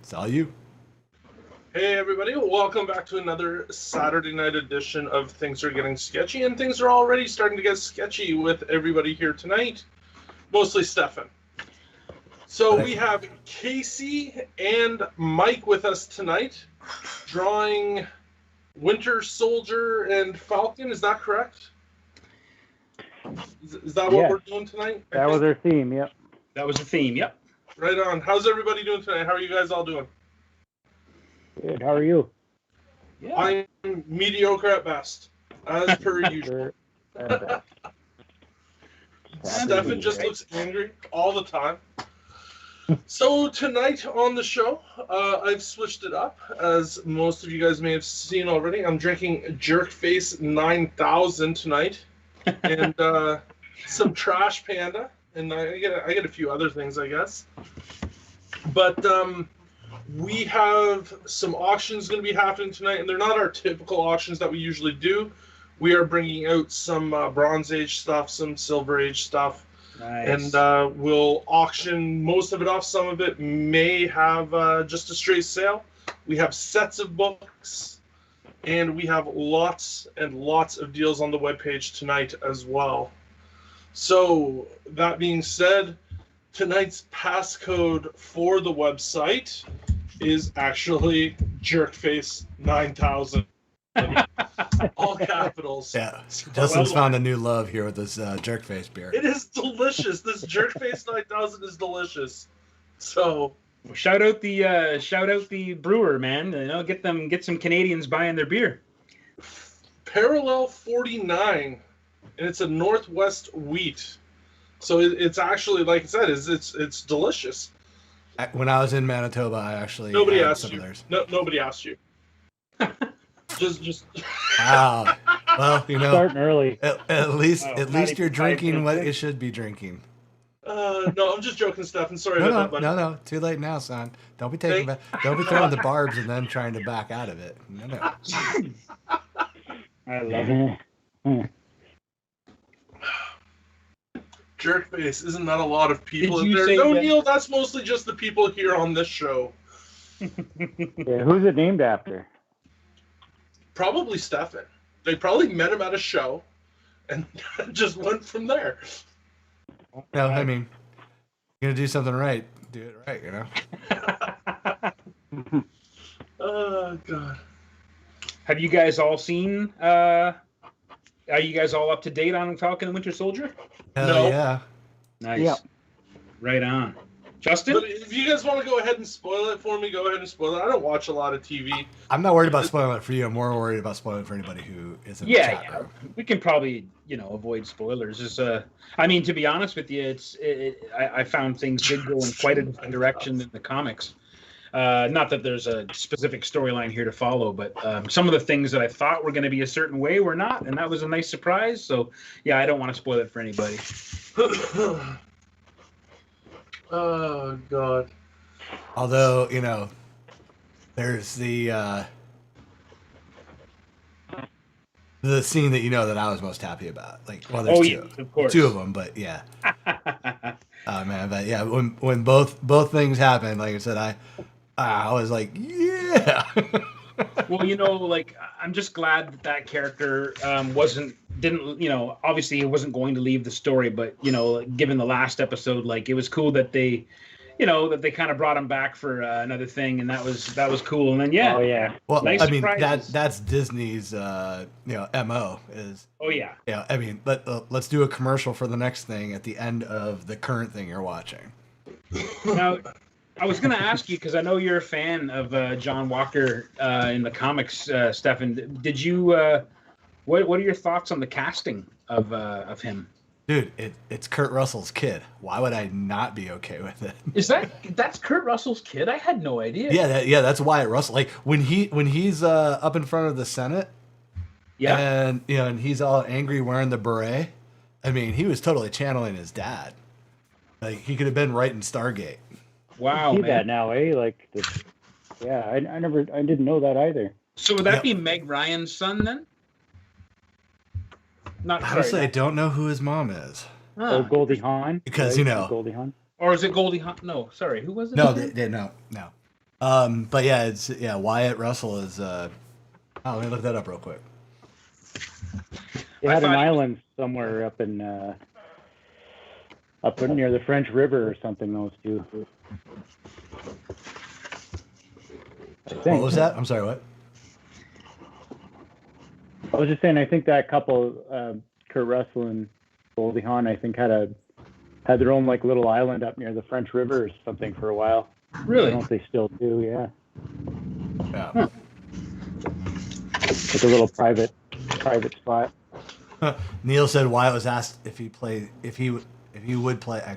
It's all you. Hey everybody, welcome back to another Saturday night edition of Things Are Getting Sketchy, and things are already starting to get sketchy with everybody here tonight, mostly Stefan. So we have Casey and Mike with us tonight, drawing Winter Soldier and Falcon, is that correct? Is that what we're doing tonight? That was our theme, yep. That was the theme, yep. Right on. How's everybody doing tonight? How are you guys all doing? Good, how are you? Yeah. I'm mediocre at best, as per usual. Stefan just looks angry all the time. So tonight on the show, I've switched it up, as most of you guys may have seen already. I'm drinking Jerkface 9000 tonight, and some Trash Panda, and I get a few other things, I guess. But we have some auctions going to be happening tonight, and they're not our typical auctions that we usually do. We are bringing out some Bronze Age stuff, some Silver Age stuff, Nice. and we'll auction most of it off. Some of it may have just a straight sale. We have sets of books, and we have lots and lots of deals on the webpage tonight as well. So, that being said, tonight's passcode for the website is actually Jerkface 9000. All capitals. Yeah, Justin's found a new love here with this Jerkface beer. It is delicious. This Jerkface 9000 is delicious. So Shout out the brewer, man. You know, get some Canadians buying their beer. Parallel 49, and it's a Northwest wheat. So it's actually, like I said, it's delicious. When I was in Manitoba, I actually Nobody had asked some you. of theirs. No, nobody asked you. just. Wow. Well, you know, Starting early. at least not you're even drinking 5 what minutes. you should be drinking. No, I'm just joking, Stefan. Sorry about that, buddy. No. Too late now, son. Don't be taking back. Don't be throwing the barbs and then trying to back out of it. No. I love it. Jerkface, isn't that a lot of people Did in you there? say No, that- Neil, that's mostly just the people here on this show. Yeah, who's it named after? Probably Stefan. They probably met him at a show and just went from there. No, I mean, you're gonna do something right. Do it right, you know. Oh, God. Have you guys all seen? Are you guys all up to date on Falcon the Winter Soldier? Hell No. yeah. Nice. Yep. Right on. Justin? But if you guys want to go ahead and spoil it for me, go ahead and spoil it. I don't watch a lot of TV. I'm not worried about spoiling it for you. I'm more worried about spoiling it for anybody who isn't. in the chat Yeah. room. We can probably, avoid spoilers. I mean, to be honest with you, I found things did go in quite a different direction than the comics. Not that there's a specific storyline here to follow, but some of the things that I thought were going to be a certain way were not, and that was a nice surprise. So, yeah, I don't want to spoil it for anybody. Oh, God. Although, there's the scene that that I was most happy about. Like, well, there's Yeah, of course. two of them, but yeah. Oh man, but yeah, when both things happened, like I said, I was like, yeah. Well, I'm just glad that character obviously he wasn't going to leave the story, but given the last episode, like it was cool that they kind of brought him back for another thing, and that was cool. And then Oh, yeah. Well, Nice I mean surprises. that's Disney's MO is. oh yeah, Yeah, I mean, let's do a commercial for the next thing at the end of the current thing you're watching. Now, I was going to ask you because I know you're a fan of John Walker in the comics, Stefan. Did you? What are your thoughts on the casting of him? Dude, it's Kurt Russell's kid. Why would I not be okay with it? Is that's Kurt Russell's kid? I had no idea. Yeah, that's Wyatt Russell. Like when he's up in front of the Senate, Yeah. and and he's all angry wearing the beret. I mean, he was totally channeling his dad. Like he could have been right in Stargate. Wow, See man. that now, eh? I didn't know that either. So would that Yep. be Meg Ryan's son then? Not Honestly, I sorry, don't know who his mom is. Oh, Goldie Hawn. Because, right? Goldie Hawn. or is it Goldie Hawn? No, sorry, who was it? No, they no. But yeah, Wyatt Russell is. Let me look that up real quick. They had an island somewhere up near the French River or something. Those two. What was that? I'm sorry. What? I was just saying. I think that couple, Kurt Russell and Goldie Hawn, I think had their own like little island up near the French River or something for a while. Really? I don't know if they still do. Yeah. Yeah. Huh. Like a little private spot. Neil said Wyatt was asked if he would play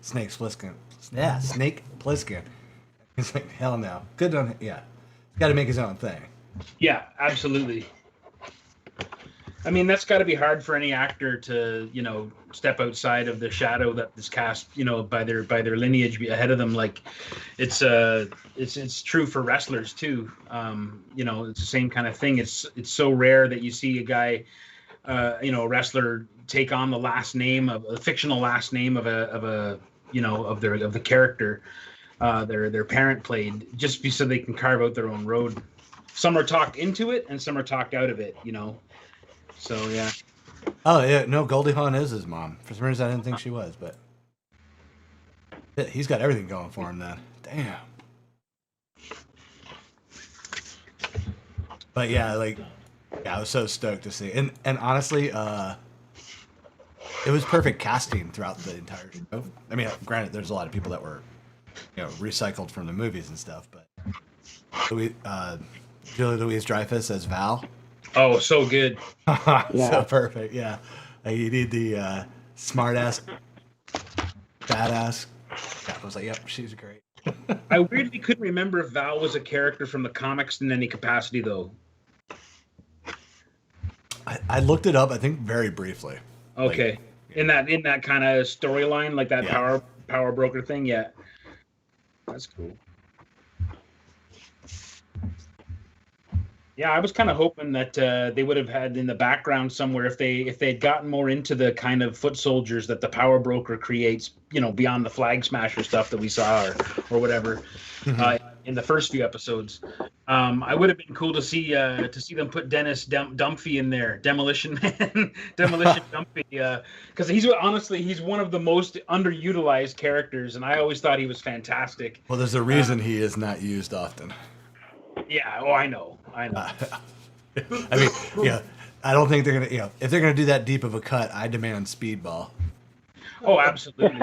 Snake Plissken. Yeah, Snake Plissken. He's like, hell no. Good on him. Yeah. He's got to make his own thing. Yeah, absolutely. I mean, that's got to be hard for any actor to, step outside of the shadow that is cast, by their lineage ahead of them. Like, it's true for wrestlers too. It's the same kind of thing. It's so rare that you see a guy, a wrestler take on the last name of a fictional last name of the character their parent played, just so they can carve out their own road. Some are talked into it and some are talked out of it, So yeah. Oh yeah, no, Goldie Hawn is his mom. For some reason I didn't think she was, but he's got everything going for him then. Damn. But yeah, I was so stoked to see. And honestly, it was perfect casting throughout the entire show. I mean, granted, there's a lot of people that were, recycled from the movies and stuff, but Julie Louis-Dreyfus as Val. Oh, so good. So perfect, yeah. You need the smart-ass, badass. Yeah, I was like, yep, she's great. I weirdly couldn't remember if Val was a character from the comics in any capacity, though. I looked it up, I think, very briefly. Okay. In that kind of storyline, like that power broker thing, yeah. That's cool. Yeah, I was kind of hoping that they would have had in the background somewhere if they had gotten more into the kind of foot soldiers that the power broker creates, beyond the flag smasher stuff that we saw or whatever in the first few episodes. I would have been cool to see them put Dennis Dumphy in there, Demolition Man, Demolition Dumphy, because he's one of the most underutilized characters, and I always thought he was fantastic. Well, there's a reason he is not used often. Yeah, I know. I mean, I don't think they're gonna, if they're gonna do that deep of a cut, I demand Speedball. Oh, absolutely,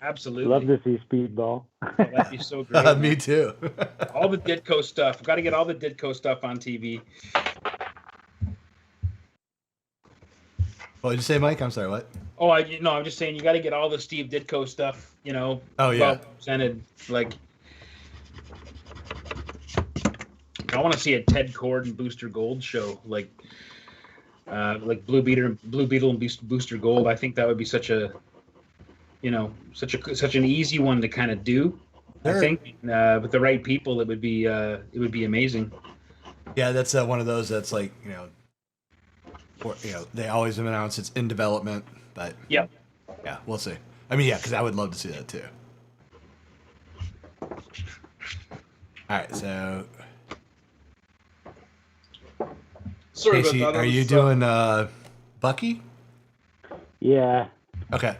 absolutely. Love to see Speedball. Oh, that'd be so great. Me too. All the Ditko stuff. Got to get all the Ditko stuff on TV. What did you say, Mike? I'm sorry. What? Oh, I'm just saying you got to get all the Steve Ditko stuff. Oh yeah. Presented like. I want to see a Ted Cord and Booster Gold show, like Blue Beetle and Booster Gold. I think that would be such an easy one to kind of do. Sure. I think with the right people, it would be amazing. Yeah, that's one of those that's like they always announce it's in development, but yeah, we'll see. I mean, because I would love to see that too. All right, so. Sorry Casey, about that. are you doing Bucky? Yeah. Okay.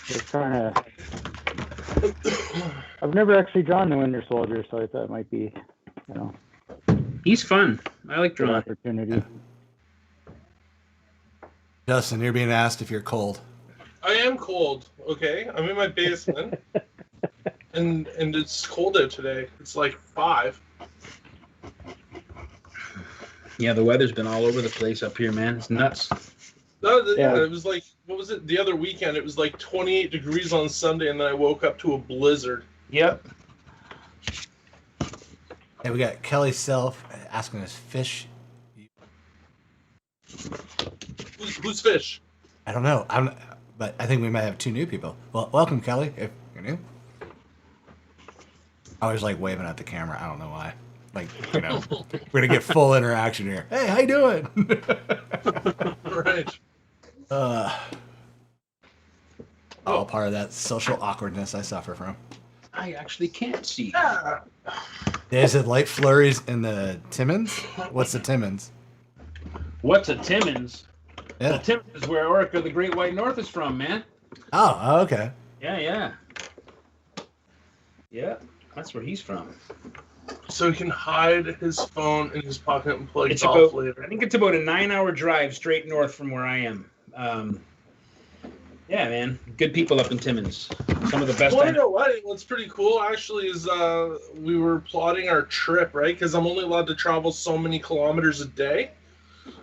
Just trying to. I've never actually drawn the Winter Soldier, so I thought it might be, He's fun. I like drawing. Opportunity. Yeah. Justin, you're being asked if you're cold. I am cold. Okay, I'm in my basement, and it's cold out today. It's like 5. Yeah, the weather's been all over the place up here, man. It's nuts. Yeah, it was like, what was it? The other weekend, it was like 28 degrees on Sunday, and then I woke up to a blizzard. Yep. And we got Kelly Self asking us fish. Who's fish? I don't know. But I think we might have 2 new people. Well, welcome, Kelly, if you're new. I always like waving at the camera. I don't know why. Like, we're gonna get full interaction here. Hey, how you doing? Right. All part of that social awkwardness I suffer from. I actually can't see. Yeah. Is it light flurries in the Timmins? What's the Timmins? What's a Timmins? Yeah. Well, Timmins is where Orica the Great White North is from, man. Oh, okay. Yeah. Yeah, that's where he's from. So he can hide his phone in his pocket and play It's golf about, later. I think it's about a 9-hour drive straight north from where I am. Yeah, man. Good people up in Timmins. Some of the best. Well, you know what? What's pretty cool actually is we were plotting our trip, right? Because I'm only allowed to travel so many kilometers a day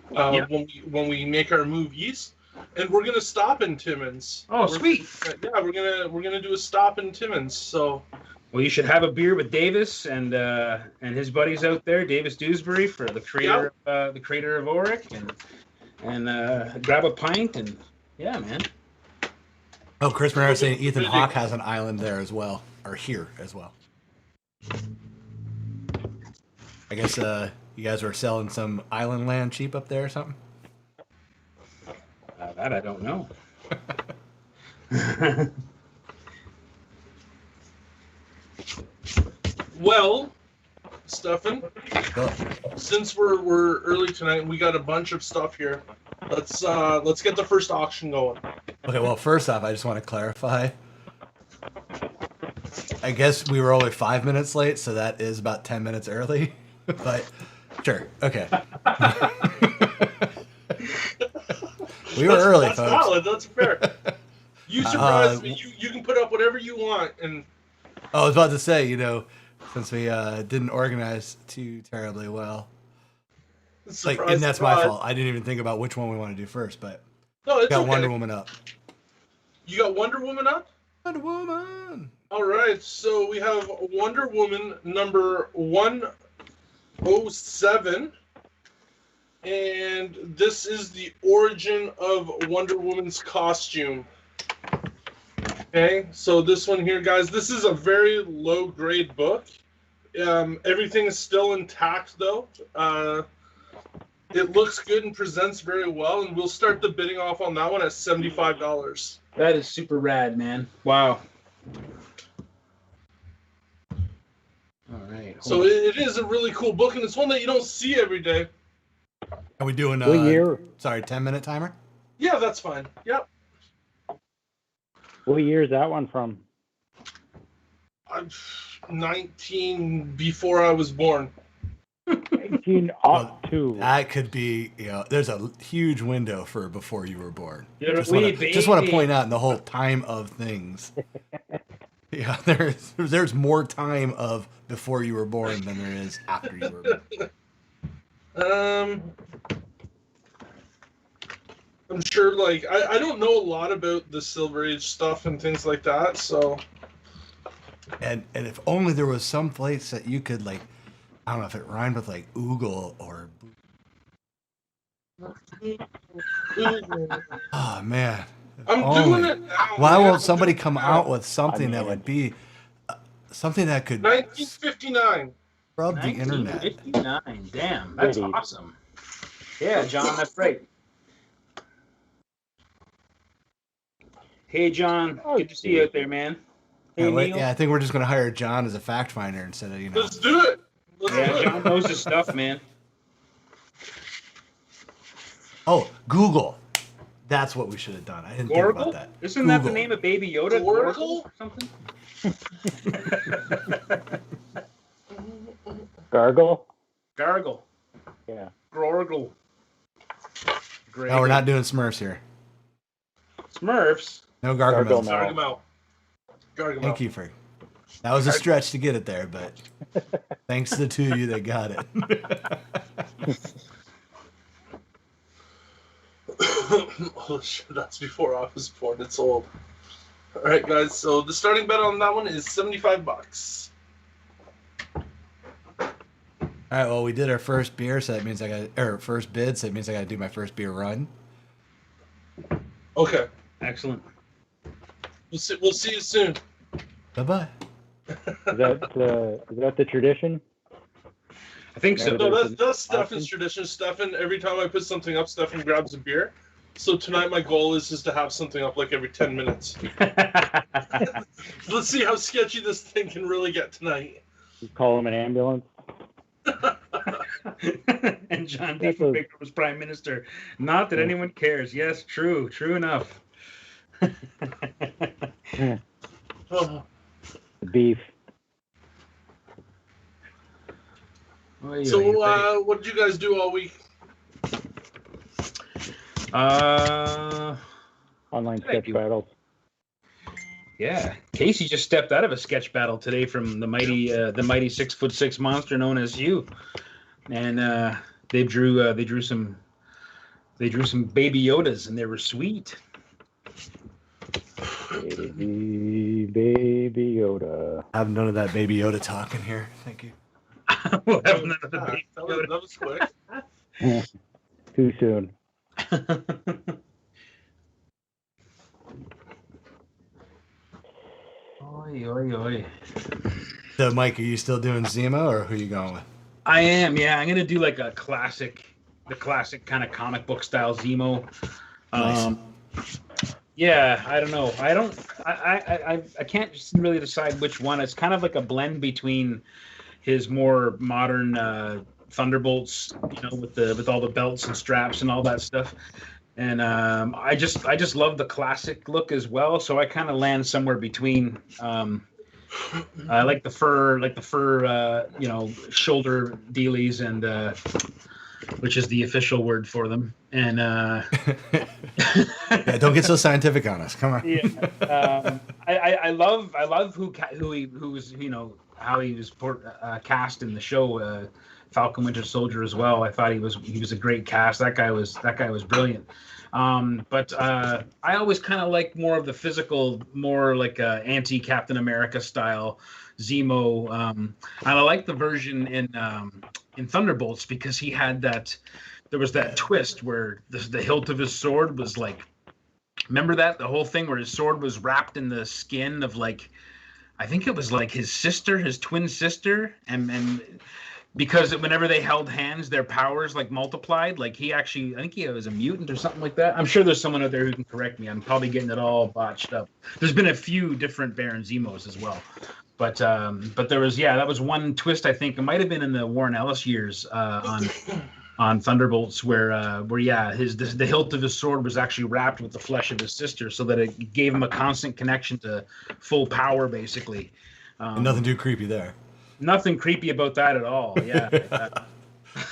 when we make our move east, and we're gonna stop in Timmins. Oh, sweet. Yeah, we're gonna do a stop in Timmins. So. Well, you should have a beer with Davis and his buddies out there, Davis Dewsbury, for the creator of Oric, and grab a pint and yeah, man. Oh, Chris Monroe saying Ethan Hawke has an island there as well, or here as well. I guess you guys were selling some island land cheap up there or something? That I don't know. Well, Stefan, Oh, since we're early tonight, we got a bunch of stuff here. Let's get the first auction going. okay, well, first off, I just want to clarify. I guess we were only 5 minutes late, so that is about 10 minutes early. But sure, okay. We were early, that's folks. valid. That's fair. You surprised me. You can put up whatever you want, and I was about to say, since we didn't organize too terribly well, and that's my fault. I didn't even think about which one we want to do first, but No, it's got okay. Wonder Woman up. You got Wonder Woman up? Wonder Woman. All right, so we have Wonder Woman number 107, and this is the origin of Wonder Woman's costume. Okay, so this one here, guys, this is a very low-grade book. Everything is still intact, though. It looks good and presents very well, and we'll start the bidding off on that one at $75. That is super rad, man. Wow. All right. So it is a really cool book, and it's one that you don't see every day. Are we doing What year? Sorry, 10-minute timer? Yeah, that's fine. Yep. What year is that one from? I'm 19 before I was born. 1902. That could be, there's a huge window for before you were born. You're Just a wee want to baby. point out in the whole time of things. Yeah, there's more time of before you were born than there is after you were born. I'm sure, I don't know a lot about the Silver Age stuff and things like that, so... And if only there was some place that you could, I don't know if it rhymed with, oogle or... Oh, man. I'm doing it now. Why man. won't somebody come out with something that would be... something that could 1959. rub the internet? 1959. Damn, that's Goody. awesome. Yeah, John, that's right. Hey, John. Good to see you out there, man. Hey, Neil. I think we're just going to hire John as a fact finder instead of, Let's do it. Let's do Yeah, it. John knows his stuff, man. Oh, Google. That's what we should have done. I didn't think Gorgle? about that. Isn't that the Google. name of Baby Yoda? Gorgle? Or something? Gargle? Gargle. Yeah. Gorgle. Great. No, we're not doing Smurfs here. Smurfs. No Gargamel. Gargamel. Gargamel. Thank you for... That was a stretch to get it there, but thanks to the two of you that got it. Oh shit, that's before I was born. It's old. All right, guys. So the starting bet on that one is $75. All right, well, we did our first beer, so that means first bid, so that means I got to do my first beer run. Okay. Excellent. We'll see you soon. Bye-bye. Is that the tradition? I think so. No, that's Auction? Stefan's tradition. Stefan, every time I put something up, Stefan grabs a beer. So tonight my goal is to have something up like every 10 minutes. Let's see how sketchy this thing can really get tonight. You call him an ambulance. And John Diefenbaker was prime minister. Not that anyone cares. Yes, true enough. Oh. Beef. So, what did you guys do all week? Online sketch battles. Yeah, Casey just stepped out of a sketch battle today from the mighty 6'6" monster known as Hugh, and they drew some baby Yodas, and they were sweet. Baby Yoda. I have none of that Baby Yoda talking here. Thank you. We'll have none of the baby That Yoda. was quick. Too soon. Oi, oi, oi. So, Mike, are you still doing Zemo, or who are you going with? I am, yeah. I'm gonna do like the classic kind of comic book style Zemo. Nice. Yeah, I don't know. I can't just really decide which one. It's kind of like a blend between his more modern Thunderbolts, with all the belts and straps and all that stuff. And I just love the classic look as well. So I kind of land somewhere between. I like the fur, shoulder dealies, and which is the official word for them. And Yeah, don't get so scientific on us. Come on. yeah, I love how he was cast in the show. Falcon Winter Soldier as well. I thought he was a great cast. That guy was brilliant. But I always kind of like more of the physical, more like anti Captain America style Zemo. And I like the version in Thunderbolts because he had there was that twist where the hilt of his sword was like, remember that the whole thing where his sword was wrapped in the skin of I think it was like his twin sister, and because whenever they held hands, their powers multiplied. I think he was a mutant or something like that. I'm sure there's someone out there who can correct me. I'm probably getting it all botched up. There's been a few different Baron Zemos as well, but there was that was one twist. I think it might have been in the Warren Ellis years on Thunderbolts where the hilt of his sword was actually wrapped with the flesh of his sister, so that it gave him a constant connection to full power, basically. And nothing too creepy there. Nothing creepy about that at all. Yeah.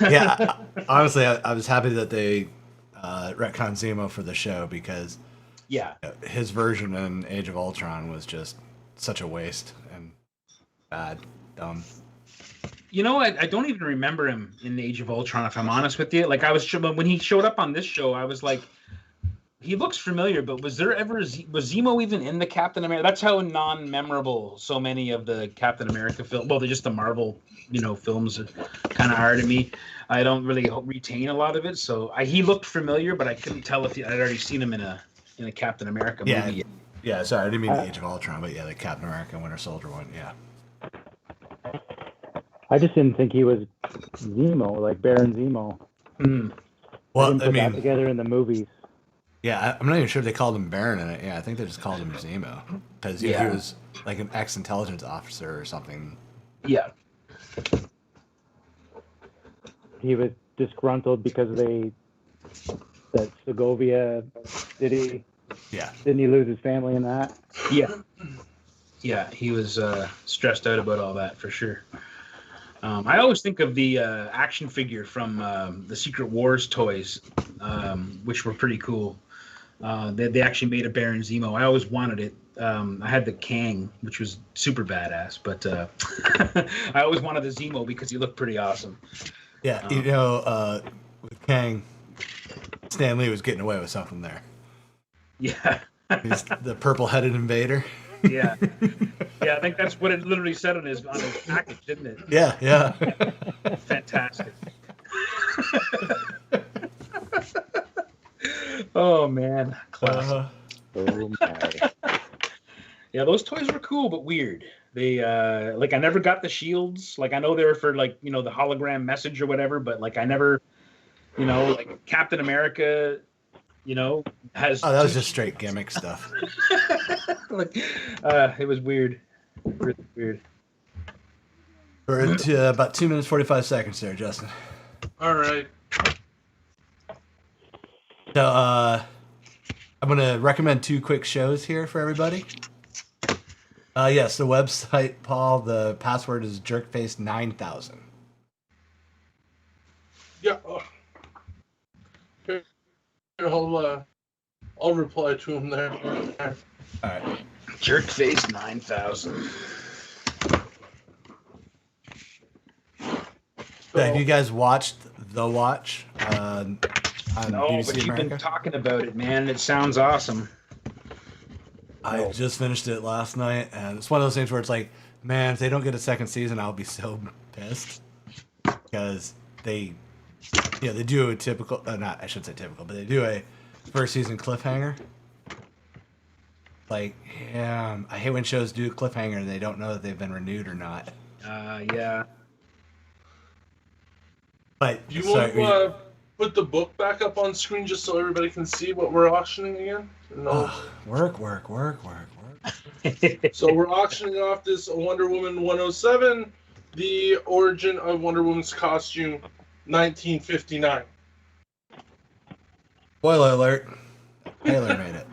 Yeah, honestly, I was happy that they retconned Zemo for the show because his version in Age of Ultron was just such a waste and bad, dumb. You know, I don't even remember him in Age of Ultron, if I'm honest with you. When he showed up on this show, I was like, he looks familiar, but was Zemo even in the Captain America? That's how non-memorable so many of the Captain America films. Well, they're just the Marvel, films kind of are to me. I don't really retain a lot of it, so he looked familiar, but I couldn't tell if I'd already seen him in a Captain America movie. Yeah. Sorry, I didn't mean the Age of Ultron, but the Captain America Winter Soldier one. Yeah. I just didn't think he was Zemo, like Baron Zemo. Well, didn't put that together in the movies. Yeah, I'm not even sure if they called him Baron in it. Yeah, I think they just called him Zemo because he was like an ex-intelligence officer or something. Yeah. He was disgruntled because that Segovia, didn't he lose his family in that? Yeah. Yeah, he was stressed out about all that for sure. I always think of the action figure from the Secret Wars toys, which were pretty cool. They actually made a Baron Zemo. I always wanted it. I had the Kang, which was super badass, but I always wanted the Zemo because he looked pretty awesome. Yeah, with Kang, Stan Lee was getting away with something there. Yeah. He's the purple-headed invader. Yeah. Yeah, I think that's what it literally said on his package, didn't it? Yeah. Fantastic. Oh man, classic. Oh my. Yeah, those toys were cool but weird. They I never got the shields. I know they were for the hologram message or whatever, but I never, Captain America You know, has Oh, that was just straight gimmick stuff. like, it was weird, really weird. We're at about 2 minutes 45 seconds there, Justin. All right. So I'm gonna recommend 2 quick shows here for everybody. Yes, the website, Paul. The password is jerkface9000. Yeah. Here, I'll reply to him there. All right. Jerkface 9000. Have you guys watched The Watch on No, BBC but you've America? been talking about it, man. It sounds awesome. I just finished it last night, and it's one of those things where it's like, man, if they don't get a second season, I'll be so pissed because they do a typical, not I shouldn't say typical, but they do a first season cliffhanger. Like, yeah, I hate when shows do a cliffhanger and they don't know that they've been renewed or not. Yeah. But Do you want to put the book back up on screen just so everybody can see what we're auctioning again? No. Work. So we're auctioning off this Wonder Woman 107, the origin of Wonder Woman's costume, 1959. Spoiler alert. Taylor made it.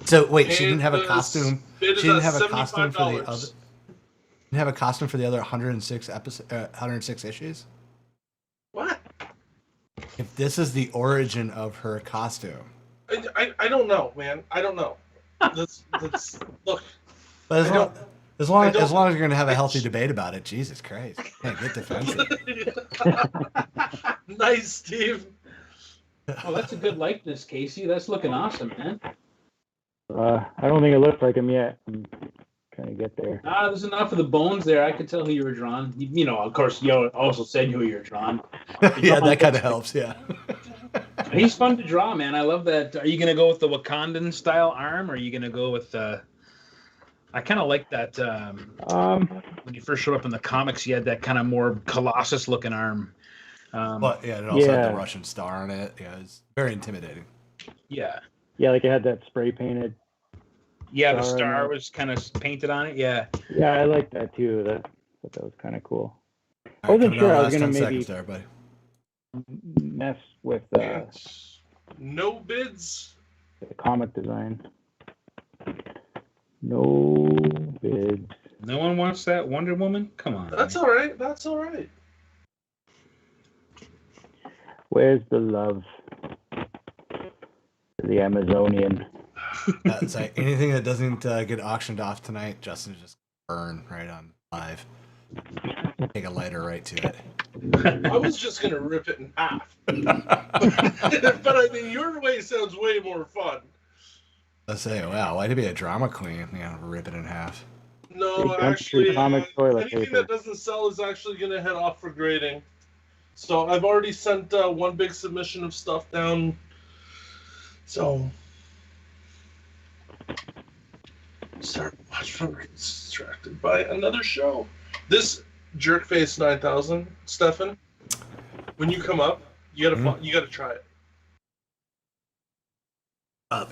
So wait, she didn't have a costume. She didn't have a costume for the other. Didn't have a costume for the other 106 issues. What? If this is the origin of her costume, I don't know, man. I don't know. Let's look. but as long as you're going to have a healthy debate about it, Jesus Christ, can't get defensive. Nice, Steve. Oh, that's a good likeness, Casey. That's looking awesome, man. I don't think it looks like him yet. I'm trying to get there. There's enough of the bones there. I could tell who you were drawn. You know, of course, you also said who you were drawn. Yeah, that kind of helps. Yeah. He's fun to draw, man. I love that. Are you going to go with the Wakandan style arm, or are you going to go with I kind of like that. When you first showed up in the comics, you had that kind of more Colossus looking arm. But yeah, it also had the Russian star on it. Yeah, it's very intimidating. Yeah. Yeah, like it had that spray painted. Yeah, the star was kind of painted on it. Yeah. Yeah, I like that too. That was kind of cool. I All right, wasn't sure I was last gonna 10 maybe seconds there, buddy. mess with No bids. the comic design. No bids. No one wants that Wonder Woman? Come on. That's all right. That's all right. Where's the love for the Amazonian? It's like anything that doesn't get auctioned off tonight, Justin just burn right on live. Take a lighter right to it. I was just gonna rip it in half, but I mean, your way sounds way more fun. Let's say, wow, why to be a drama queen? You know, rip it in half. No, Big country actually, comic toilet anything paper. that doesn't sell is actually gonna head off for grading. So I've already sent one big submission of stuff down. So, sorry, I'm distracted by another show. This Jerkface 9000, Stefan. When you come up, you gotta try it.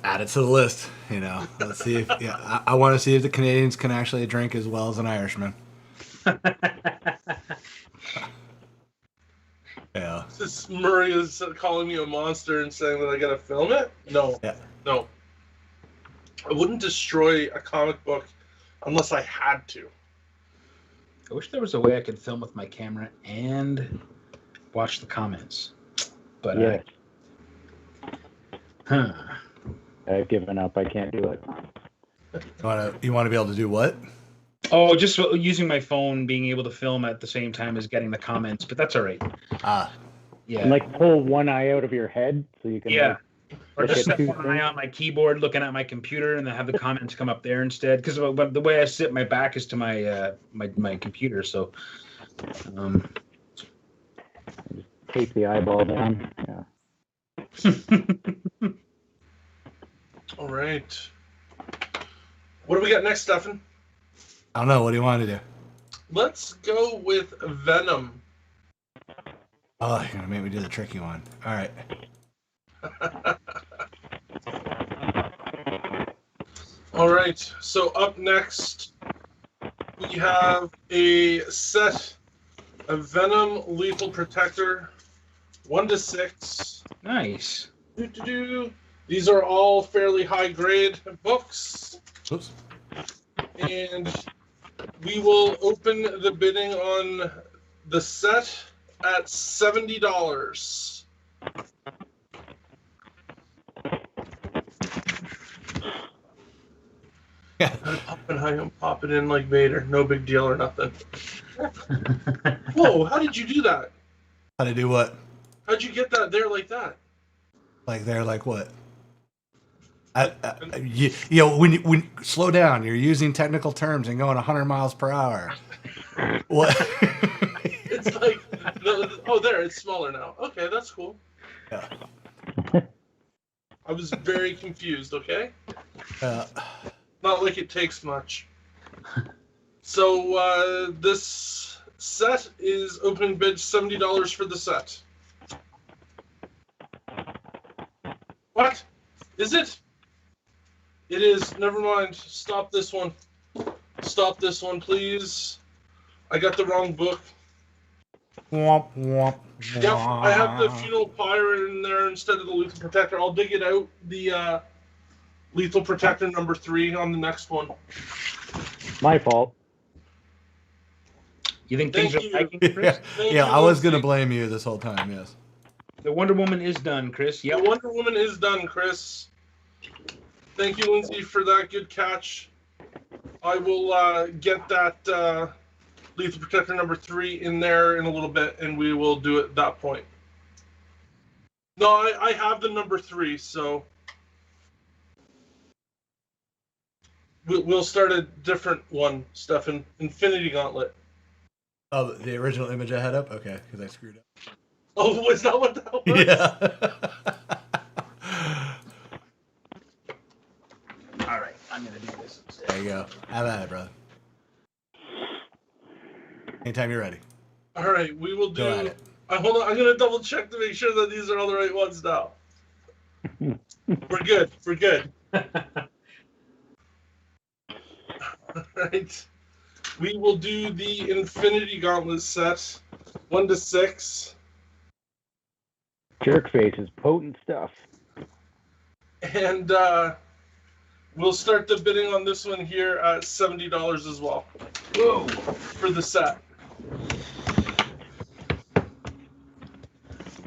Add it to the list. You know, let's see if I want to see if the Canadians can actually drink as well as an Irishman. Yeah. This Murray is calling me a monster and saying that I gotta film it. No, Yeah. no. I wouldn't destroy a comic book unless I had to. I wish there was a way I could film with my camera and watch the comments. But Yeah. Huh. I've given up. I can't do it. You want to be able to do what? Oh, just using my phone, being able to film at the same time as getting the comments, but that's all right. Yeah. And like pull one eye out of your head so you can. Yeah. Or look just at step two one eye on my keyboard, looking at my computer, and then have the comments come up there instead. Because the way I sit, my back is to my my computer, so. Tape the eyeball down. Yeah. All right. What do we got next, Stefan? I don't know. What do you want to do? Let's go with Venom. Oh, you're gonna make me do the tricky one. All right. All right. So up next, we have a set of Venom Lethal Protector, 1 to 6. Nice. Doo-doo-doo. These are all fairly high grade books, Oops. and we will open the bidding on the set at $70. Yeah. I'm popping in like Vader. No big deal or nothing. Whoa, how did you do that? How to do what? How'd you get that there like that? Like they're like what? When slow down, you're using technical terms and going 100 miles per hour. What? It's like, oh, there, it's smaller now. Okay, that's cool. Yeah. I was very confused, okay? Uh, Not like it takes much. So, this set is opening bid $70 for the set. What? Is it? It is. Never mind. Stop this one. Stop this one, please. I got the wrong book. womp, womp, Yep, I have the Funeral Pyre in there instead of the Lethal Protector. I'll dig it out. The Lethal Protector number 3 on the next one. My fault. You think Thank things you. are liking, Chris? Thank Yeah, you, I was gonna Lindsay. blame you this whole time. Yes. The Wonder Woman is done, Chris. The Yep. Wonder Woman is done, Chris. Thank you, Lindsay, for that good catch. I will get that Lethal Protector number 3 in there in a little bit, and we will do it at that point. No, I have the number 3, so we'll start a different one, Stefan. Infinity Gauntlet. Oh, the original image I had up. Okay, because I screwed up. Oh, is that what that was? Yeah. All right, I'm gonna do this instead. There you go. Have at it, brother. Anytime you're ready. All right, we will do. Go at it. Hold on, I'm gonna double check to make sure that these are all the right ones now. We're good. We're good. All right. We will do the Infinity Gauntlet set, 1 to 6, Jerkface is potent stuff. and we'll start the bidding on this one here at $70 as well. Whoa. For the set.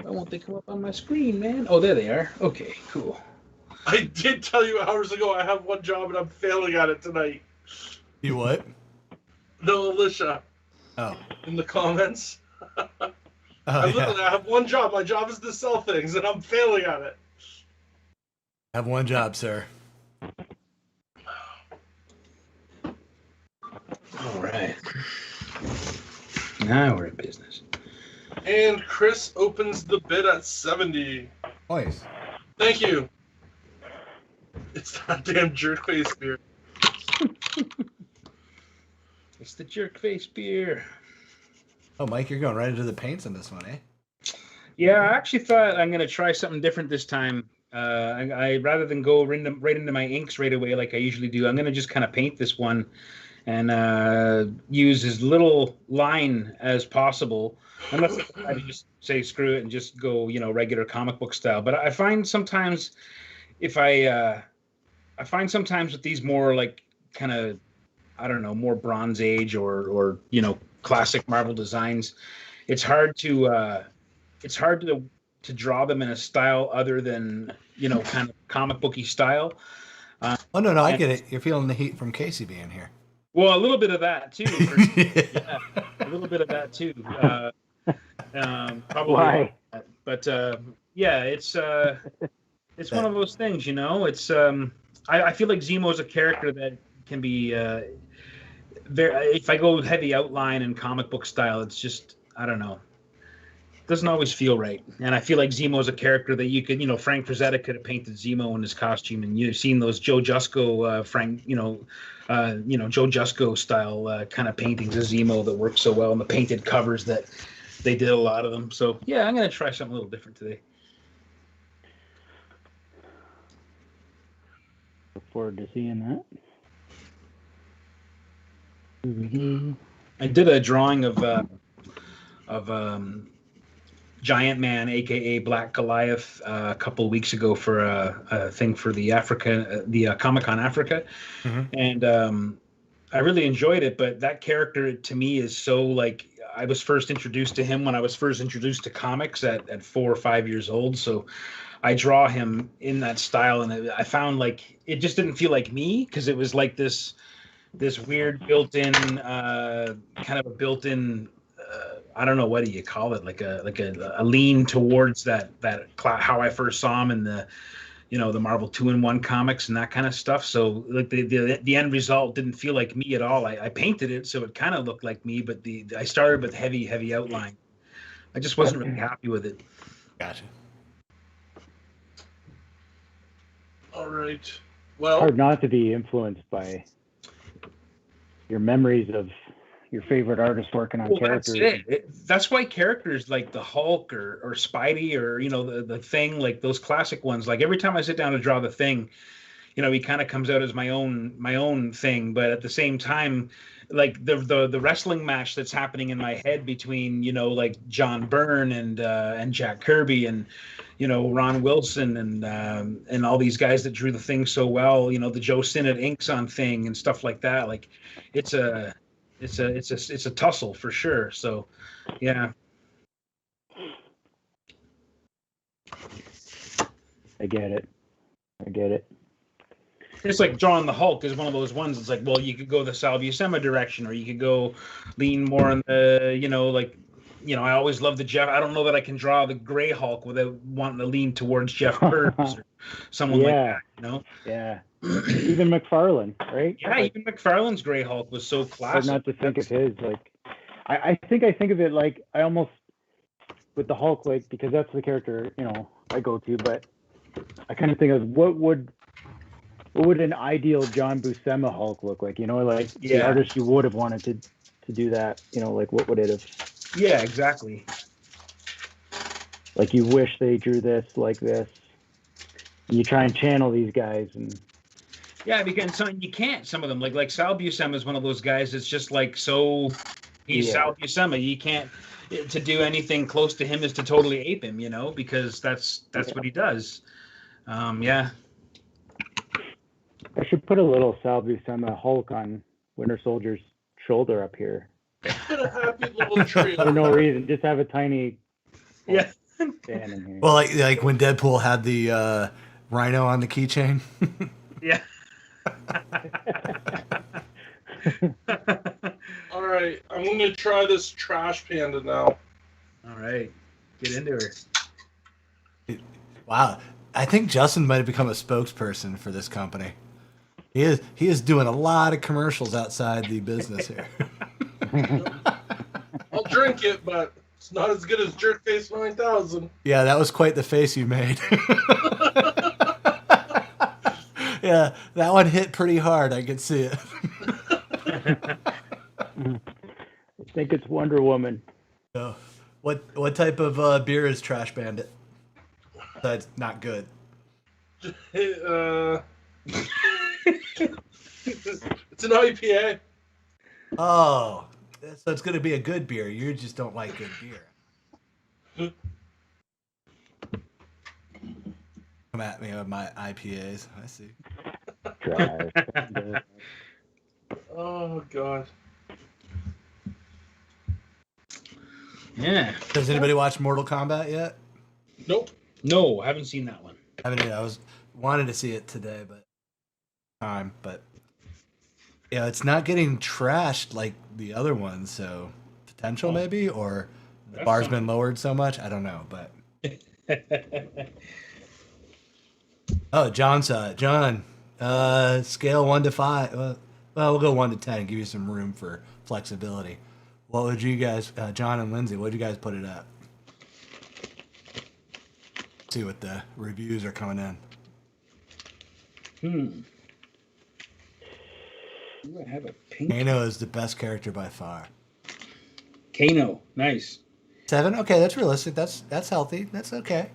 Why won't they come up on my screen, man? Oh, there they are. Okay, cool. I did tell you hours ago I have one job and I'm failing at it tonight. You what? No, Alicia, Oh. in the comments. Oh, I yeah. have one job. My job is to sell things, and I'm failing at it. Have one job, sir. All right. Now we're in business. And Chris opens the bid at 70. Nice. Thank you. It's that damn jerkface beer. It's the jerk face beer. Oh, Mike, you're going right into the paints on this one, eh? Yeah, I actually thought I'm gonna try something different this time. I rather than go right into my inks right away like I usually do, I'm gonna just kind of paint this one and use as little line as possible. Unless I just say screw it and just go, regular comic book style. But I find sometimes with these more like kind of, I don't know, more Bronze Age or classic Marvel designs, it's hard to draw them in a style other than kind of comic booky style. Oh, no, I get it. You're feeling the heat from Casey being here. Well, a little bit of that too. Yeah, a little bit of that too. Probably. Why? But yeah, it's one of those things. It's I feel like Zemo is a character that can be if I go heavy outline and comic book style, it's just, I don't know. It doesn't always feel right. And I feel like Zemo is a character that you could, Frank Frazetta could have painted Zemo in his costume, and you've seen those Joe Jusko, Joe Jusko style kind of paintings of Zemo that work so well, and the painted covers that they did a lot of them. So yeah, I'm gonna try something a little different today. Look forward to seeing that. I did a drawing of Giant Man, aka Black Goliath, a couple of weeks ago for a thing for the Comic-Con Africa, and I really enjoyed it. But that character to me is so like I was first introduced to him when I was first introduced to comics at 4 or 5 years old. So I draw him in that style, and I found like it just didn't feel like me because it was like this weird built-in kind of a built-in I don't know, what do you call it, like a lean towards that how I first saw him in the the Marvel 2-in-1 comics and that kind of stuff. So like the end result didn't feel like me at all. I painted it so it kind of looked like me, but I started with heavy outline. I just wasn't really happy with it. Gotcha. All right. Well, Hard not to be influenced by your memories of your favorite artist working on characters. That's it. That's why characters like the Hulk or Spidey or the Thing, like those classic ones. Like every time I sit down to draw the Thing, he kind of comes out as my own thing. But at the same time, like the wrestling match that's happening in my head between like John Byrne and Jack Kirby and Ron Wilson and all these guys that drew the Thing so well. The Joe Sinnott inks on Thing and stuff like that. Like it's a tussle for sure. So, yeah. I get it. It's like drawing the Hulk is one of those ones. It's like, well, you could go the Sal Buscema direction, or you could go lean more on the, I always love the Jeff. I don't know that I can draw the Gray Hulk without wanting to lean towards Jeff Purves or someone like that, Yeah. Even McFarlane, right? Yeah, even McFarlane's Gray Hulk was so classic. But not to think of his, like, I think of it like I almost with the Hulk, like, because that's the character I go to, but I kind of think of what would an ideal John Buscema Hulk look like? Like the artist you would have wanted to do that. Like what would it have? Yeah, exactly. Like you wish they drew this like this. And you try and channel these guys and. Yeah, because you can't. Some of them, like Sal Buscema, is one of those guys that's just like so. He's Sal Buscema. You can't to do anything close to him is to totally ape him, because that's what he does. Yeah. I should put a little Sal Buscema Hulk on Winter Soldier's shoulder up here. Put a happy little tree. For no reason, just have a tiny. Yeah. Stand in here. Well, like when Deadpool had the rhino on the keychain. Yeah. All right, I'm going to try this trash panda now. All right, get into her. Wow, I think Justin might have become a spokesperson for this company. He is doing a lot of commercials outside the business here. I'll drink it, but it's not as good as Jerkface 9000. Yeah, that was quite the face you made. Yeah, that one hit pretty hard. I could see it. I think it's Wonder Woman. So, what type of beer is Trash Bandit? That's not good. It's an IPA. Oh, so it's going to be a good beer. You just don't like good beer. Come at me with my IPAs. I see. Trash. Oh, God. Yeah. Has anybody watched Mortal Kombat yet? Nope. No, I haven't seen that one. I mean, I wanted to see it today, but it's not getting trashed like the other ones. So potential maybe, or the bar's been lowered so much. I don't know, but. Oh, John saw it. John, scale 1 to 5. Well, we'll go 1 to 10 and give you some room for flexibility. What would you guys, John and Lindsay, what would you guys put it at? See what the reviews are coming in. Do I have a pink? Kano is the best character by far. Kano, nice. 7? Okay, that's realistic. That's healthy. That's okay.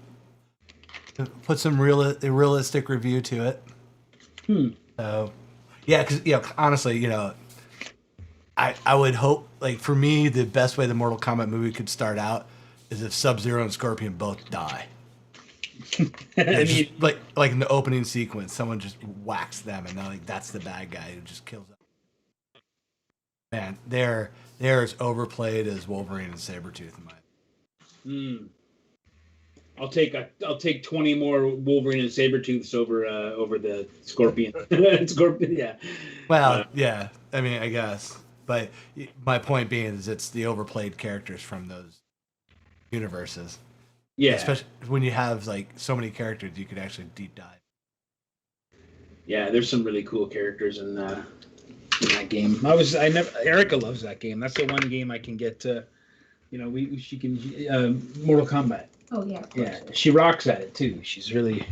Put some realistic review to it. So, yeah, because honestly, I would hope, like, for me, the best way the Mortal Kombat movie could start out is if Sub-Zero and Scorpion both die. Just, like in the opening sequence, someone just whacks them, and that's the bad guy who just kills them. Man, they're as overplayed as Wolverine and Sabretooth in my. I'll take 20 more Wolverine and Sabretooths over the Scorpion. Scorpion, yeah. Well, yeah. I mean, I guess, but my point being is it's the overplayed characters from those universes. Yeah. Especially when you have like so many characters, you could actually deep dive. Yeah, there's some really cool characters in that game. Erica loves that game. That's the one game I can get. She can Mortal Kombat. Oh yeah. Yeah, she rocks at it too. She's really.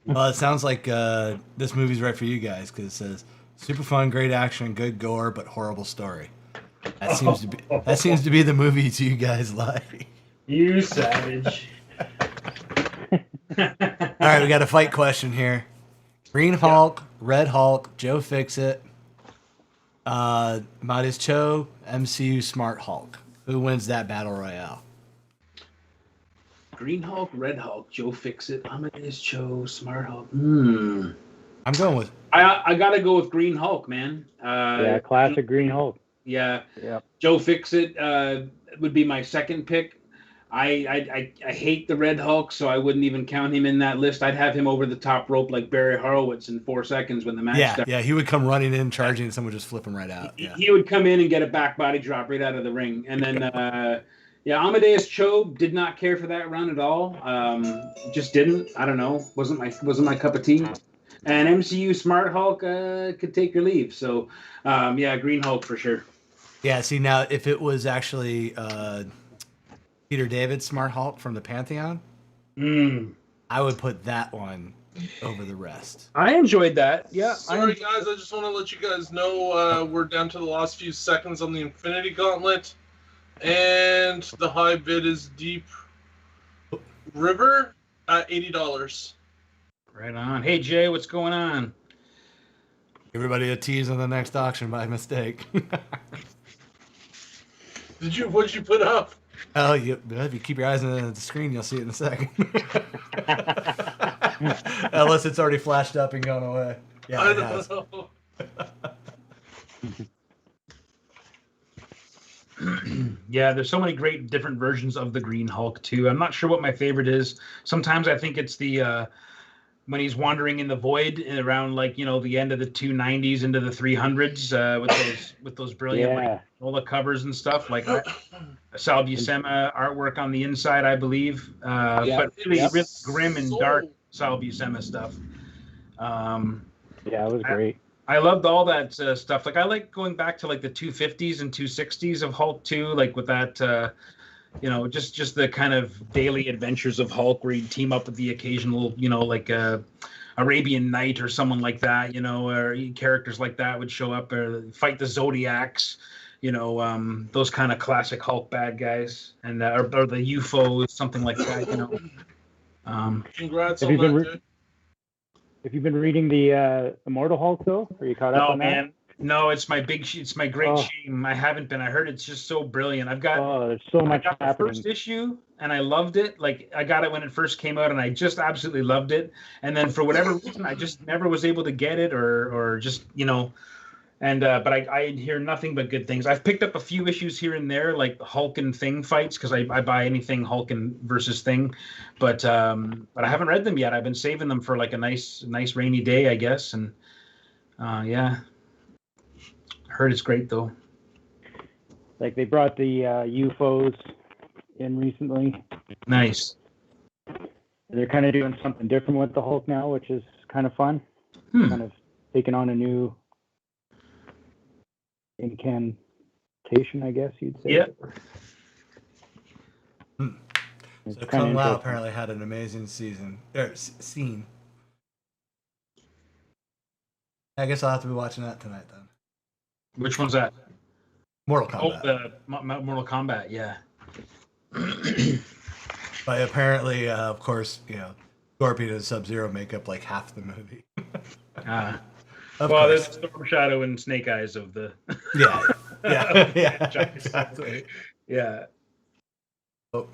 Well, it sounds like this movie's right for you guys because it says super fun, great action, good gore, but horrible story. That seems to be the movies you guys like. You savage. All right, we got a fight question here. Green Hulk, Red Hulk, Joe Fixit, Midas Cho, MCU Smart Hulk. Who wins that battle royale? Green Hulk, Red Hulk, Joe Fixit, Amadeus Cho, Smart Hulk. I'm going with. I gotta go with Green Hulk, man. Classic Green Hulk. Yeah. Yep. Joe Fixit would be my second pick. I hate the Red Hulk, so I wouldn't even count him in that list. I'd have him over the top rope like Barry Horowitz in 4 seconds when the match starts. Yeah, he would come running in, charging, and someone would just flip him right out. Yeah. He would come in and get a back body drop right out of the ring. And then, Amadeus Cho did not care for that run at all. Just didn't. I don't know. Wasn't my cup of tea. And MCU Smart Hulk could take your leave. So, Green Hulk for sure. Yeah, see, now, if it was actually Peter David's Smart Hulk from the Pantheon, I would put that one over the rest. I enjoyed that. Yeah. Sorry, guys. I just want to let you guys know we're down to the last few seconds on the Infinity Gauntlet. And the high bid is Deep River at $80. Right on. Hey, Jay, what's going on? Everybody a tease on the next auction by mistake. What did you put up? Oh, if you keep your eyes on the screen, you'll see it in a second. Unless it's already flashed up and gone away. Yeah, I don't know. Yeah, there's so many great different versions of the Green Hulk too. I'm not sure what my favorite is. Sometimes I think it's the when he's wandering in the void around the end of the 290s into the 300s with those brilliant all the covers and stuff like Sal Buscema artwork on the inside, I believe. But really grim and dark Sal Buscema stuff. It was great. I loved all that stuff. Like I like going back to like the 250s and 260s of Hulk too, like with that, just the kind of daily adventures of Hulk where he'd team up with the occasional, Arabian Knight or someone like that, or characters like that would show up or fight the Zodiacs, those kind of classic Hulk bad guys and or the UFOs, something like that, Congrats on that, dude. Have you been reading the Immortal Hulk though? Are you caught up on that? Man. No, it's my great shame. I haven't been. I heard it's just so brilliant. There's so much happening. The first issue and I loved it. Like I got it when it first came out and I just absolutely loved it. And then for whatever reason, I just never was able to get it or just, but I hear nothing but good things. I've picked up a few issues here and there, like Hulk and Thing fights, because I buy anything Hulk and versus Thing, but I haven't read them yet. I've been saving them for like a nice rainy day, I guess. And I heard it's great though. Like they brought the UFOs in recently. Nice. They're kind of doing something different with the Hulk now, which is kind of fun. Kind of taking on a new incantation, I guess you'd say. Yeah. So Kung Lao apparently had an amazing scene. I guess I'll have to be watching that tonight then. Which one's that? Mortal Kombat. Mortal Kombat, yeah. But apparently, of course, Scorpion and Sub-Zero make up like half the movie. Of well, course. there's Storm Shadow and Snake Eyes of the. Yeah. Yeah. Yeah. franchise. Exactly. Yeah. Oh.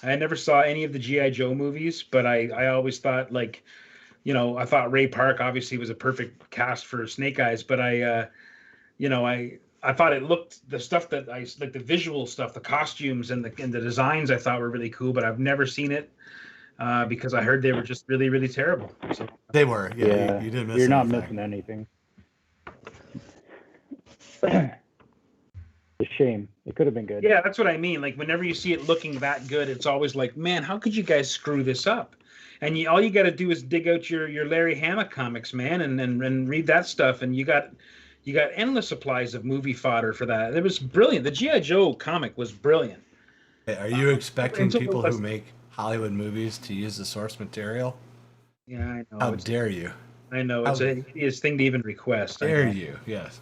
I never saw any of the G.I. Joe movies, but I always thought I thought Ray Park obviously was a perfect cast for Snake Eyes, but I thought it looked the stuff that I like the visual stuff, the costumes and the designs I thought were really cool, but I've never seen it because I heard they were just really, really terrible. So They were. Yeah. You didn't miss You're not anything. missing anything. A shame. It could have been good. yeah, that's what I mean. Like whenever you see it looking that good, it's always like, man, how could you guys screw this up? And all you got to do is dig out your Larry Hama comics, man, and read that stuff, and you got endless supplies of movie fodder for that. It was brilliant. The G.I. Joe comic was brilliant. Hey, are you expecting Until people it was- who make Hollywood movies to use the source material? Yeah, I know. How dare you? I know it's a hideous thing to even request. Dare you? Yes.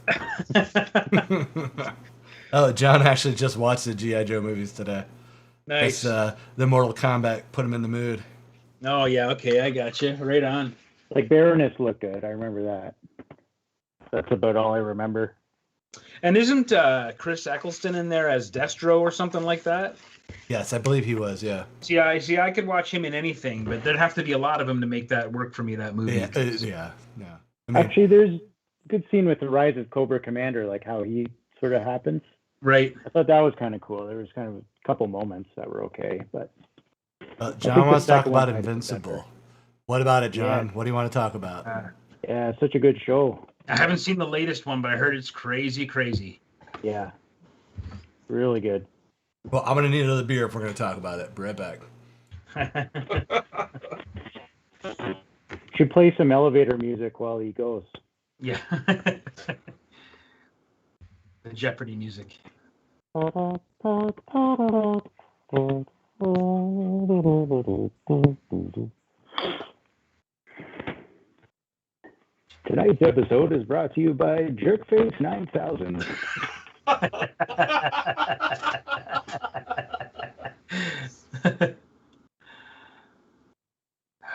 Oh, John actually just watched the G.I. Joe movies today. Nice. The Mortal Kombat put him in the mood. Oh yeah, okay, I got you. Right on. Like Baroness looked good. I remember that. That's about all I remember. And isn't Chris Eccleston in there as Destro or something like that? Yes, I believe he was. Yeah. See, I could watch him in anything, but there'd have to be a lot of him to make that work for me. That movie. Yeah. Yeah. I mean, Actually, there's a good scene with the rise of Cobra Commander, like how he sort of happens. Right. I thought that was kind of cool. There was kind of a couple moments that were okay, but John wants to talk second one about might have been Invincible. better. What about it, John? Yeah. What do you want to talk about? yeah, it's such a good show. I haven't seen the latest one, but I heard it's crazy. Yeah, really good. Well, I'm gonna need another beer if we're gonna talk about it. Be right back. Should play some elevator music while he goes. Yeah. The Jeopardy music. Tonight's episode is brought to you by Jerkface 9000.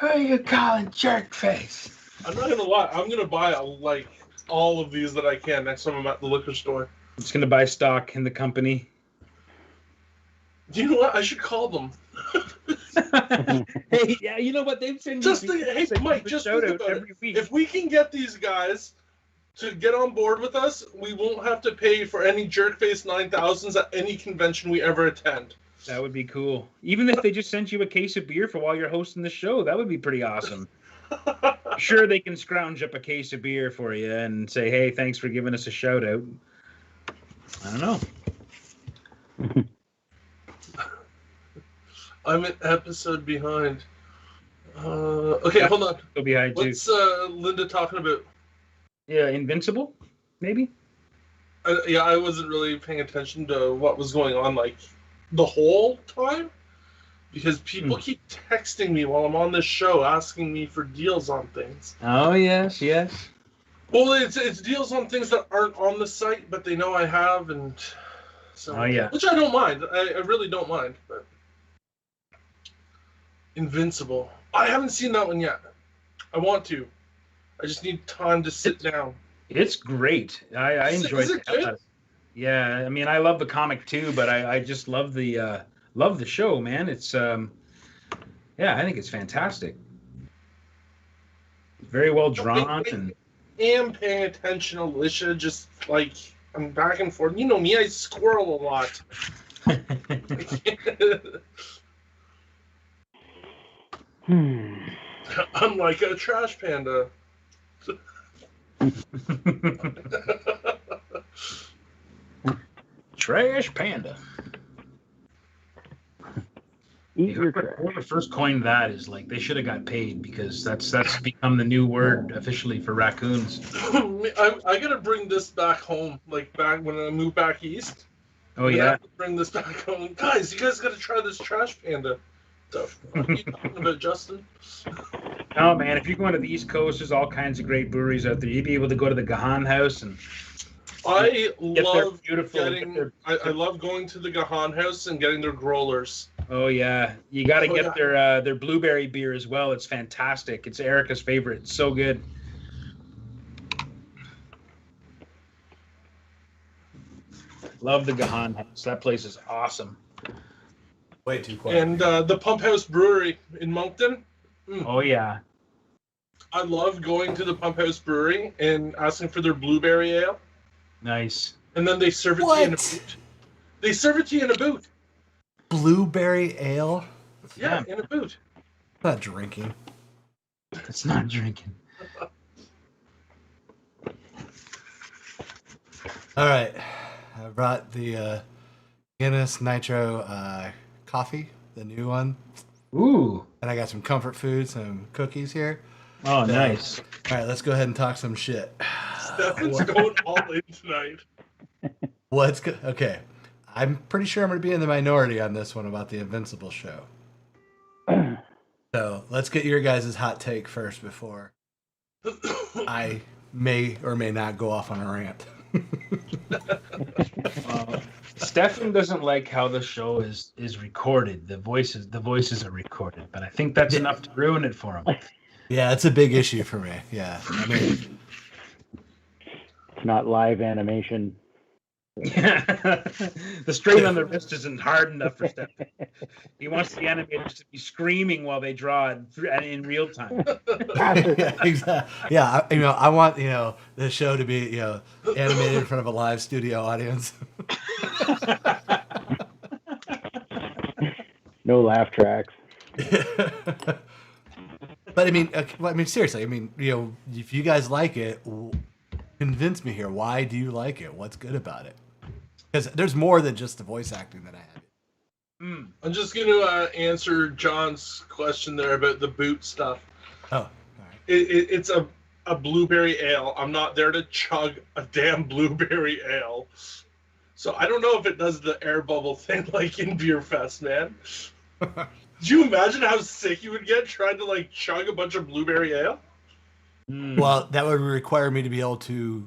Who are you calling Jerkface? I'm not gonna lie. I'm gonna buy like all of these that I can next time I'm at the liquor store. I'm just gonna buy stock in the company. Do you know what? I should call them. Hey, yeah, you know what? They've sent Hey, Mike, just shout think out about every it. week. If we can get these guys to get on board with us, we won't have to pay for any Jerkface 9000s at any convention we ever attend. That would be cool. Even if they just sent you a case of beer for while you're hosting the show, that would be pretty awesome. Sure, they can scrounge up a case of beer for you and say, "Hey, thanks for giving us a shout out." I don't know. I'm an episode behind. Okay, hold on. Go behind you. What's Linda talking about? Yeah, Invincible, maybe. I wasn't really paying attention to what was going on like the whole time because people keep texting me while I'm on this show asking me for deals on things. Oh yes. Well, it's deals on things that aren't on the site, but they know I have, and so which I don't mind. I really don't mind. But Invincible, I haven't seen that one yet. I want to. I just need time to sit down. It's great. I enjoyed it. Good? Yeah, I mean, I love the comic too, but I just love the show, man. It's I think it's fantastic. Very well drawn and. I am paying attention, Alicia. Just like I'm back and forth. You know me, I squirrel a lot. I'm like a trash panda. Trash panda. Eat your trash. Whoever first coined that is like they should have got paid because that's become the new word officially for raccoons. I gotta bring this back home, like back when I move back east. Oh I yeah. have to bring this back home, guys. You guys gotta try this trash panda stuff. What are you talking about, Justin? Oh man, if you're going to the East Coast, there's all kinds of great breweries out there. You'd be able to go to the Gahan House and I Get their love beautiful. I love going to the Gahan house and getting their growlers. Oh yeah, you got to Oh, get their blueberry beer as well. It's fantastic. It's Erica's favorite. It's so good. Love the Gahan House. That place is awesome. Way too quiet. And the Pump House Brewery in Moncton. Oh yeah. I love going to the Pump House Brewery and asking for their blueberry ale. Nice. And then they serve it to you in a boot. They serve it to you in a boot. Blueberry ale? Yeah, in a boot. Not drinking. It's not drinking. All right. I brought the Guinness Nitro coffee, the new one. Ooh. And I got some comfort food, some cookies here. Oh, nice. All right, let's go ahead and talk some shit. Stefan's going all in tonight. What's good? Okay. I'm pretty sure I'm going to be in the minority on this one about the Invincible show. So let's get your guys' hot take first before I may or may not go off on a rant. Stefan doesn't like how the show is recorded. The voices are recorded, but I think that's enough to ruin it for him. Yeah, it's a big issue for me. Yeah, I mean, It's not live animation. Yeah. The strain on the wrist isn't hard enough for Stefan. He wants the animators to be screaming while they draw it in real time. yeah, exactly. Yeah, I want the show to be animated in front of a live studio audience. No laugh tracks. But I mean, seriously. I mean, if you guys like it, convince me here. Why do you like it? What's good about it? Because there's more than just the voice acting that I had. I'm just going to answer John's question there about the boot stuff. Oh, all right. It's a blueberry ale. I'm not there to chug a damn blueberry ale. So I don't know if it does the air bubble thing like in Beer Fest, man. Could you imagine how sick you would get trying to chug a bunch of blueberry ale? Well, that would require me to be able to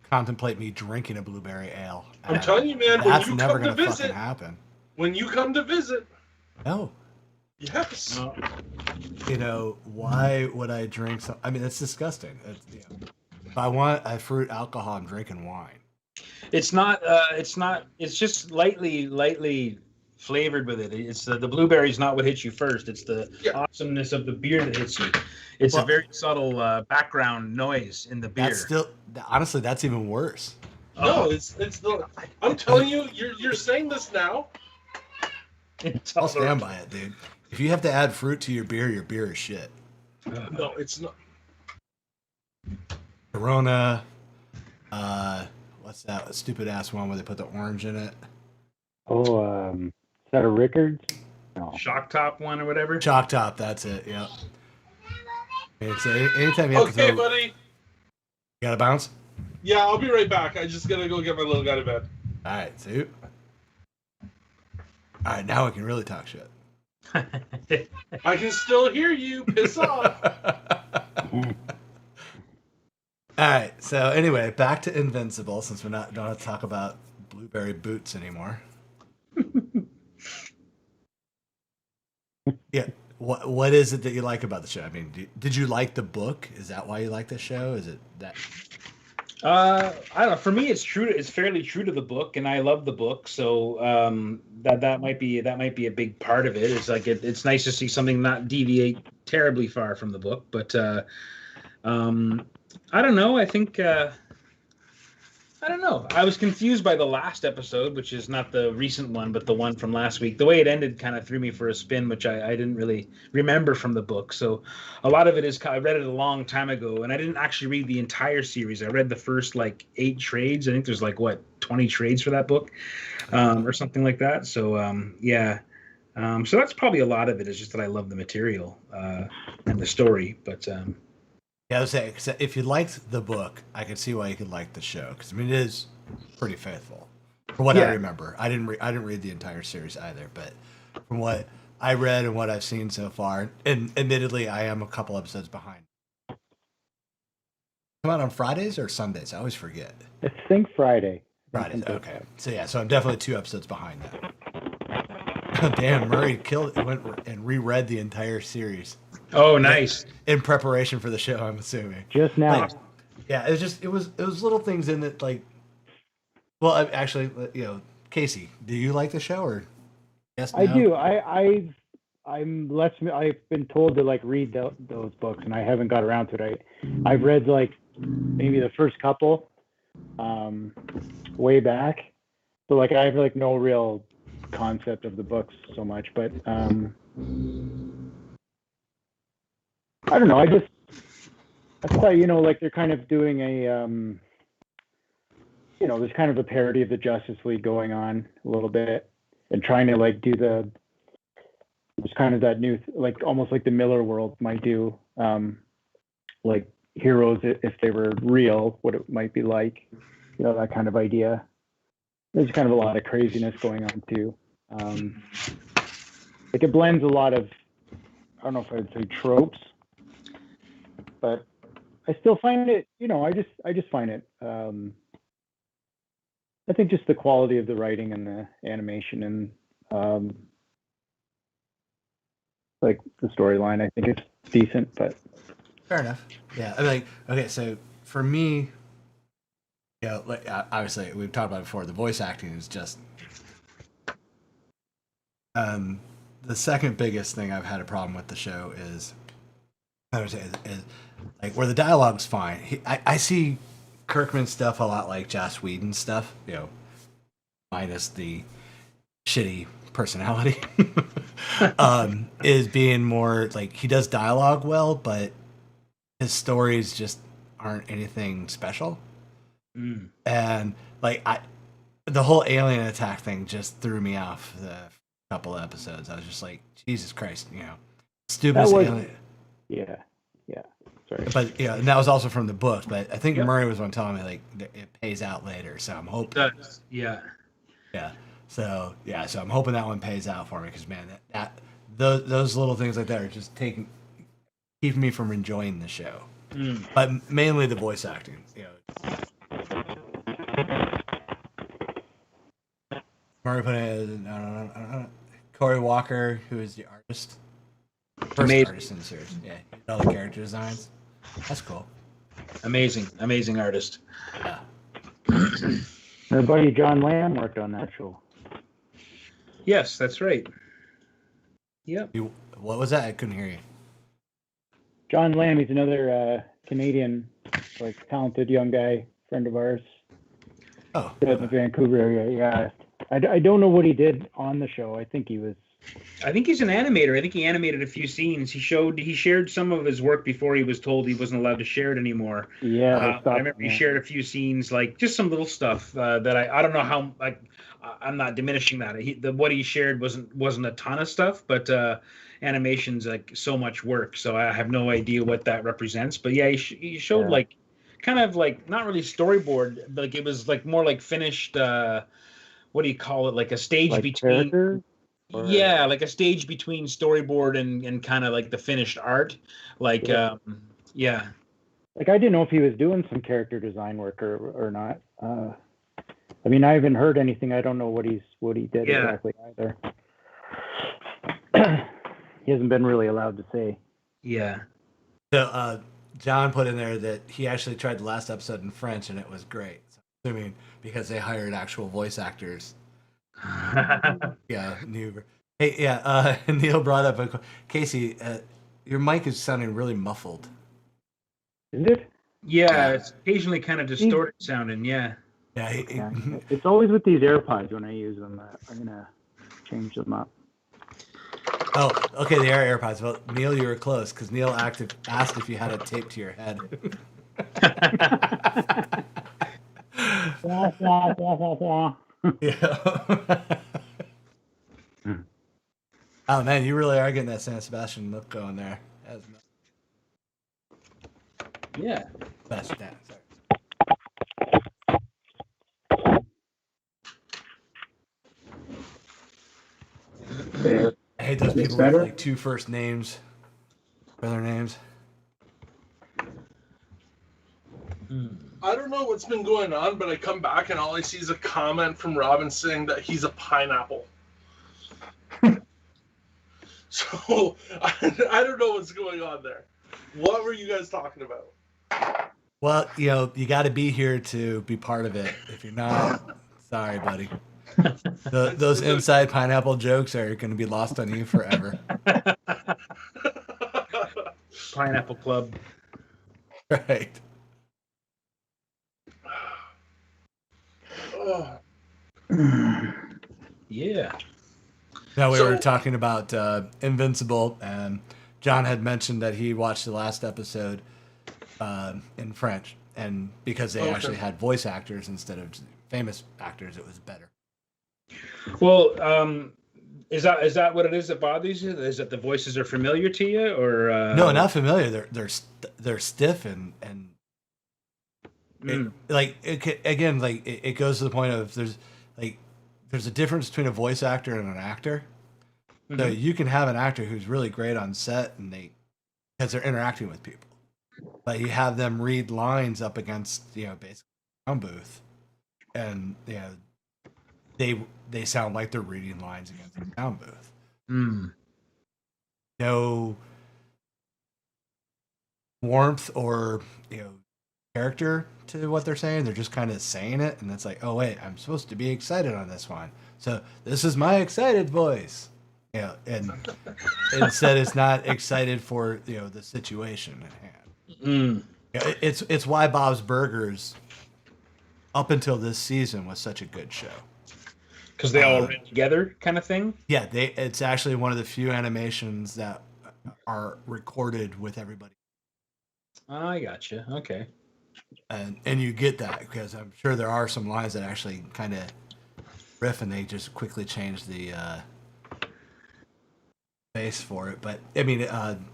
contemplate me drinking a blueberry ale. I'm telling you, man, That's when you never come to gonna visit, fucking happen. when you come to visit, No. yes. Why would I drink some? I mean, it's disgusting. If I want a fruit alcohol, I'm drinking wine. It's not. It's just lightly flavored with it. It's the blueberry's not what hits you first. It's the awesomeness of the beer that hits you. It's a very subtle background noise in the beer. Honestly, that's even worse. No, it's the. I'm telling you, you're saying this now. I'll stand by it, dude. If you have to add fruit to your beer is shit. No, it's not. Corona. What's that stupid ass one where they put the orange in it? Oh, is that a Rickards? No. Shock top one or whatever. Chalk top, that's it. Yep. And so anytime you have to Okay, throw, buddy. you gotta bounce. Yeah, I'll be right back. I just gotta go get my little guy to bed. All right, see. All right, now we can really talk shit. I can still hear you. Piss off. All right. So anyway, back to Invincible, since we don't have to talk about blueberry boots anymore. Yeah. What is it that you like about the show? I mean, did you like the book? Is that why you like the show? Is it that? I don't know. For me, it's true. It's fairly true to the book, and I love the book. So that might be a big part of it. It's like it's nice to see something not deviate terribly far from the book. But I don't know. I think I don't know. I was confused by the last episode, which is not the recent one, but the one from last week. The way it ended kind of threw me for a spin, which I didn't really remember from the book. So a lot of it is, I read it a long time ago, and I didn't actually read the entire series. I read the first 8 trades. I think there's 20 trades for that book, or something like that. So yeah. So that's probably a lot of it, is just that I love the material and the story. But Yeah, I would say if you liked the book, I could see why you could like the show, because I mean it is pretty faithful. From what I remember, I didn't read the entire series either, but from what I read and what I've seen so far, and admittedly I am a couple episodes behind. Come out on Fridays or Sundays? I always forget. I think Friday. Fridays. Okay. So yeah. So I'm definitely 2 episodes behind that. Damn, Murray went and reread the entire series. Oh, nice. In preparation for the show, I'm assuming. Just now. Like, yeah, it was little things in it like. Well, actually, Casey, do you like the show or? Yes, no? I do. I've been told to like read those books, and I haven't got around to it. I've read like maybe the first couple, way back. So like I have like no real concept of the books so much, but I don't know. I thought like they're kind of doing a there's kind of a parody of the Justice League going on a little bit, and trying to like do there's kind of that new like almost like the Miller world might do, like heroes if they were real, what it might be like, that kind of idea. There's kind of a lot of craziness going on too. Like it blends a lot of, I don't know if I'd say tropes, but I still find it, I just find it, I think just the quality of the writing and the animation and like the storyline, I think it's decent, but fair enough. Yeah, I mean, like, okay, so for me, like obviously we've talked about it before. The voice acting is just the second biggest thing I've had a problem with the show is, I would say, is like where the dialogue's fine. I see Kirkman stuff a lot like Joss Whedon stuff, minus the shitty personality. Is being more like he does dialogue well, but his stories just aren't anything special. And like the whole alien attack thing just threw me off the couple of episodes. I was just like, Jesus Christ, stupid alien. Yeah. Sorry. But and that was also from the book. But I think Murray was one telling me like it pays out later, so I'm hoping. Yeah. So I'm hoping that one pays out for me because man, those little things like that are just keeping me from enjoying the show. But mainly the voice acting. Murray put in Corey Walker, who is the artist. First artist in the series. Yeah, all the character designs. That's cool. Amazing artist. Yeah. Our buddy John Lamb worked on that show. Yes, that's right. Yep. What was that? I couldn't hear you. John Lamb, he's another Canadian, like talented young guy, friend of ours. Oh. In the Vancouver area, yeah. I don't know what he did on the show. I think he's an animator. I think he animated a few scenes. He shared some of his work before he was told he wasn't allowed to share it anymore. Yeah, I remember he shared a few scenes, like just some little stuff that I don't know how. Like, I'm not diminishing that. What he shared wasn't a ton of stuff, but animation's like so much work, so I have no idea what that represents. But yeah, he showed like kind of like not really storyboard, but like it was like more like finished. What do you call it? Like a stage like between. Character? Yeah, like a stage between storyboard and kind of like the finished art. Like, yeah. Like I didn't know if he was doing some character design work or not. I mean, I haven't heard anything. I don't know what he did exactly either. He hasn't been really allowed to say. Yeah. So John put in there that he actually tried the last episode in French and it was great. So I'm assuming because they hired actual voice actors. Yeah, new. Hey, yeah. Neil brought up Casey. Your mic is sounding really muffled. Isn't it? Yeah, it's occasionally kind of distorted sounding. Yeah. Yeah. It's always with these AirPods when I use them. I'm gonna change them up. Oh, okay. They are AirPods. Well, Neil, you were close because Neil asked if you had it taped to your head. Yeah. Oh man, you really are getting that San Sebastian look going there. Yeah. Best dance. I hate those people with like 2 first names for their names. what's been going on, but I come back and all I see is a comment from Robin saying that he's a pineapple. So I don't know what's going on there. What were you guys talking about? Well, you got to be here to be part of it. If you're not, sorry, buddy. Those inside pineapple jokes are going to be lost on you forever. Pineapple Club. Right. Oh. Yeah. Now we were talking about Invincible, and John had mentioned that he watched the last episode in French, and because they actually had voice actors instead of famous actors, it was better. Well, is that what it is that bothers you? Is that the voices are familiar to you, or No, not familiar. They're stiff and it goes to the point of there's a difference between a voice actor and an actor. Mm-hmm. So you can have an actor who's really great on set and because they're interacting with people, but you have them read lines up against basically sound booth, and they sound like they're reading lines against the sound booth. Mm. No warmth or character to what they're saying. They're just kind of saying it, and it's like, oh wait, I'm supposed to be excited on this one, so this is my excited voice. And instead it's not excited for the situation at hand. It's why Bob's Burgers up until this season was such a good show, because they all ran together, kind of thing. Yeah, it's actually one of the few animations that are recorded with everybody. I gotcha. Okay. And you get that because I'm sure there are some lines that actually kind of riff, and they just quickly change the base for it. But I mean,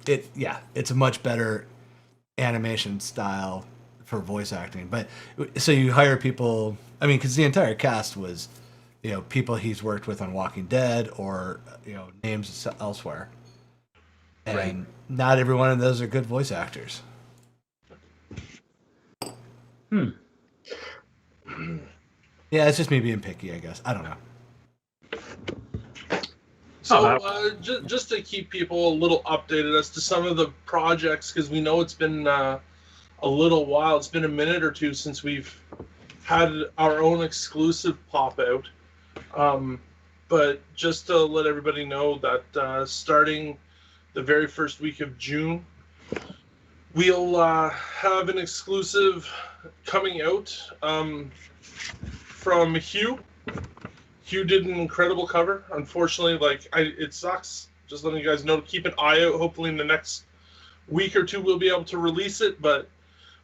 it's a much better animation style for voice acting. But so you hire people. I mean, because the entire cast was, people he's worked with on Walking Dead or names elsewhere, and not every one of those are good voice actors. Yeah, it's just me being picky, I guess. I don't know. So, just to keep people a little updated as to some of the projects, because we know it's been a little while. It's been a minute or two since we've had our own exclusive pop out. But just to let everybody know that starting the very first week of June, we'll have an exclusive coming out from Hugh. Hugh did an incredible cover. Unfortunately, it sucks. Just letting you guys know to keep an eye out. Hopefully in the next week or two we'll be able to release it, but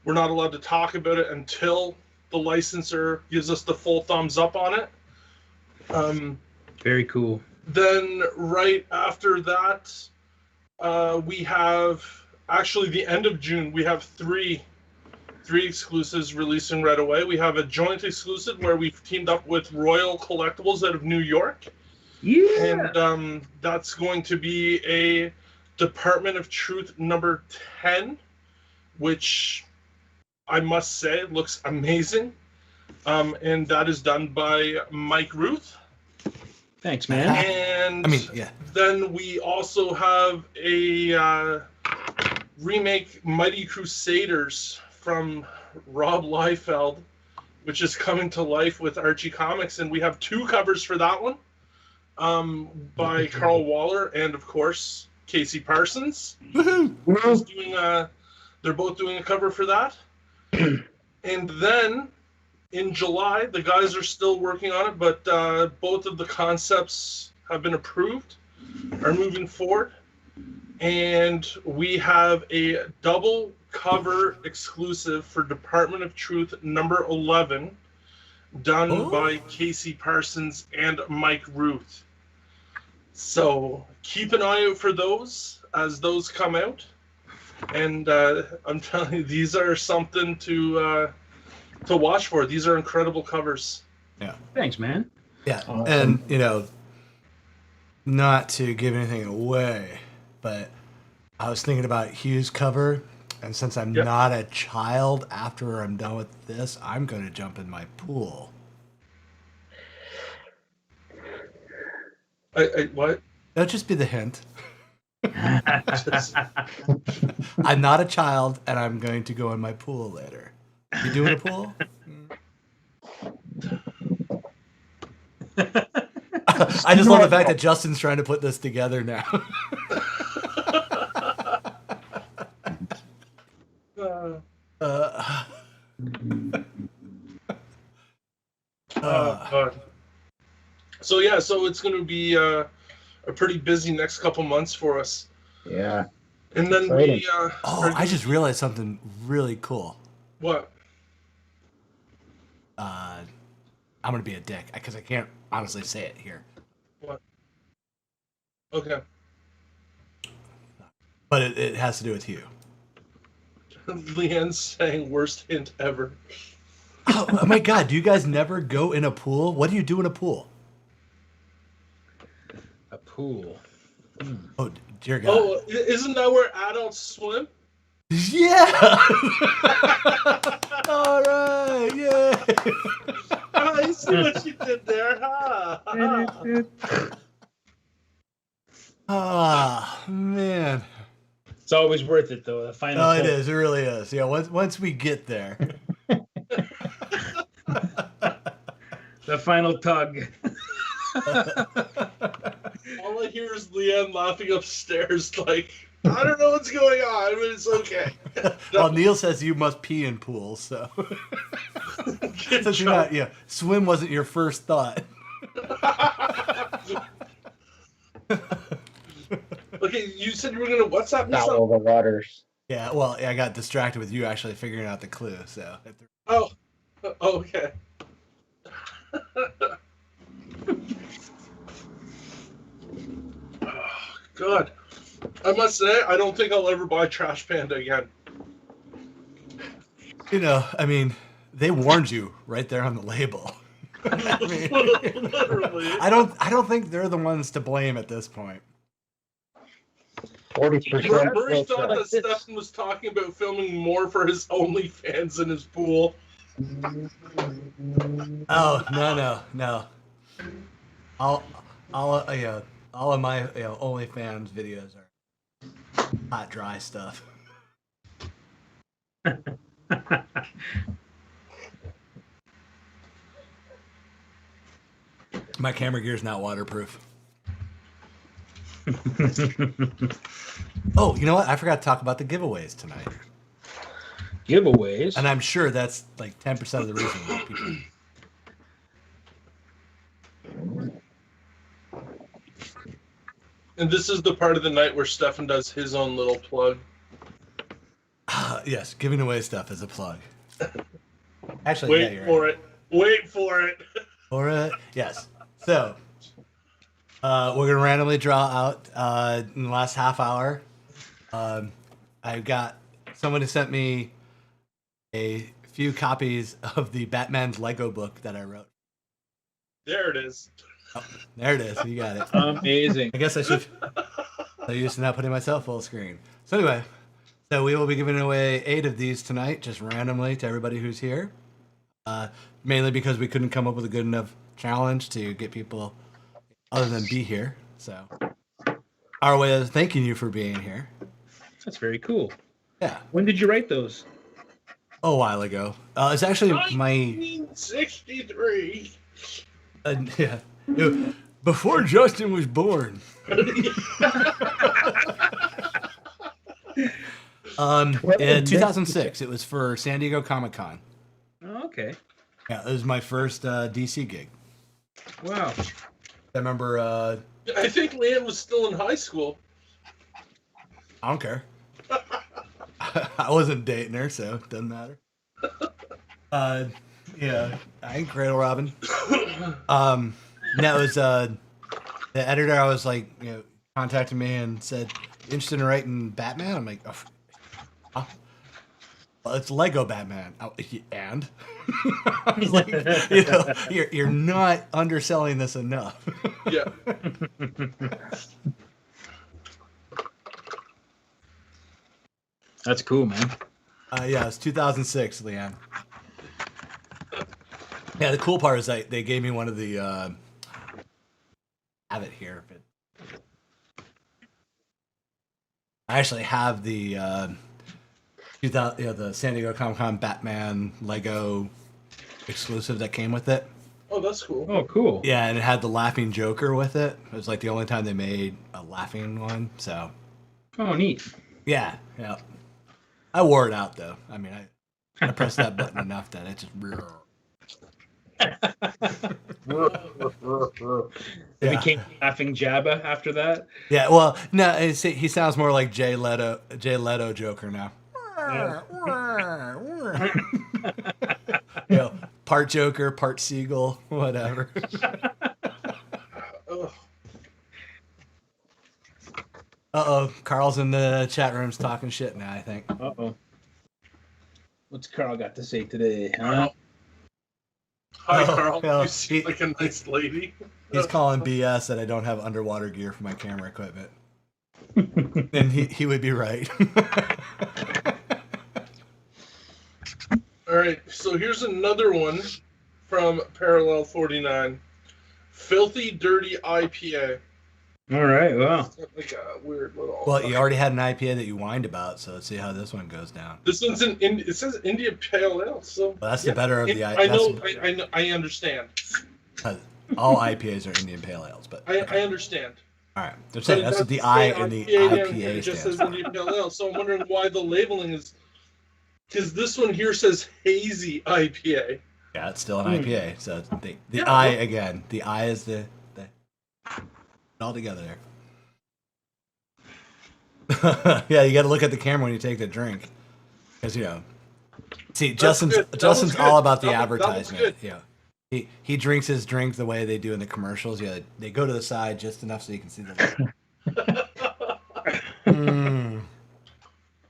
we're not allowed to talk about it until the licensor gives us the full thumbs up on it. Very cool. Then right after that, we have actually the end of June. We have three exclusives releasing right away. We have a joint exclusive where we've teamed up with Royal Collectibles out of New York. Yeah. And that's going to be a Department of Truth number 10, which I must say looks amazing. And that is done by Mike Rooth. Thanks, man. And then we also have a remake Mighty Crusaders from Rob Liefeld, which is coming to life with Archie Comics, and we have two covers for that one by Carl Waller and, of course, Casey Parsons. Woohoo! They're both doing a cover for that. And then in July, the guys are still working on it, but both of the concepts have been approved, are moving forward. And we have a double cover exclusive for Department of Truth number 11, done by Casey Parsons and Mike Rooth. So keep an eye out for those as those come out. And I'm telling you, these are something to watch for. These are incredible covers. Yeah. Thanks, man. Yeah. And, not to give anything away, but I was thinking about Hugh's cover And since I'm Yep. not a child, after I'm done with this, I'm going to jump in my pool. What? That'll just be the hint. Just- I'm not a child, and I'm going to go in my pool later. You doing a pool? I just love the fact that Justin's trying to put this together now. Oh God. So yeah, so it's going to be a pretty busy next couple months for us, Yeah. and then Exciting. I just realized something really cool. what? I'm going to be a dick because I can't honestly say it here. What? Okay. But it has to do with you. Leanne's saying worst hint ever. Oh my God, do you guys never go in a pool? What do you do in a pool? A pool. Oh, dear God. Oh, isn't that where adults swim? Yeah! All right, yeah! I see what you did there, huh? Ah, man. It's always worth it, though. The final. Oh, it pull. is. It really is. Yeah, once we get there. The final tug. All I hear is Leanne laughing upstairs, like, I don't know what's going on, but it's okay. Well, Neil says you must pee in pools, so. Good Since you're job. not, swim wasn't your first thought. Okay, you said you were gonna WhatsApp me Foul something? the waters. Yeah, well, I got distracted with you actually figuring out the clue, so. Oh, okay. Oh, God, I must say, I don't think I'll ever buy Trash Panda again. You know, I mean, they warned you right there on the label. I mean, Literally. I don't think they're the ones to blame at this point. 40%. Murray thought that Like this. Stefan was talking about filming more for his OnlyFans in his pool. Oh no! All of my OnlyFans videos are hot dry stuff. My camera gear's not waterproof. Oh, you know what? I forgot to talk about the giveaways tonight. Giveaways. And I'm sure that's like 10% of the reason why people. And this is the part of the night where Stefan does his own little plug. Yes, giving away stuff is a plug. Actually, Wait for it. Wait for it. For it, yes. So, we're gonna randomly draw out in the last half hour. I've got someone who sent me a few copies of the Batman's Lego book that I wrote. There it is. Oh, there it is. You got it. Amazing. I guess I should. I'm used to not putting myself full screen. So anyway, so we will be giving away 8 of these tonight, just randomly to everybody who's here. Mainly because we couldn't come up with a good enough challenge to get people other than be here. So our way of thanking you for being here. That's very cool. Yeah, When did you write those? a while ago. It's actually my 1963. yeah. Before Justin was born. In 2006, it was for San Diego Comic-Con. Oh, okay. Yeah, it was my first DC gig. Wow. I remember. I think Leanne was still in high school. I don't care. I wasn't dating her, so it doesn't matter. Yeah, I ain't Cradle Robin. That was the editor. I was like, contacted me and said, interested in writing Batman. I'm like, oh, well, it's Lego Batman. Oh, and I was like, you're not underselling this enough. Yeah. That's cool, man. Yeah, it's 2006, Leanne. Yeah, the cool part is that they gave me one of the. I have it here. But I actually have the 2000, the San Diego Comic-Con Batman Lego exclusive that came with it. Oh, that's cool. Oh, cool. Yeah, and it had the laughing Joker with it. It was like the only time they made a laughing one. So. Oh, neat. Yeah. I wore it out though. I mean, I pressed that button enough that it just. It became laughing Jabba after that. Yeah, well, no, he sounds more like Jay Leto Joker now. Part Joker, part Seagull, whatever. Uh-oh, Carl's in the chat rooms talking shit now, I think. Uh-oh. What's Carl got to say today, huh? Hi, Carl. You seem like a nice lady. He's calling BS that I don't have underwater gear for my camera equipment. And he would be right. All right, so here's another one from Parallel 49. Filthy Dirty IPA. All right, well. Like a weird little... Well, you already had an IPA that you whined about, so let's see how this one goes down. This one's it says India Pale Ale, so... Well, that's the better of the IPA. I understand. All IPAs are Indian Pale Ales, but... I understand. All right, they're saying that's what the I in the IPA it just stands says India Pale Ale, so I'm wondering why the labeling is... Because this one here says Hazy IPA. Yeah, it's still an IPA, so the I again. The I is the all together there. Yeah, you got to look at the camera when you take the drink, because see, Justin's all about the advertisement. Yeah, he drinks his drink the way they do in the commercials. Yeah, they go to the side just enough so you can see the.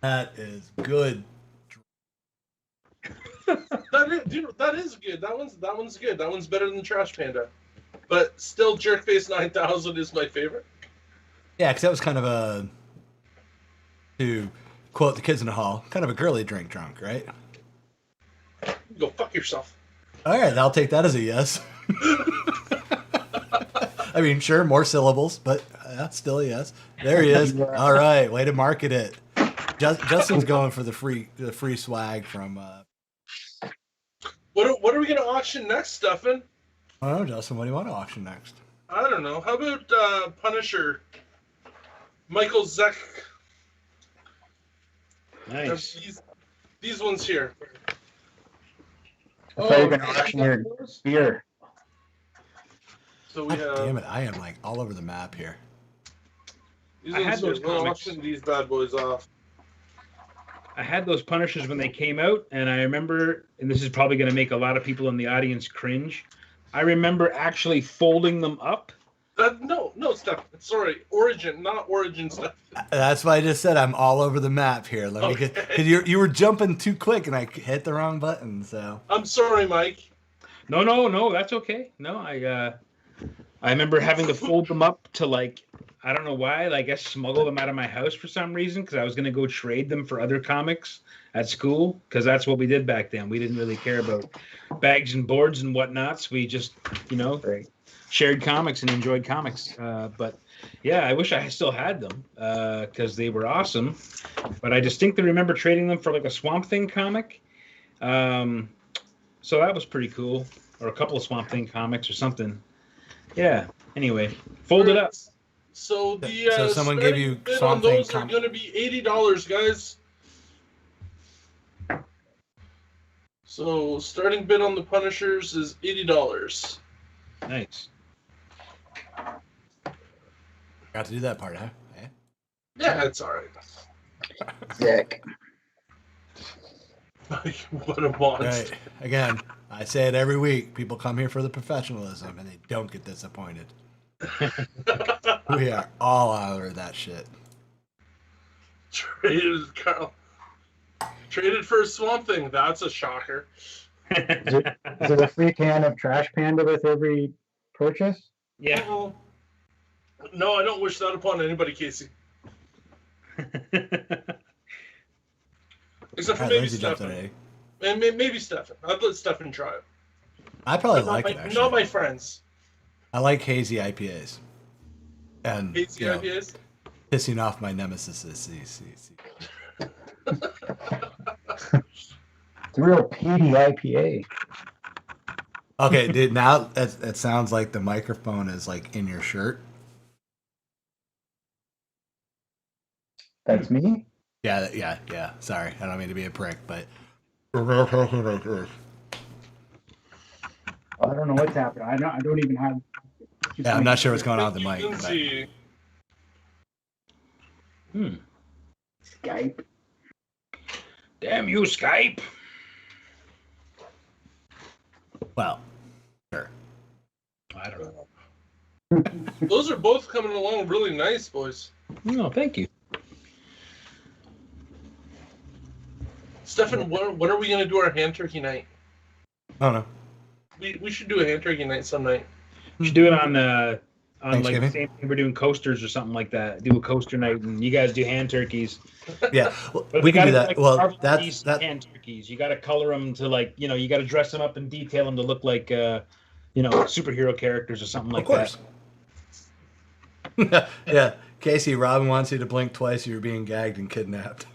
That is good. That is good. That one's good. That one's better than Trash Panda. But still, Jerkface 9000 is my favorite. Yeah, because that was kind of to quote the kids in the hall, kind of a girly drink drunk, right? Go fuck yourself. All right, I'll take that as a yes. I mean, sure, more syllables, but that's still a yes. There he is. All right, way to market it. Justin's going for the free swag from. What are we gonna auction next, Stefan? I don't know, Justin. What do you want to auction next? I don't know. How about Punisher? Michael Zeck. Nice. These ones here. I thought you were going to auction your beer. So we have. Damn it! I am like all over the map here. I had those we'll comics. auction these bad boys off. I had those Punishers when they came out, and I remember, and this is probably going to make a lot of people in the audience cringe, I remember actually folding them up. No, Steph. Sorry, Origin, not Origin stuff. That's why I just said I'm all over the map here. Let me get, because you were jumping too quick and I hit the wrong button. So I'm sorry, Mike. No, that's okay. No, I remember having to fold them up to, like, I don't know why, I guess smuggle them out of my house for some reason, because I was going to go trade them for other comics at school, because that's what we did back then. We didn't really care about bags and boards and whatnots. We just, shared comics and enjoyed comics. But yeah, I wish I still had them, because they were awesome. But I distinctly remember trading them for like a Swamp Thing comic. So that was pretty cool. Or a couple of Swamp Thing comics or something. Yeah. Anyway, fold it up. So the so someone gave you bid on Swamp Thing those are going to be $80, guys. So starting bid on the Punishers is $80. Nice. got to do that part, huh? Yeah, it's all right. Sick. What a monster. Right. Again, I say it every week. People come here for the professionalism and they don't get disappointed. We are all out of that shit. Traded for a Swamp Thing. That's a shocker. Is it a free can of Trash Panda with every purchase? Yeah. No, I don't wish that upon anybody, Casey. Except for All right, maybe Lindsay jumped Stefan. at A. And maybe Stefan. I'd let Stefan try it. I probably Not like my, it, actually. not my friends. I like hazy IPAs. And, Hazy you know, IPAs. pissing off my nemesis. It's a real peaty IPA. Okay, dude, now it sounds like the microphone is like in your shirt. That's me? Yeah. Sorry, I don't mean to be a prick, but I don't know what's happening. I don't even have. yeah, I'm not sure what's going on with the Thank you, mic. But Lindsay. Skype. Damn you, Skype. well, sure. I don't know. Those are both coming along really nice, boys. No, thank you. Stefan, when are we going to do our hand turkey night? I don't know. We should do a hand turkey night some night. We should do it on like the Thanksgiving? same thing we're doing coasters or something like that. Do a coaster night, and you guys do hand turkeys. Yeah, well, But we can do gotta, that. like, Well, carve that's these that. hand turkeys. You got to color them to you got to dress them up and detail them to look like superhero characters or something like Of course. Yeah, Casey, Robin wants you to blink twice. You're being gagged and kidnapped.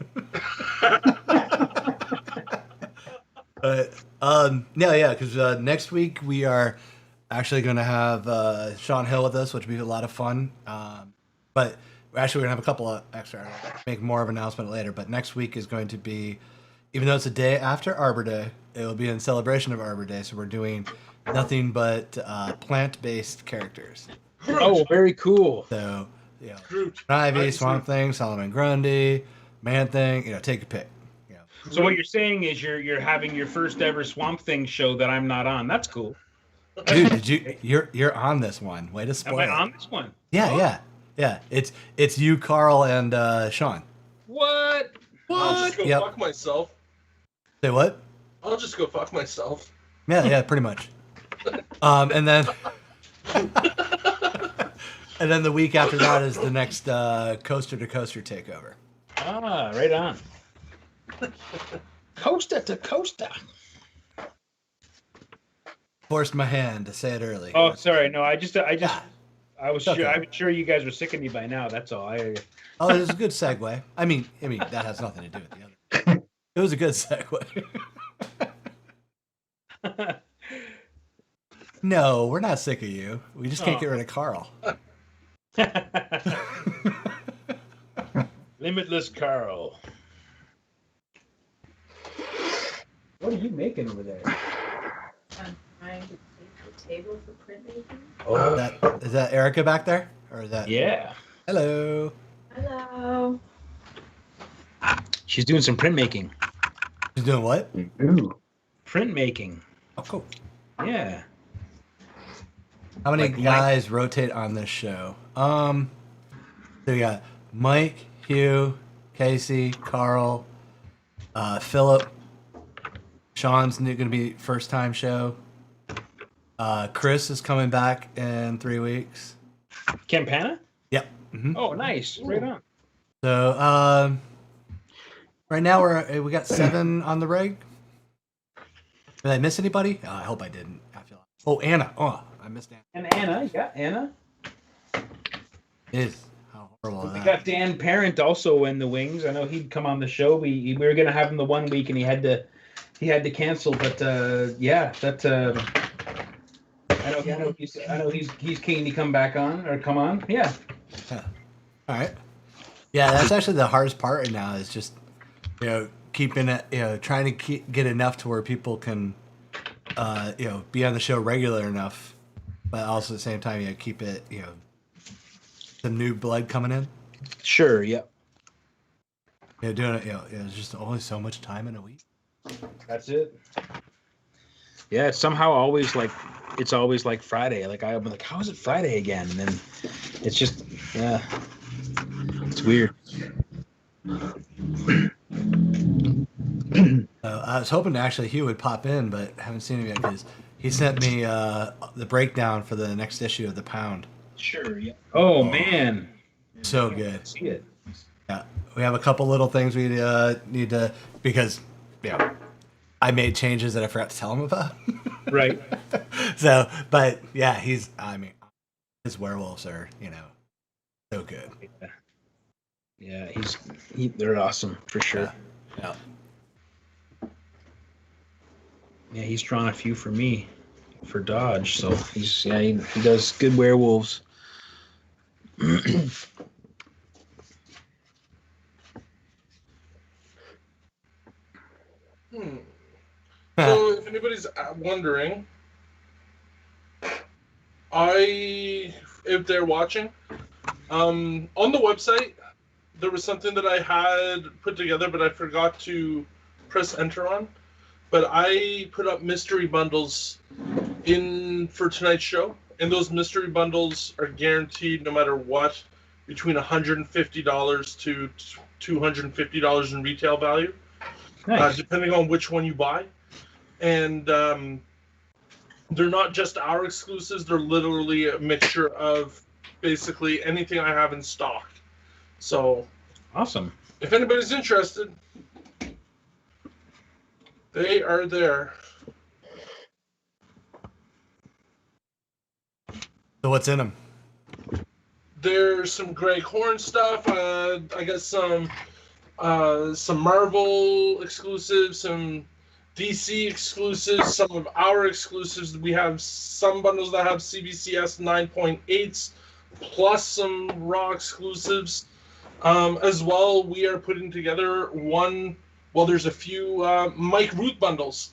Because next week we are actually going to have Sean Hill with us, which will be a lot of fun. But actually, we're going to have a couple of extra. I'll make more of an announcement later. But next week is going to be, even though it's a day after Arbor Day, it will be in celebration of Arbor Day. So we're doing nothing but plant-based characters. that. Oh, very cool. So, Groot. Ivy, Nice. Swamp Thing, Solomon Grundy, Man Thing, take a pick. So what you're saying is you're having your first ever Swamp Thing show that I'm not on. That's cool. Dude, you're on this one. Way to Am spoil I it. on this one? Yeah. It's you, Carl, and Sean. What? I'll just go Yep. fuck myself. Say what? I'll just go fuck myself. Yeah, pretty much. And then and then the week after that is the next coaster to coaster takeover. Ah, right on. Coaster to coaster. Forced my hand to say it early. Oh, sorry. No, I was okay. sure. I'm sure you guys were sick of me by now. That's all. Oh, it was a good segue. I mean, that has nothing to do with the other. It was a good segue. No, we're not sick of you. We just can't get rid of Carl. Limitless Carl. What are you making over there? I'm trying to take the table for printmaking. Oh, Is that Erica back there? Or is that yeah. Hello. Hello. She's doing some printmaking. She's doing what? Ooh. Printmaking. Oh, cool. Yeah. How many Like guys rotate on this show? So we got Mike, Hugh, Casey, Carl, Philip. Sean's going to be first time show. Chris is coming back in 3 weeks. Campana? Yep. Mm-hmm. Oh, nice. Right on. So right now we got 7 on the rig. Did I miss anybody? I hope I didn't. I feel like... Oh, Anna. Oh, I missed Anna. And Anna. Yeah, Anna. How horrible We is that? got Dan Parent also in the wings. I know he'd come on the show. We were gonna have him the one week, and he had to cancel. But yeah, that I know he's keen to come on. Yeah. All right. Yeah, that's actually the hardest part right now is just, keeping it, trying to get enough to where people can, be on the show regular enough, but also at the same time, keep it, some new blood coming in. Sure. Yep. Doing it, it's just only so much time in a week. That's it. Yeah, it's somehow always like Friday. Like I'm like, how is it Friday again? And then it's just it's weird. I was hoping actually Hugh would pop in, but haven't seen him yet because he sent me the breakdown for the next issue of The Pound. Sure. Yeah. Oh man. So good. See it. Yeah, we have a couple little things we need to, because I made changes that I forgot to tell him about. Right. So, but yeah, I mean, his werewolves are so good. Yeah, they're awesome for sure. Yeah. Yeah, he's drawn a few for me for Dodge, so he does good werewolves. So, if anybody's wondering, if they're watching, on the website, there was something that I had put together, but I forgot to press enter on. But I put up mystery bundles in for tonight's show, and those mystery bundles are guaranteed no matter what, between $150 to $250 in retail value, Nice. depending on which one you buy. And they're not just our exclusives; they're literally a mixture of basically anything I have in stock. So, Awesome. if anybody's interested, they are there. So what's in them? There's some Greg Horn stuff. I got some Marvel exclusives, some DC exclusives, some of our exclusives. We have some bundles that have CBCS 9.8s, plus some Raw exclusives. As well, we are putting together there's a few Mike Rooth bundles.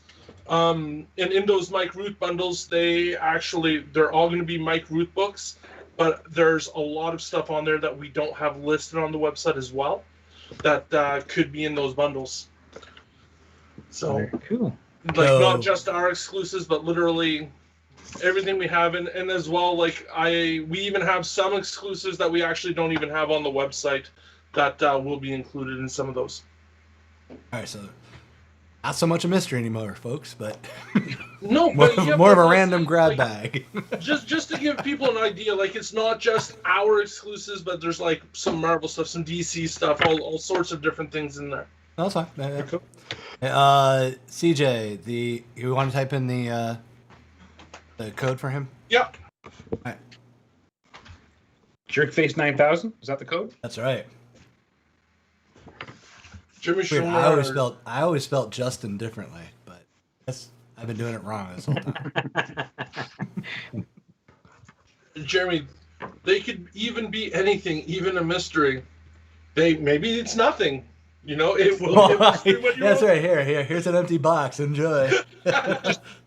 And in those Mike Rooth bundles, they're all going to be Mike Rooth books, but there's a lot of stuff on there that we don't have listed on the website as well that could be in those bundles. So, Very cool. not just our exclusives, but literally everything we have, and as well, we even have some exclusives that we actually don't even have on the website that will be included in some of those. All right, so not so much a mystery anymore, folks, but No, more, but more of a but random grab like, bag. just to give people an idea, it's not just our exclusives, but there's some Marvel stuff, some DC stuff, all sorts of different things in there. That's fine. CJ, you want to type in the code for him? Yep. All right. Jerkface 9000, is that the code? That's right. Jimmy Weird. Schumer. I always spelled Justin differently, but I've been doing it wrong this whole time. Jeremy, they could even be anything, even a mystery. Maybe it's nothing. It will be a mystery when you That's open right. Here's an empty box. Enjoy.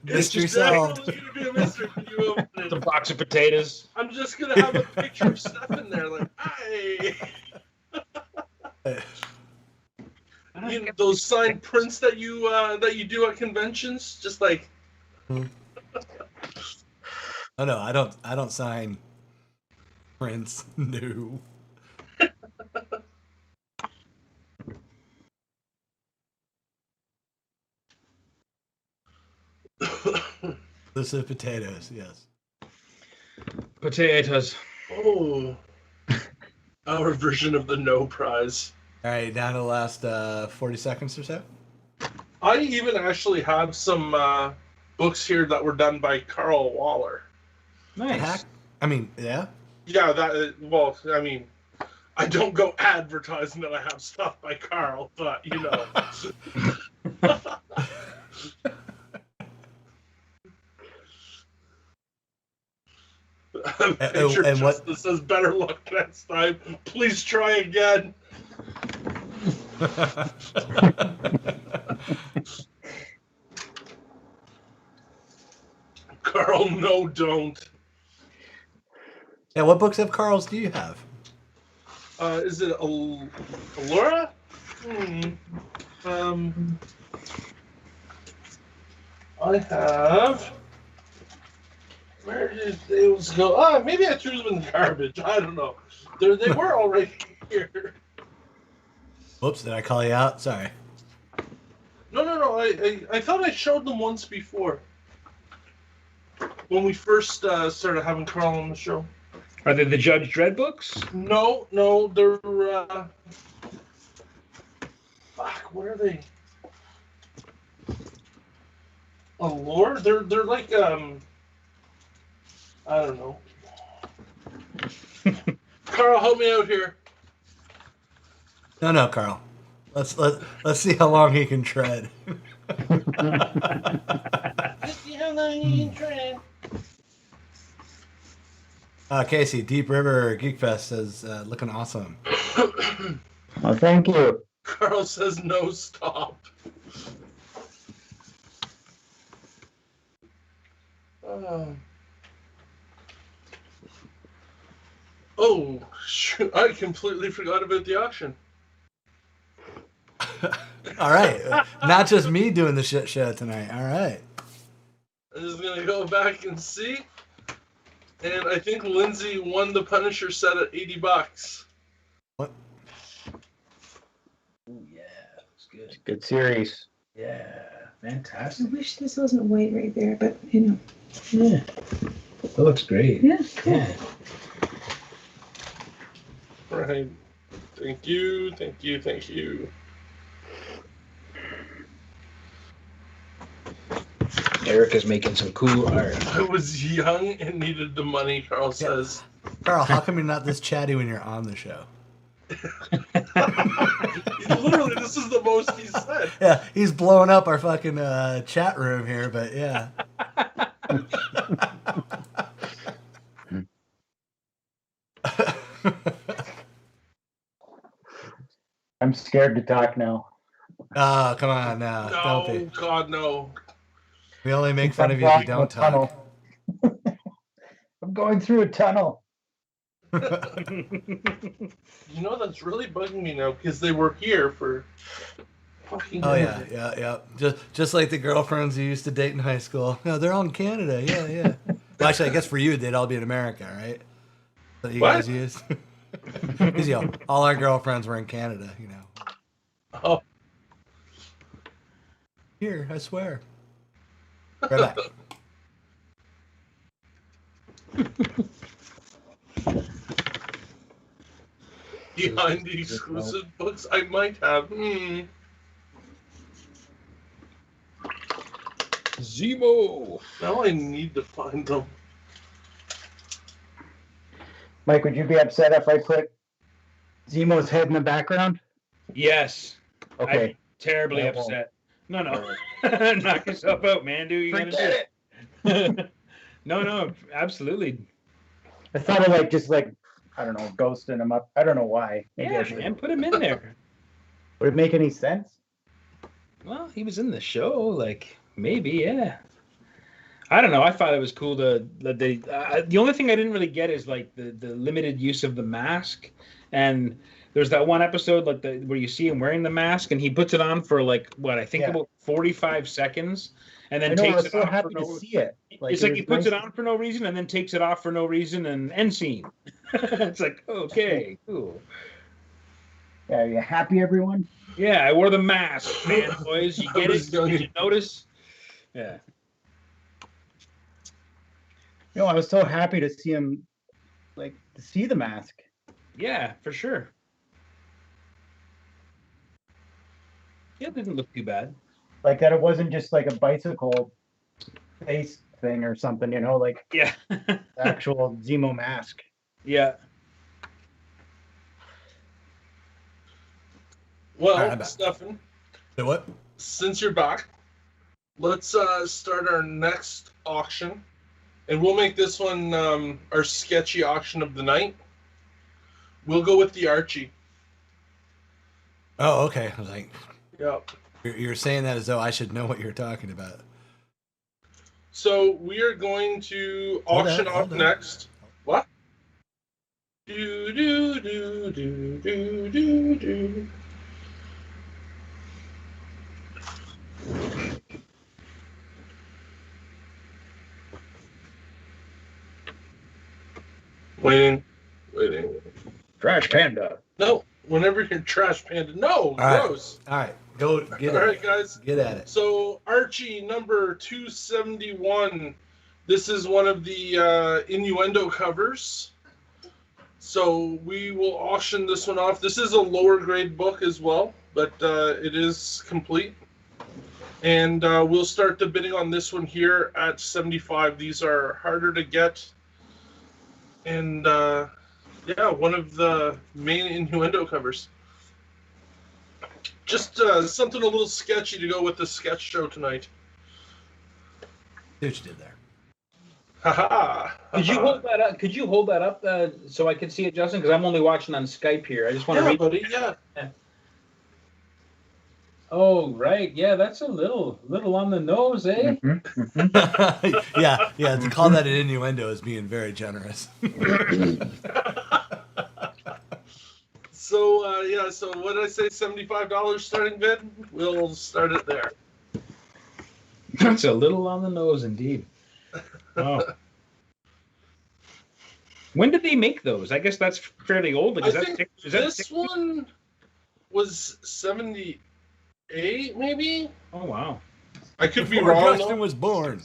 Mystery solved. It's going to be a mystery when you open it. It's a box of potatoes. I'm just going to have a picture of stuff in there, hey. Those signed prints that you do at conventions, just like. Oh no, I don't sign prints. No. This is potatoes, yes. Potatoes. Oh, our version of the no prize. All right, down to the last 40 seconds or so. I even actually have some books here that were done by Carl Waller. Nice. I mean, yeah. Yeah, I don't go advertising that I have stuff by Carl, but And what? This says better luck next time. Please try again. Carl, no, don't. Yeah, what books of Carl's do you have? Is it Allura? I have. Where did those go? Maybe I threw them in the garbage. I don't know. They were already here. Whoops, did I call you out? Sorry. No. I thought I showed them once before. When we first started having Carl on the show. Are they the Judge Dredd books? No, they're what are they? Allure? They're like I don't know. Carl, help me out here. No, Carl. Let's see how long he can tread. Let's see how long you can try. Casey, Deep River Geek Fest is looking awesome. Well, thank you. Carl says no, stop. Oh, shoot, I completely forgot about the auction. All right. Not just me doing the shit show tonight. All right. I'm just going to go back and see. And I think Lindsay won the Punisher set at $80. What? Oh yeah, that's good. Good series. Yeah, I fantastic. wish this wasn't white right there, but you know. Yeah, that looks great. Yeah, cool. Yeah. Right. Thank you. Eric is making some cool art. I was young and needed the money, Carl says. Carl, how come you're not this chatty when you're on the show? Literally, this is the most he said. Yeah, he's blowing up our fucking chat room here, but yeah. I'm scared to talk now. Oh, come on now. Don't No, be. God, no. We only make fun of you if you don't talk. Tunnel. I'm going through a tunnel. You know, that's really bugging me now because they were here for fucking. Oh yeah. Just like the girlfriends you used to date in high school. No, they're all in Canada. Yeah. Well, actually, I guess for you, they'd all be in America, right? That you What? guys used. Because all our girlfriends were in Canada. Oh, Here, I swear. Right back. behind the exclusive books I might have. Zemo. Now I need to find them. Mike, would you be upset if I put Zemo's head in the background? Yes. Okay. I'm terribly I won't. upset. No. Knock yourself out, man. Do what you gotta do. No, absolutely. I thought of I don't know, ghosting him up. I don't know why. Maybe I Yeah, should. man, put him in there. Would it make any sense? Well, he was in the show, like maybe, yeah. I don't know. I thought it was cool that they. The only thing I didn't really get is like the limited use of the mask, and there's that one episode where you see him wearing the mask, and he puts it on for about 45 seconds, and then I know, I takes was it so off. happy to see it. It's like was he puts nice. it on for no reason, and then takes it off for no reason, and end scene. It's like, okay, cool. Yeah, are you happy, everyone? Yeah, I wore the mask, man, boys. You get it? Did you notice? Yeah. No, I was so happy to see him, to see the mask. Yeah, for sure. Yeah, it didn't look too bad. Like that it wasn't just like a bicycle face thing or something, Yeah. the actual Zemo mask. Yeah. Well, Alright, I'm back. Stefan, So what? since you're back, let's start our next auction. And we'll make this one our sketchy auction of the night. We'll go with the Archie. Oh, okay. I was like, Yep. you're saying that as though I should know what you're talking about. So we are going to Hold auction on, off hold on. next. What? Do. Waiting. Trash Panda. No, whenever you're Trash Panda. No, right. gross. All right, go get All it. right, guys. Get at it. So Archie number 271. This is one of the innuendo covers. So we will auction this one off. This is a lower grade book as well. but it is complete. And we'll start the bidding on this one here at 75. These are harder to get. And yeah, one of the main innuendo covers. Just something a little sketchy to go with the sketch show tonight. See what you did there. Haha. Could you hold that up? Could you hold that up so I can see it, Justin? Because I'm only watching on Skype here. I just want to Yeah, read. buddy. Yeah. Oh, right. Yeah, that's a little on the nose, eh? yeah. To call that an innuendo is being very generous. So yeah. So what did I say? $75 starting bid. We'll start it there. That's a little on the nose, indeed. Oh. When did they make those? I guess that's fairly old. I think this one was 78, maybe. Oh wow! I could be Before wrong. Justin was born.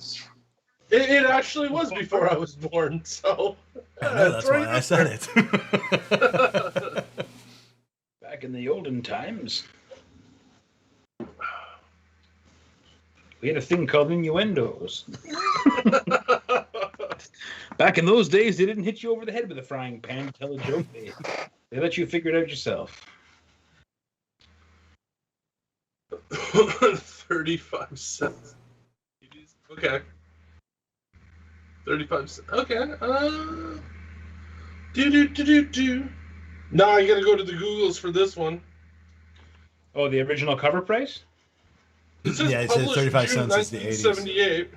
It actually was before I was born. So I know, that's why I said it. Back in the olden times, we had a thing called innuendos. Back in those days, they didn't hit you over the head with a frying pan to tell a joke. They let you figure it out yourself. 35 cents. Okay. 35 cents. Okay. Do. Now I gotta go to the Googles for this one. Oh, the original cover price? It says Yeah, it says published 35 June cents is the 80s. 1978.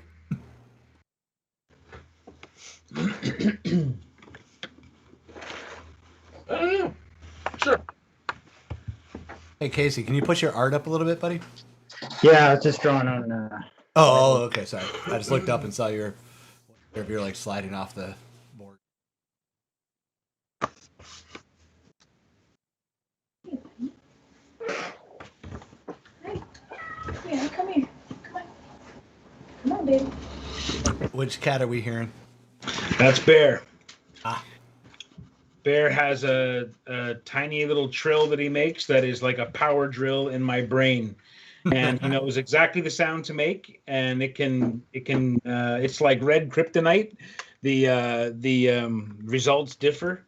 I don't know. Sure. Hey, Casey, can you push your art up a little bit, buddy? Yeah, I was just drawing on. Okay, sorry. I just looked up and saw you're like sliding off the board. Yeah, come here. Come on. Come on, baby. Which cat are we hearing? That's Bear. Ah. Bear has a tiny little trill that he makes that is like a power drill in my brain, and he knows exactly the sound to make, and it's like red kryptonite. The results differ,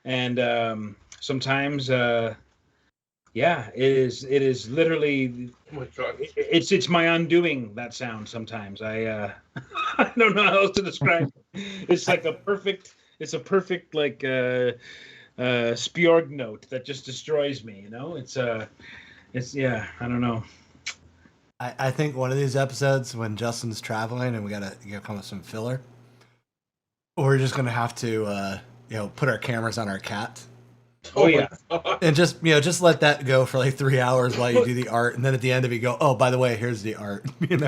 and sometimes yeah, it is literally. Oh my God. It's my undoing, that sound sometimes. I I don't know how else to describe it. It's like a perfect like Spjorg note that just destroys me, you know? It's yeah, I don't know. I think one of these episodes when Justin's traveling and we gotta come with some filler, we're just gonna have to put our cameras on our cat. Oh yeah. And just let that go for like 3 hours while you do the art, and then at the end of it, go, oh, by the way, here's the art. And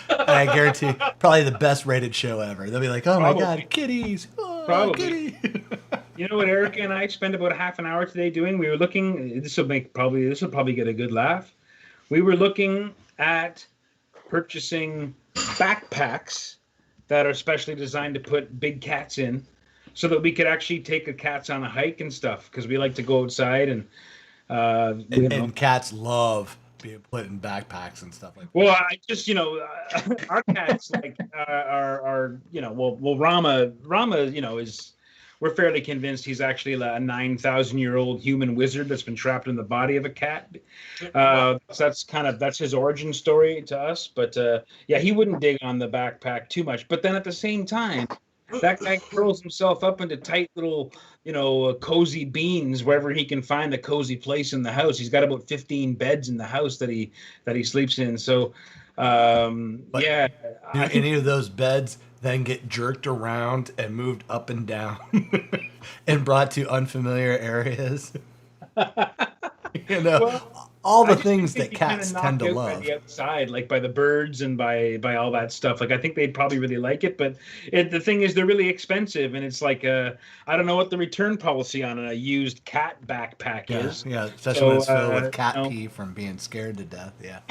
I guarantee, probably the best rated show ever. They'll be like, oh my God, kitties, oh, Probably. kitty. You know what Erica and I spent about half an hour today doing? We were looking. This will probably get a good laugh. We were looking at purchasing backpacks that are specially designed to put big cats in, so that we could actually take the cats on a hike and stuff, because we like to go outside and and cats love being put in backpacks and stuff like that. Well, I just our cats like are well Rama is, we're fairly convinced he's actually a 9,000-year-old human wizard that's been trapped in the body of a cat. That's his origin story to us. But yeah, he wouldn't dig on the backpack too much. But then at the same time, that guy curls himself up into tight little, cozy beans wherever he can find a cozy place in the house. He's got about 15 beds in the house that he sleeps in. So, yeah. Do any of those beds then get jerked around and moved up and down and brought to unfamiliar areas? Well, all the things that cats tend to love. By the outside, like by the birds and by all that stuff. Like I think they'd probably really like it, but the thing is, they're really expensive, and it's like I don't know what the return policy on a used cat backpack is. Yeah, especially when it's filled with cat pee from being scared to death. Yeah.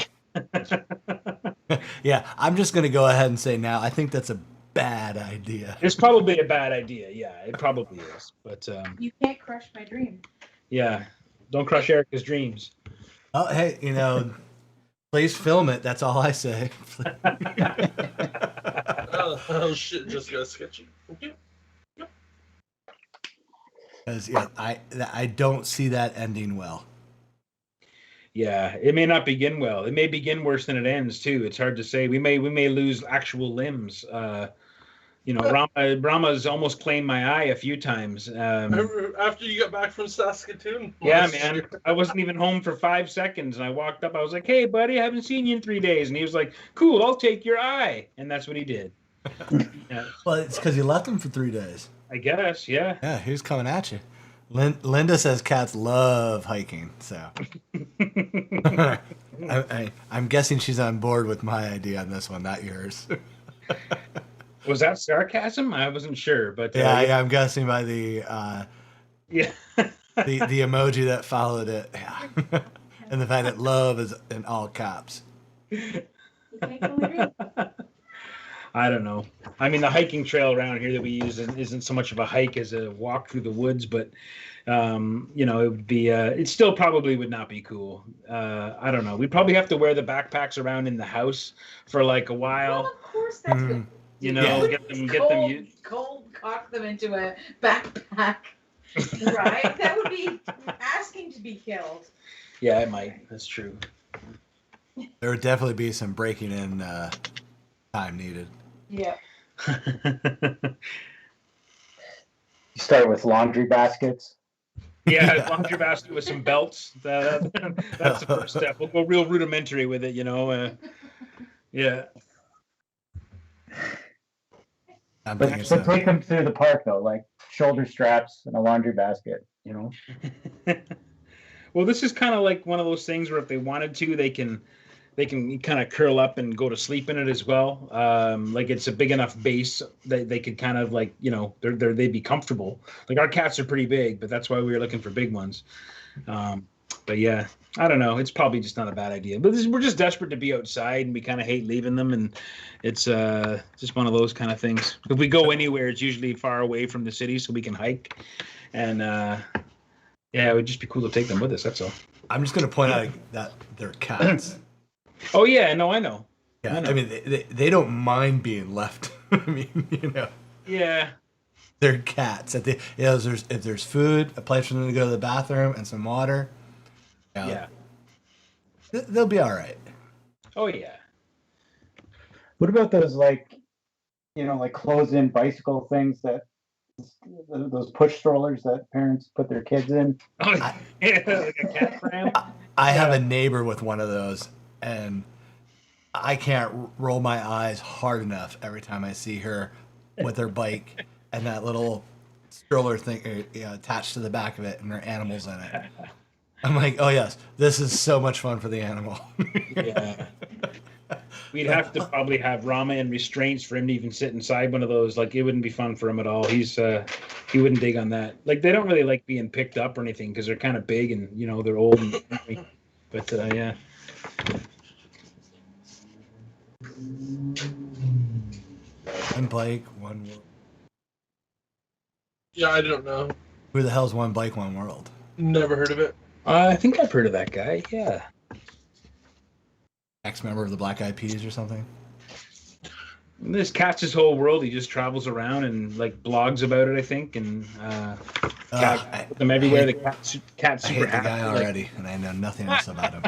Yeah, I'm just gonna go ahead and say now, I think that's a bad idea. It's probably a bad idea. Yeah, it probably is. But You can't crush my dream. yeah, don't crush Erica's dreams. Oh, hey, please film it. That's all I say. Oh shit, just got sketchy. Okay. Because I don't see that ending well. Yeah, it may not begin well. It may begin worse than it ends too. It's hard to say. We may lose actual limbs. Rama's almost claimed my eye a few times. Remember after you got back from Saskatoon? Yeah, last man. year? I wasn't even home for 5 seconds, and I walked up. I was like, "Hey, buddy, I haven't seen you in 3 days." And he was like, "Cool, I'll take your eye." And that's what he did. Yeah, Well, it's because you left him for 3 days. I guess. Yeah. Yeah, he was coming at you. Linda says cats love hiking, so I'm guessing she's on board with my idea on this one, not yours. Was that sarcasm? I wasn't sure, but Yeah, I'm guessing by the yeah. the emoji that followed it, yeah. And the fact that love is in all caps. You can't go with it. I don't know. I mean, the hiking trail around here that we use isn't so much of a hike as a walk through the woods, but it would be. It still probably would not be cool. I don't know. We'd probably have to wear the backpacks around in the house for like a while. Well, of course, that's good. Yeah. Get them. Cold cock them into a backpack, right? That would be asking to be killed. Yeah, it might. That's true. There would definitely be some breaking in time needed. Yeah. You start with laundry baskets. Yeah, laundry basket with some belts. That's the first step. We'll go real rudimentary with it, yeah. I'm But thinking so so. take them through the park though, like shoulder straps and a laundry basket, Well, this is kind of like one of those things where if they wanted to, they can kind of curl up and go to sleep in it as well. Like it's a big enough base that they could kind of like, they'd be comfortable. Like our cats are pretty big, but that's why we were looking for big ones. But yeah, I don't know. It's probably just not a bad idea. But we're just desperate to be outside, and we kind of hate leaving them. And it's just one of those kind of things. If we go anywhere, it's usually far away from the city, so we can hike. And yeah, it would just be cool to take them with us. That's all. I'm just going to point out that they're cats. Oh yeah, no, I know. Yeah, I know. I mean, they don't mind being left. I mean, Yeah. they're cats. If there's food, a place for them to go to the bathroom, and some water, Yeah. they'll be all right. Oh yeah. What about those like closed-in bicycle things that those push strollers that parents put their kids in? Oh, yeah, like a cat pram. I have a neighbor with one of those, and I can't roll my eyes hard enough every time I see her with her bike and that little stroller thing attached to the back of it and her animals in it. I'm like, oh yes, this is so much fun for the animal. Yeah. We'd have to probably have Rama in restraints for him to even sit inside one of those. Like it wouldn't be fun for him at all. He wouldn't dig on that. Like they don't really like being picked up or anything because they're kind of big and they're old and but yeah. One bike, one world. Yeah, I don't know. Who the hell's one bike, one world? Never heard of it. I think I've heard of that guy. Yeah. Ex-member of the Black Eyed Peas or something? This cat's his whole world. He just travels around and like blogs about it, I think, and put them everywhere. The cat's I super hate the happy. guy already, and I know nothing else about him.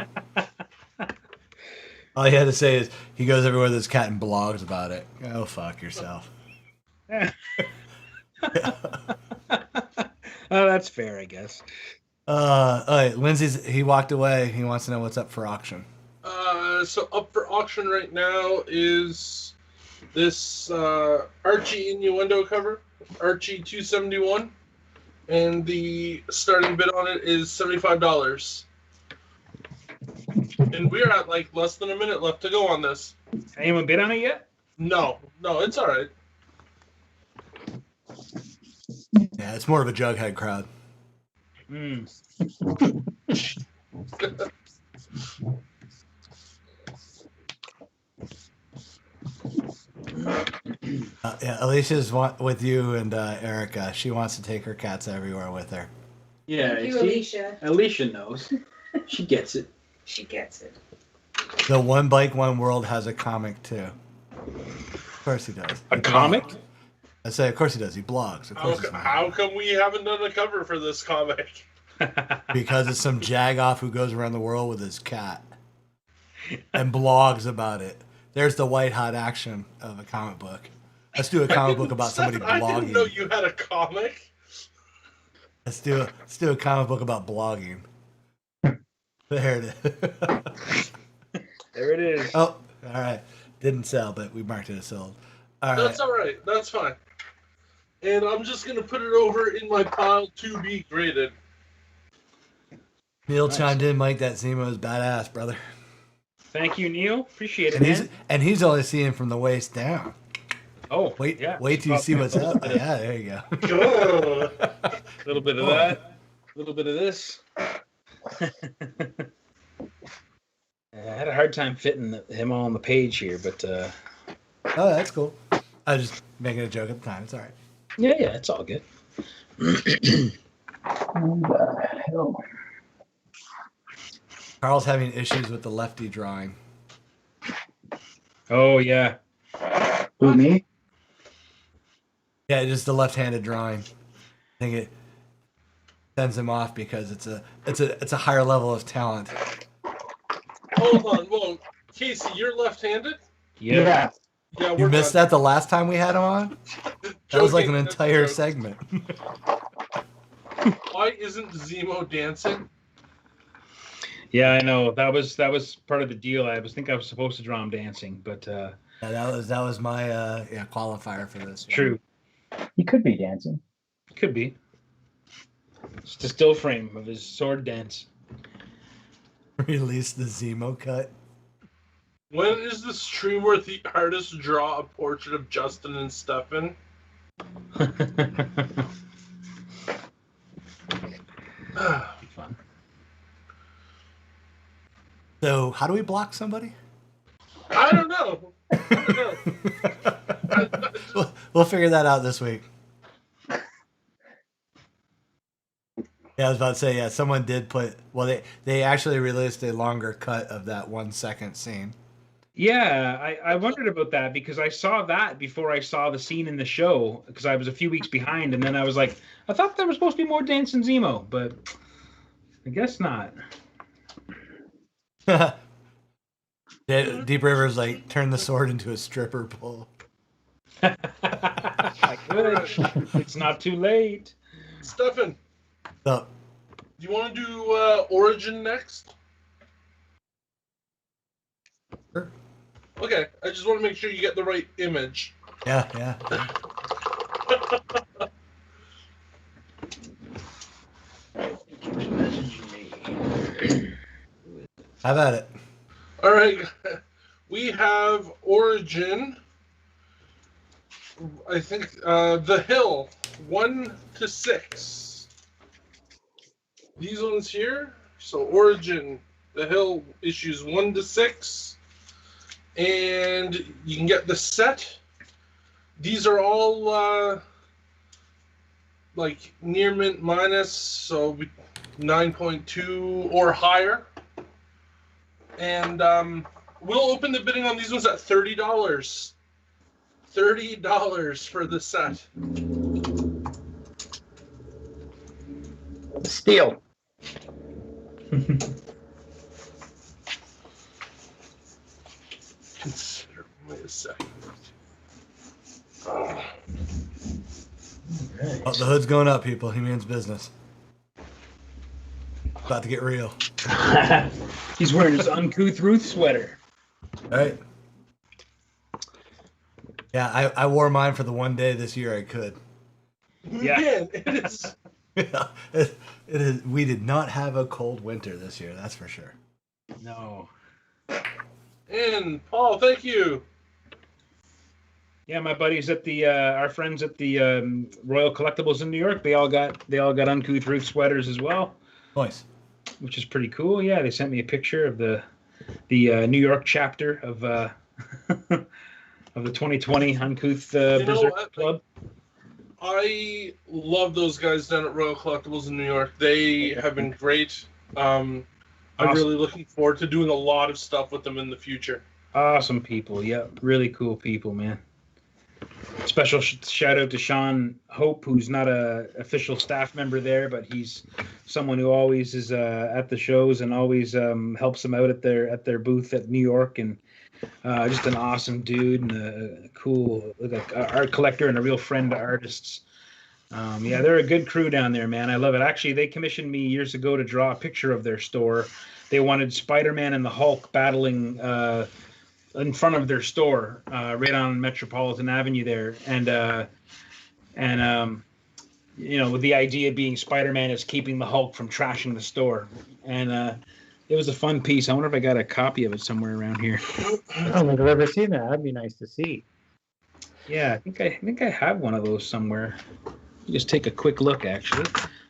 All he had to say is he goes everywhere with his cat and blogs about it. Go fuck yourself. Oh, that's fair, I guess. Uh, All right, he walked away. He wants to know what's up for auction. So up for auction right now is this Archie Innuendo cover, Archie 271, and the starting bid on it is $75. And we're at like less than a minute left to go on this. Anyone bid on it yet? No, it's all right. Yeah, it's more of a Jughead crowd. Mm. Yeah, Alicia's with you and Erica. She wants to take her cats everywhere with her. Yeah, Thank you, Alicia. Alicia knows. She gets it. She gets it. The One Bike, One World has a comic too. Of course he does. A He comic? blogs. I say, of course he does. He blogs. Of course he's not. How come we haven't done a cover for this comic? Because it's some jagoff who goes around the world with his cat and blogs about it. There's the white hot action of a comic book. Let's do a comic book about somebody I didn't know blogging. you had a comic. Let's do a comic book about blogging. There it is. There it is. Oh, all right. Didn't sell, but we marked it as sold. All right. That's all right. That's fine. And I'm just gonna put it over in my pile to be graded. Neil Nice. chimed in, Mike. That Zemo is badass, brother. Thank you, Neil. Appreciate it, And man. he's only seeing from the waist down. Oh, Wait, yeah. wait till you see what's up. Yeah, there you go. A little bit of that. A little bit of this. I had a hard time fitting him all on the page here, but Oh, that's cool. I was just making a joke at the time. It's all right. yeah, it's all good. Carl's having issues with the lefty drawing. Oh yeah. Who, me? Yeah, just the left-handed drawing. I think it sends him off because it's a higher level of talent. Hold on, whoa, Casey, you're left-handed? Yeah. Yeah, You missed that the last time we had him on? That was like an Joking, that's a entire joke. segment. Why isn't Zemo dancing? Yeah, I know. That was part of the deal. I was supposed to draw him dancing, but Yeah, that was my qualifier for this. true. He could be dancing. Could be. Just a still frame of his sword dance. Release the Zemo cut. When is the stream where the artists draw a portrait of Justin and Stefan? Fun. So, how do we block somebody? I don't know. I don't know. We'll figure that out this week. Yeah, I was about to say, yeah, someone did put. Well, they actually released a longer cut of that 1 second scene. Yeah, I wondered about that because I saw that before I saw the scene in the show because I was a few weeks behind, and then I was like, I thought there was supposed to be more dancing Zemo, but I guess not. Deep River's like turn the sword into a stripper pole. I could. It's not too late. Stefan, So, do you want to do Origin next? Sure. Okay, I just want to make sure you get the right image. yeah. How about it? All right, we have Origin. I think The Hill 1 to 6. These ones here. So Origin, The Hill issues 1 to 6, and you can get the set. These are all like near mint minus, so 9.2 or higher. And we'll open the bidding on these ones at $30. $30 for the set. Steal. Consider. Wait a second. Oh, the hood's going up, people. He means business. About to get real. He's wearing his uncouth Rooth sweater. All right. Yeah, I wore mine for the one day this year I could. Yeah. Man, it is. Yeah, it is. We did not have a cold winter this year. That's for sure. No. And Paul, thank you. Yeah, my buddies at the our friends at the Royal Collectibles in New York, they all got uncouth Rooth sweaters as well, Nice. which is pretty cool. Yeah, they sent me a picture of the New York chapter of of the 2020 uncouth Berserk what? Club. I love those guys down at Royal Collectibles in New York. They have been great. I'm Awesome. really looking forward to doing a lot of stuff with them in the future. Awesome people. Yeah, really cool people, man. Special shout out to Sean Hope, who's not a official staff member there, but he's someone who always is at the shows and always helps them out at their booth at New York, and just an awesome dude and a cool art collector and a real friend to artists. Yeah, they're a good crew down there, man. I love it. Actually, they commissioned me years ago to draw a picture of their store. They wanted Spider-Man and the Hulk battling in front of their store, right on Metropolitan Avenue there, and with the idea being Spider-Man is keeping the Hulk from trashing the store, and it was a fun piece. I wonder if I got a copy of it somewhere around here. I don't think I've ever seen that. That'd be nice to see. Yeah, I think I have one of those somewhere. Just take a quick look. Actually,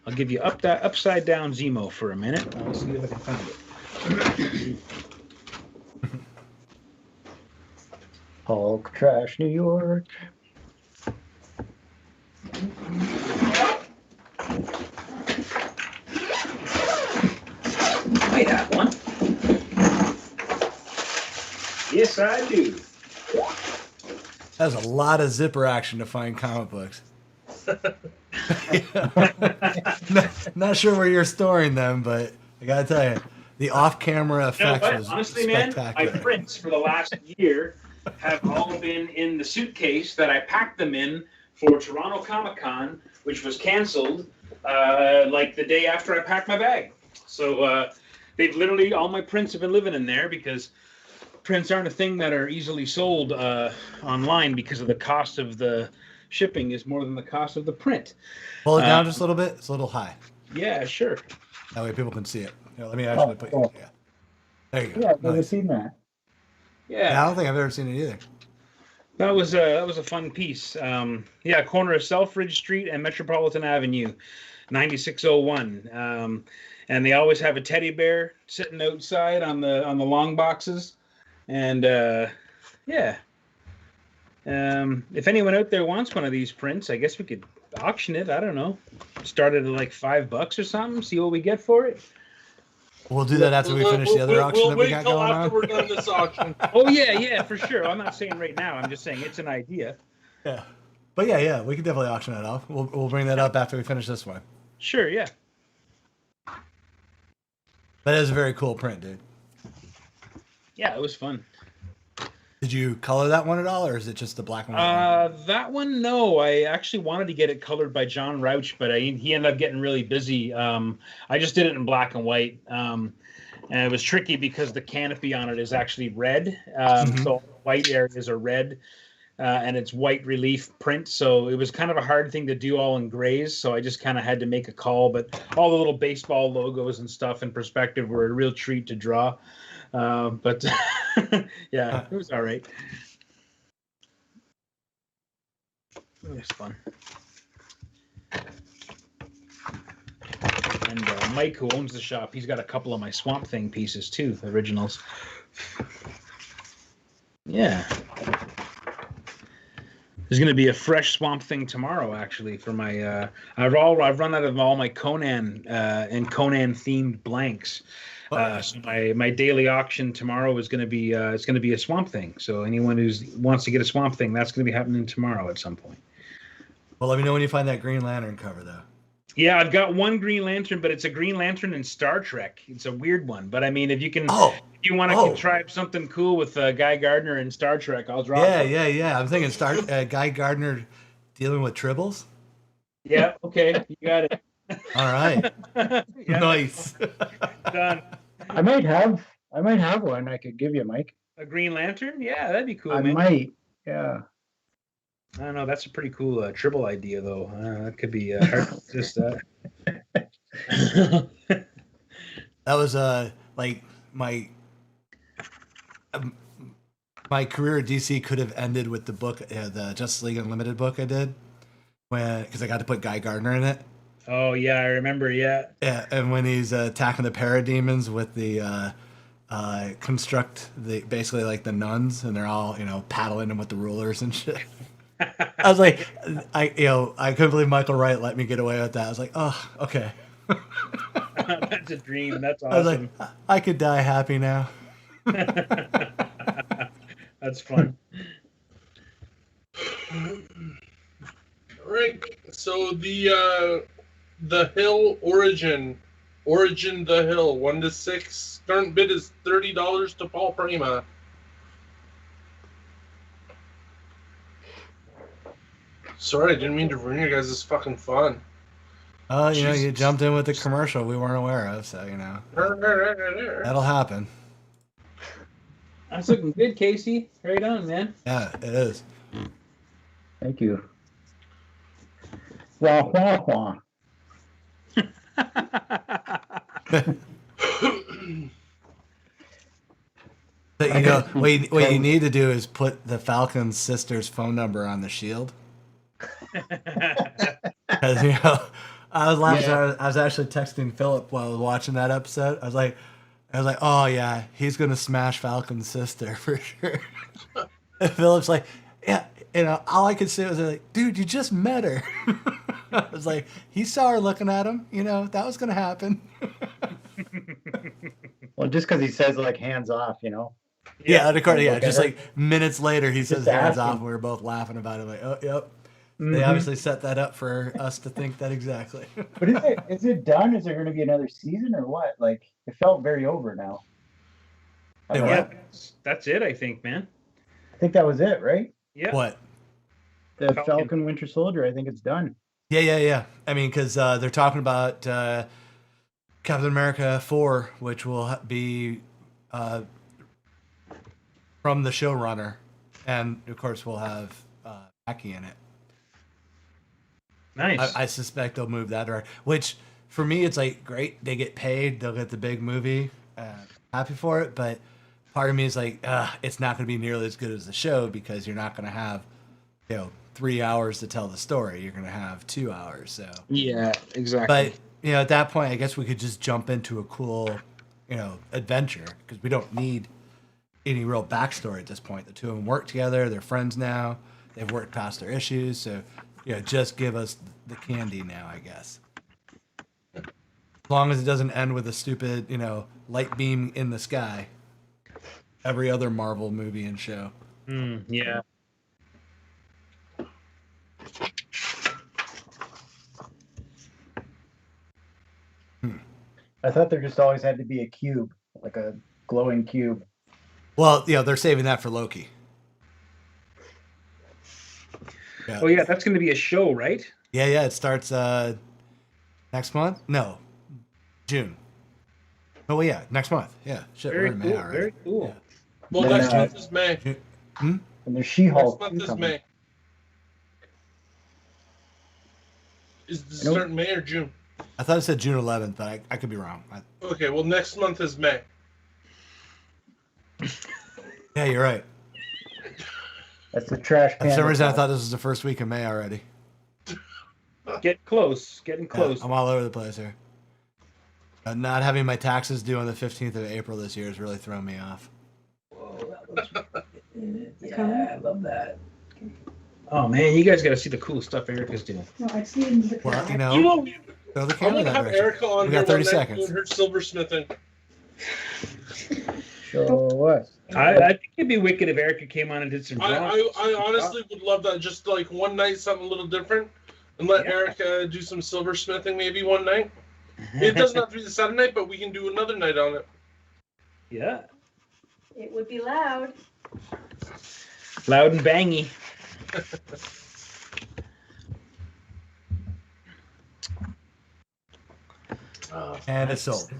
I'll give you upside down Zemo for a minute. I'll see if I can find it. Hulk trash New York. Might have one. Yes, I do. That's a lot of zipper action to find comic books. Not sure where you're storing them, but I gotta tell you, the off-camera effects was honestly, man, spectacular. my prints for the last year have all been in the suitcase that I packed them in for Toronto Comic Con, which was canceled like the day after I packed my bag. So they've literally, all my prints have been living in there because prints aren't a thing that are easily sold online because of the cost of the shipping is more than the cost of the print. Pull it down just a little bit. It's a little high. Yeah, sure. That way people can see it. Here, let me actually put you. Yeah. There you go. Yeah, I've never Nice. seen that. Yeah. I don't think I've ever seen it either. That was a fun piece. Yeah, corner of Selfridge Street and Metropolitan Avenue, 9601. And they always have a teddy bear sitting outside on the long boxes. And yeah. If anyone out there wants one of these prints, I guess we could auction it. I don't know. Start it at like $5 or something. See what we get for it. We'll do that after we finish the other auction that we got going We'll wait till after on. we're done this auction. Oh yeah, for sure. I'm not saying right now. I'm just saying it's an idea. Yeah. But yeah, we can definitely auction it off. We'll bring that up after we finish this one. Sure, yeah. That is a very cool print, dude. Yeah, it was fun. Did you color that one at all, or is it just the black and white one? That one, no. I actually wanted to get it colored by John Rauch, but he ended up getting really busy. I just did it in black and white, and it was tricky because the canopy on it is actually red, so white areas are red, and it's white relief print. So it was kind of a hard thing to do all in grays. So I just kind of had to make a call. But all the little baseball logos and stuff in perspective were a real treat to draw. But yeah, it was all right. It was fun. And Mike, who owns the shop, he's got a couple of my Swamp Thing pieces too, originals. Yeah. There's going to be a fresh Swamp Thing tomorrow, actually, for my. I've run out of all my Conan and Conan themed blanks. So my daily auction tomorrow is going to be it's going to be a Swamp Thing. So anyone who wants to get a Swamp Thing, that's going to be happening tomorrow at some point. Well, let me know when you find that Green Lantern cover, though. Yeah, I've got one Green Lantern, but it's a Green Lantern in Star Trek. It's a weird one, but I mean, if you can, if you want to contrive something cool with Guy Gardner in Star Trek, I'll draw. Yeah. I'm thinking Guy Gardner dealing with tribbles. Yeah. Okay, you got it. All right. Nice. Done. I might have one I could give you, Mike. A Green Lantern? Yeah, that'd be cool, I man. might. Yeah. I don't know. That's a pretty cool tribble idea, though. That could be hard to resist that. That was like my career at DC could have ended with the book, the Justice League Unlimited book I did, because I got to put Guy Gardner in it. Oh yeah, I remember. Yeah. Yeah, and when he's attacking the parademons with the basically like the nuns, and they're all paddling him with the rulers and shit. I was like, I couldn't believe Michael Wright let me get away with that. I was like, oh, okay. That's a dream. That's I was awesome. like, I could die happy now. That's fun. Right. So the Hill Origin the Hill 1 to 6. Current bid is $30 to Paul Prima. Sorry, I didn't mean to ruin your guys' fucking fun. Oh, you Jesus. jumped in with the commercial we weren't aware of, so that'll happen. That's looking good, Casey. Right on, man. Yeah, it is. Thank you. Wah, wah, wah. But what you need to do is put the Falcon's sister's phone number on the shield. Because I was laughing. Yeah. I was actually texting Philip while I was watching that episode. I was like, oh yeah, he's gonna smash Falcon's sister for sure. And Philip's like, yeah, all I could say was like, dude, you just met her. I was like, he saw her looking at him. That was gonna happen. Well, just because he says like hands off, Yeah, of course, Look just at her. like minutes later, he says Just hands asking. off, and we were both laughing about it. Like, oh, yep. They Mhm. obviously set that up for us to think that exactly. But is it done? Is there going to be another season or what? Like, it felt very over now. I Hey, don't what? know. That's it, I think, man. I think that was it, right? Yeah. What? The Falcon. Falcon Winter Soldier. I think it's done. Yeah. I mean, because they're talking about Captain America 4, which will be from the showrunner, and of course we'll have Mackie in it. Nice. I suspect they'll move that direction. Which for me, it's like great. They get paid. They'll get the big movie. Happy for it, but part of me is like, it's not going to be nearly as good as the show because you're not going to have, 3 hours to tell the story. You're going to have 2 hours. So Yeah, exactly. But at that point, I guess we could just jump into a cool, adventure because we don't need any real backstory at this point. The two of them work together. They're friends now. They've worked past their issues. So, just give us the candy now, I guess. As long as it doesn't end with a stupid, light beam in the sky. Every other Marvel movie and show. Yeah. I thought there just always had to be a cube, like a glowing cube. Well, they're saving that for Loki. Yeah. Oh, yeah, that's going to be a show, right? Yeah, it starts next month? No, June. Oh, well, yeah, next month. Yeah, shit, we're Very in cool. May already. Very cool. Yeah. Well, Then, next month is May. And there's Next She-Hulk. month too is coming. May. Is this Nope. starting May or June? I thought it said June 11th, but I could be wrong. Okay, well, next month is May. Yeah, you're right. That's the trash can. For some reason, I thought this was the first week of May already. Get close. Getting Yeah, close. I'm all over the place here. Not having my taxes due on the 15th of April this year has really thrown me off. Whoa, that looks yeah, I love that. Oh, man, you guys got to see the cool stuff Erica's doing. No, I've seen the Well, You know, throw the I'm camera gonna that have direction. Erica on We here got 30 one night seconds. doing her silversmithing. Show what? I think it'd be wicked if Erica came on and did some drawings. I honestly would love that. Just like one night, something a little different, and let Erica do some silversmithing maybe one night. It doesn't have to be the Saturday night, but we can do another night on it. Yeah. It would be loud. Loud and bangy. And it's sold.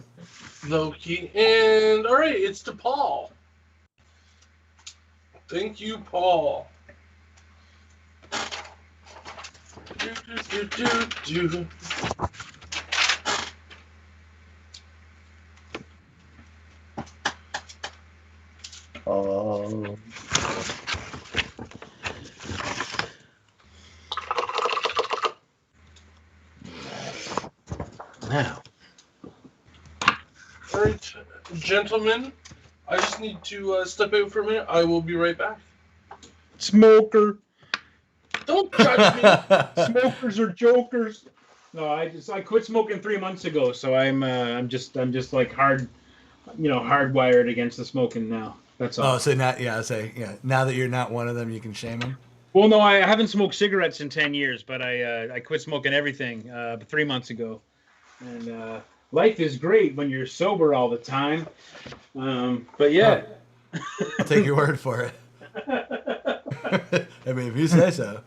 Loki, and all right, it's to Paul. Thank you, Paul. Do. Oh. Wow. All right, gentlemen, I just need to step out for a minute. I will be right back. Smoker. Don't judge me. Smokers are jokers. No, I quit smoking 3 months ago, so I'm just like hardwired against the smoking now. That's all. Oh, so now that you're not one of them, you can shame them. Well, no, I haven't smoked cigarettes in 10 years, but I quit smoking everything 3 months ago, and life is great when you're sober all the time. But yeah, I'll take your word for it. I mean, if you say so.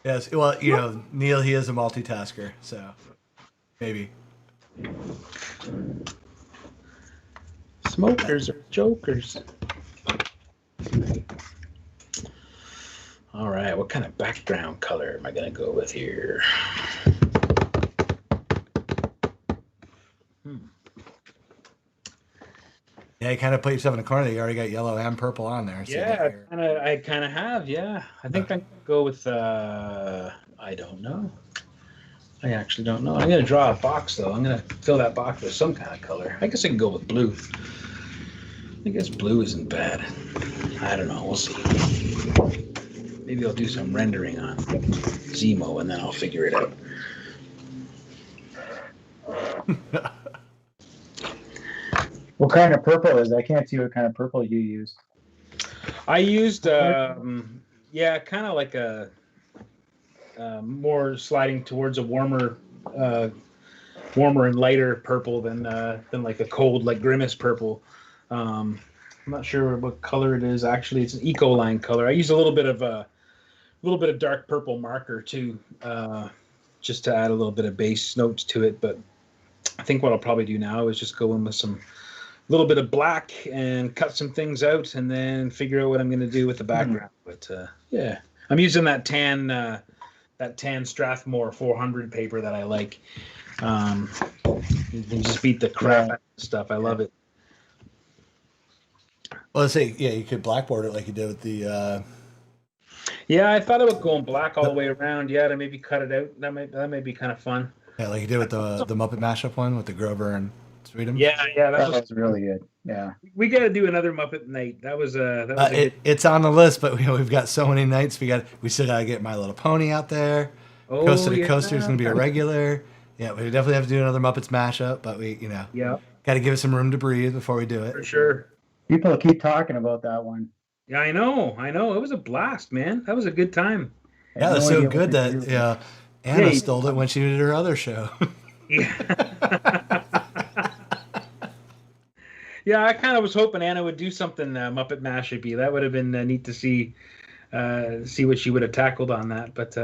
Yes, well, Neil, he is a multitasker, so maybe. Smokers are jokers. All right, what kind of background color am I gonna go with here? Yeah, you kind of put yourself in a corner. You already got yellow and purple on there. So Yeah, I kind of have. Yeah, I think I'm gonna go with. I don't know. I actually don't know. I'm gonna draw a box though. I'm gonna fill that box with some kind of color. I guess I can go with blue. I guess blue isn't bad. I don't know. We'll see. Maybe I'll do some rendering on Zemo and then I'll figure it out. What kind of purple is it? I can't see what kind of purple you used. I used, kind of like a more sliding towards a warmer and lighter purple than like a cold, like Grimace purple. I'm not sure what color it is. Actually, it's an Ecoline color. I use a little bit of dark purple marker too, just to add a little bit of base notes to it. But I think what I'll probably do now is just go in with some little bit of black and cut some things out, and then figure out what I'm going to do with the background. But yeah, I'm using that tan Strathmore 400 paper that I like. You can just beat the crap out of stuff. I love it. Well, let's say, you could blackboard it like you did with the. Yeah, I thought about going black all the way around. Yeah, to maybe cut it out. That may be kind of fun. Yeah, like you did with the Muppet mashup one with the Grover and Sweetums. Yeah, That was really good. Yeah. We got to do another Muppet night. That was a it's on the list, but we've got so many nights. We still gotta get My Little Pony out there. Coast to Coaster is gonna be a regular. Yeah, we definitely have to do another Muppets mashup, but we got to give it some room to breathe before we do it. For sure. People keep talking about that one. Yeah, I know. It was a blast, man. That was a good time. Yeah, it was so good that Anna stole it when she did her other show. Yeah. Yeah, I kind of was hoping Anna would do something Muppet Mashup-y. That would have been neat to see what she would have tackled on that. But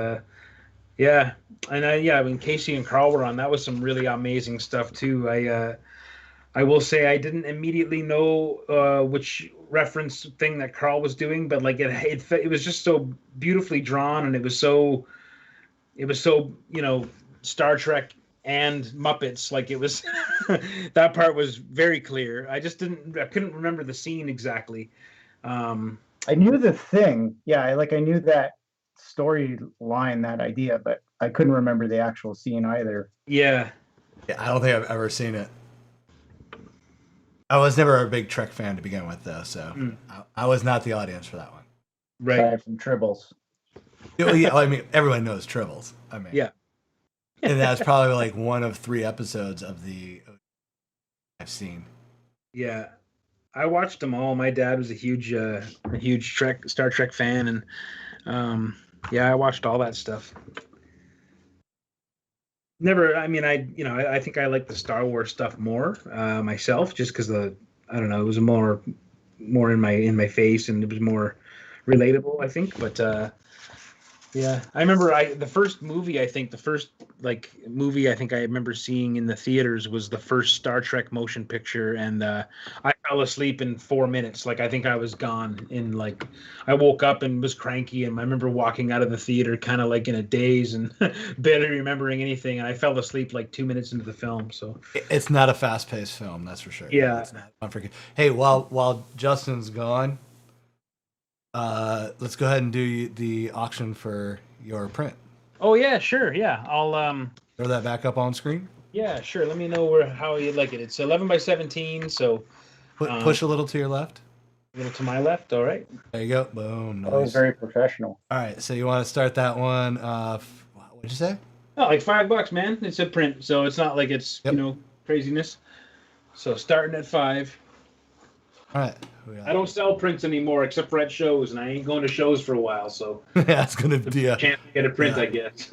yeah, and when Casey and Carl were on, that was some really amazing stuff too. I will say I didn't immediately know which reference thing that Carl was doing, but like it was just so beautifully drawn, and it was so Star Trek and Muppets. Like it was that part was very clear. I couldn't remember the scene exactly. I knew the thing. Yeah, I knew that storyline, that idea, but I couldn't remember the actual scene either. Yeah. Yeah, I don't think I've ever seen it. I was never a big Trek fan to begin with, though, so I was not the audience for that one. Right. Aside from Tribbles. Yeah, I mean, everyone knows Tribbles. I mean, Yeah. And that's probably like one of 3 episodes of the I've seen. Yeah, I watched them all. My dad was a huge Star Trek fan, and I watched all that stuff. I think I like the Star Wars stuff more myself, just because it was more in my face, and it was more relatable, I think. But yeah, I remember the first movie I remember seeing in the theaters was the first Star Trek motion picture, and I fell asleep in 4 minutes. Like I think I was gone I woke up and was cranky, and I remember walking out of the theater kind of like in a daze and barely remembering anything, and I fell asleep like 2 minutes into the film. So it's not a fast-paced film, that's for sure. Yeah. It's not Hey, while Justin's gone, let's go ahead and do the auction for your print. Oh yeah, sure. Yeah, I'll throw that back up on screen. Yeah, sure. Let me know how you like it. It's 11 by 17, so Push a little to your left. A little to my left. All right. There you go. Boom. That was Nice. very professional. All right. So you want to start that one? What'd you say? Oh, like $5, man. It's a print, so it's not like it's Yep. craziness. So starting at 5. All right. I don't sell prints anymore except for at shows, and I ain't going to shows for a while, so Yeah, it's gonna be a chance to get a print, yeah. I guess.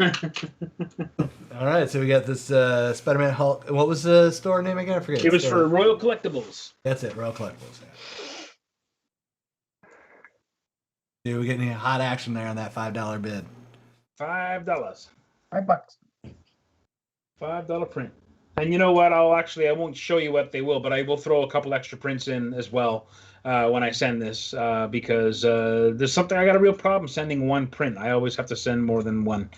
All right, so we got this Spider-Man Hulk. What was the store name again? I forget. It was Store- for Royal Collectibles. That's it, Royal Collectibles. Yeah. Dude, we getting any hot action there on that $5 bid. $5. $5. $5 print. And you know what? I won't show you what they will, but I will throw a couple extra prints in as well when I send this because there's something I got a real problem sending one print. I always have to send more than one.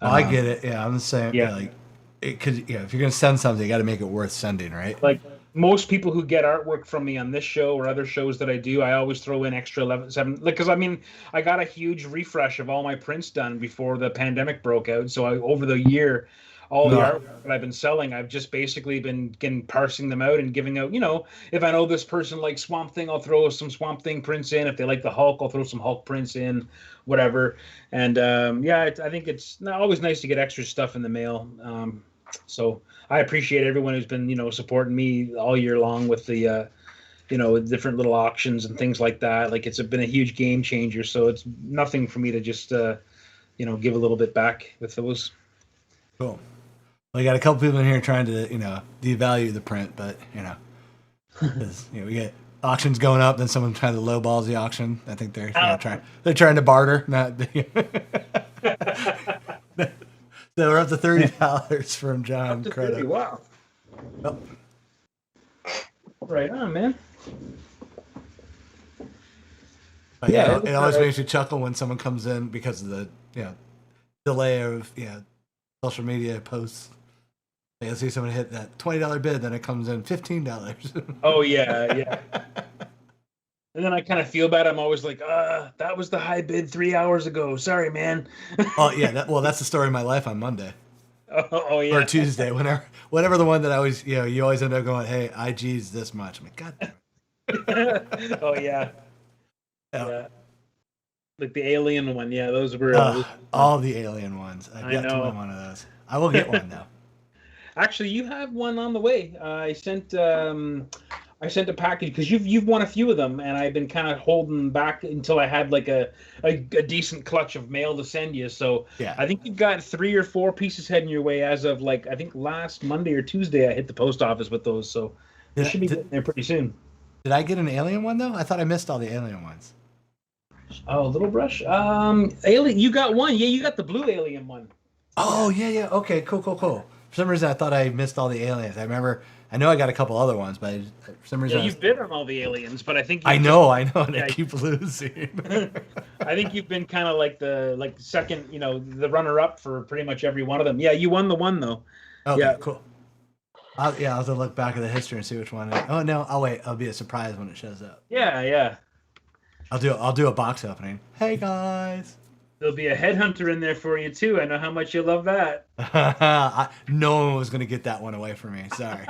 Oh, I get it. Yeah, I'm the same. Yeah. Yeah, like it could. Yeah, if you're gonna send something, you got to make it worth sending, right? Like most people who get artwork from me on this show or other shows that I do, I always throw in extra 7. Because I mean, I got a huge refresh of all my prints done before the pandemic broke out. So over the year, all the artwork that I've been selling, I've just basically been parsing them out and giving out, if I know this person likes Swamp Thing, I'll throw some Swamp Thing prints in. If they like the Hulk, I'll throw some Hulk prints in, whatever. And I think it's always nice to get extra stuff in the mail. So I appreciate everyone who's been, supporting me all year long with the, different little auctions and things like that. Like it's been a huge game changer. So it's nothing for me to just, give a little bit back with those. Cool. Well, you got a couple people in here trying to, devalue the print, but 'cause, we get auctions going up, then someone trying to lowballs the auction. I think they're trying to barter. Not. So we're up to $30 from John. Up to Credit. 30, wow. Oh. Right on, man. But yeah, it always makes you chuckle when someone comes in because of the delay of social media posts. I see someone hit that $20 bid, then it comes in $15. Oh yeah. And then I kind of feel bad. I'm always like, that was the high bid 3 hours ago. Sorry, man. Oh yeah, that's the story of my life on Monday. Oh yeah. Or Tuesday, whenever the one that I always, you always end up going, hey, IG's this much. I'm like, God damn it. Oh yeah. Yeah. Like the alien one. Yeah, those were all the alien ones. I've got to win one of those. I will get one though. Actually, you have one on the way. I sent a package because you've won a few of them, and I've been kind of holding back until I had like a decent clutch of mail to send you. So yeah. I think you've got 3 or 4 pieces heading your way as of I think last Monday or Tuesday I hit the post office with those. So they should be getting there pretty soon. Did I get an alien one though? I thought I missed all the alien ones. Oh, Little Brush. Alien. You got one. Yeah, you got the blue alien one. Oh yeah. Okay, cool. For some reason, I thought I missed all the aliens. I know I got a couple other ones, but for some reason, you've bid on all the aliens, but I think I know, and I keep losing. I think you've been kind of like the second, the runner-up for pretty much every one of them. Yeah, you won the one though. Okay, yeah, cool. I'll have to look back at the history and see which one. Oh no, I'll wait. I'll be a surprise when it shows up. Yeah. I'll do a box opening. Hey guys. There'll be a headhunter in there for you too. I know how much you love that. No one was gonna get that one away from me. Sorry.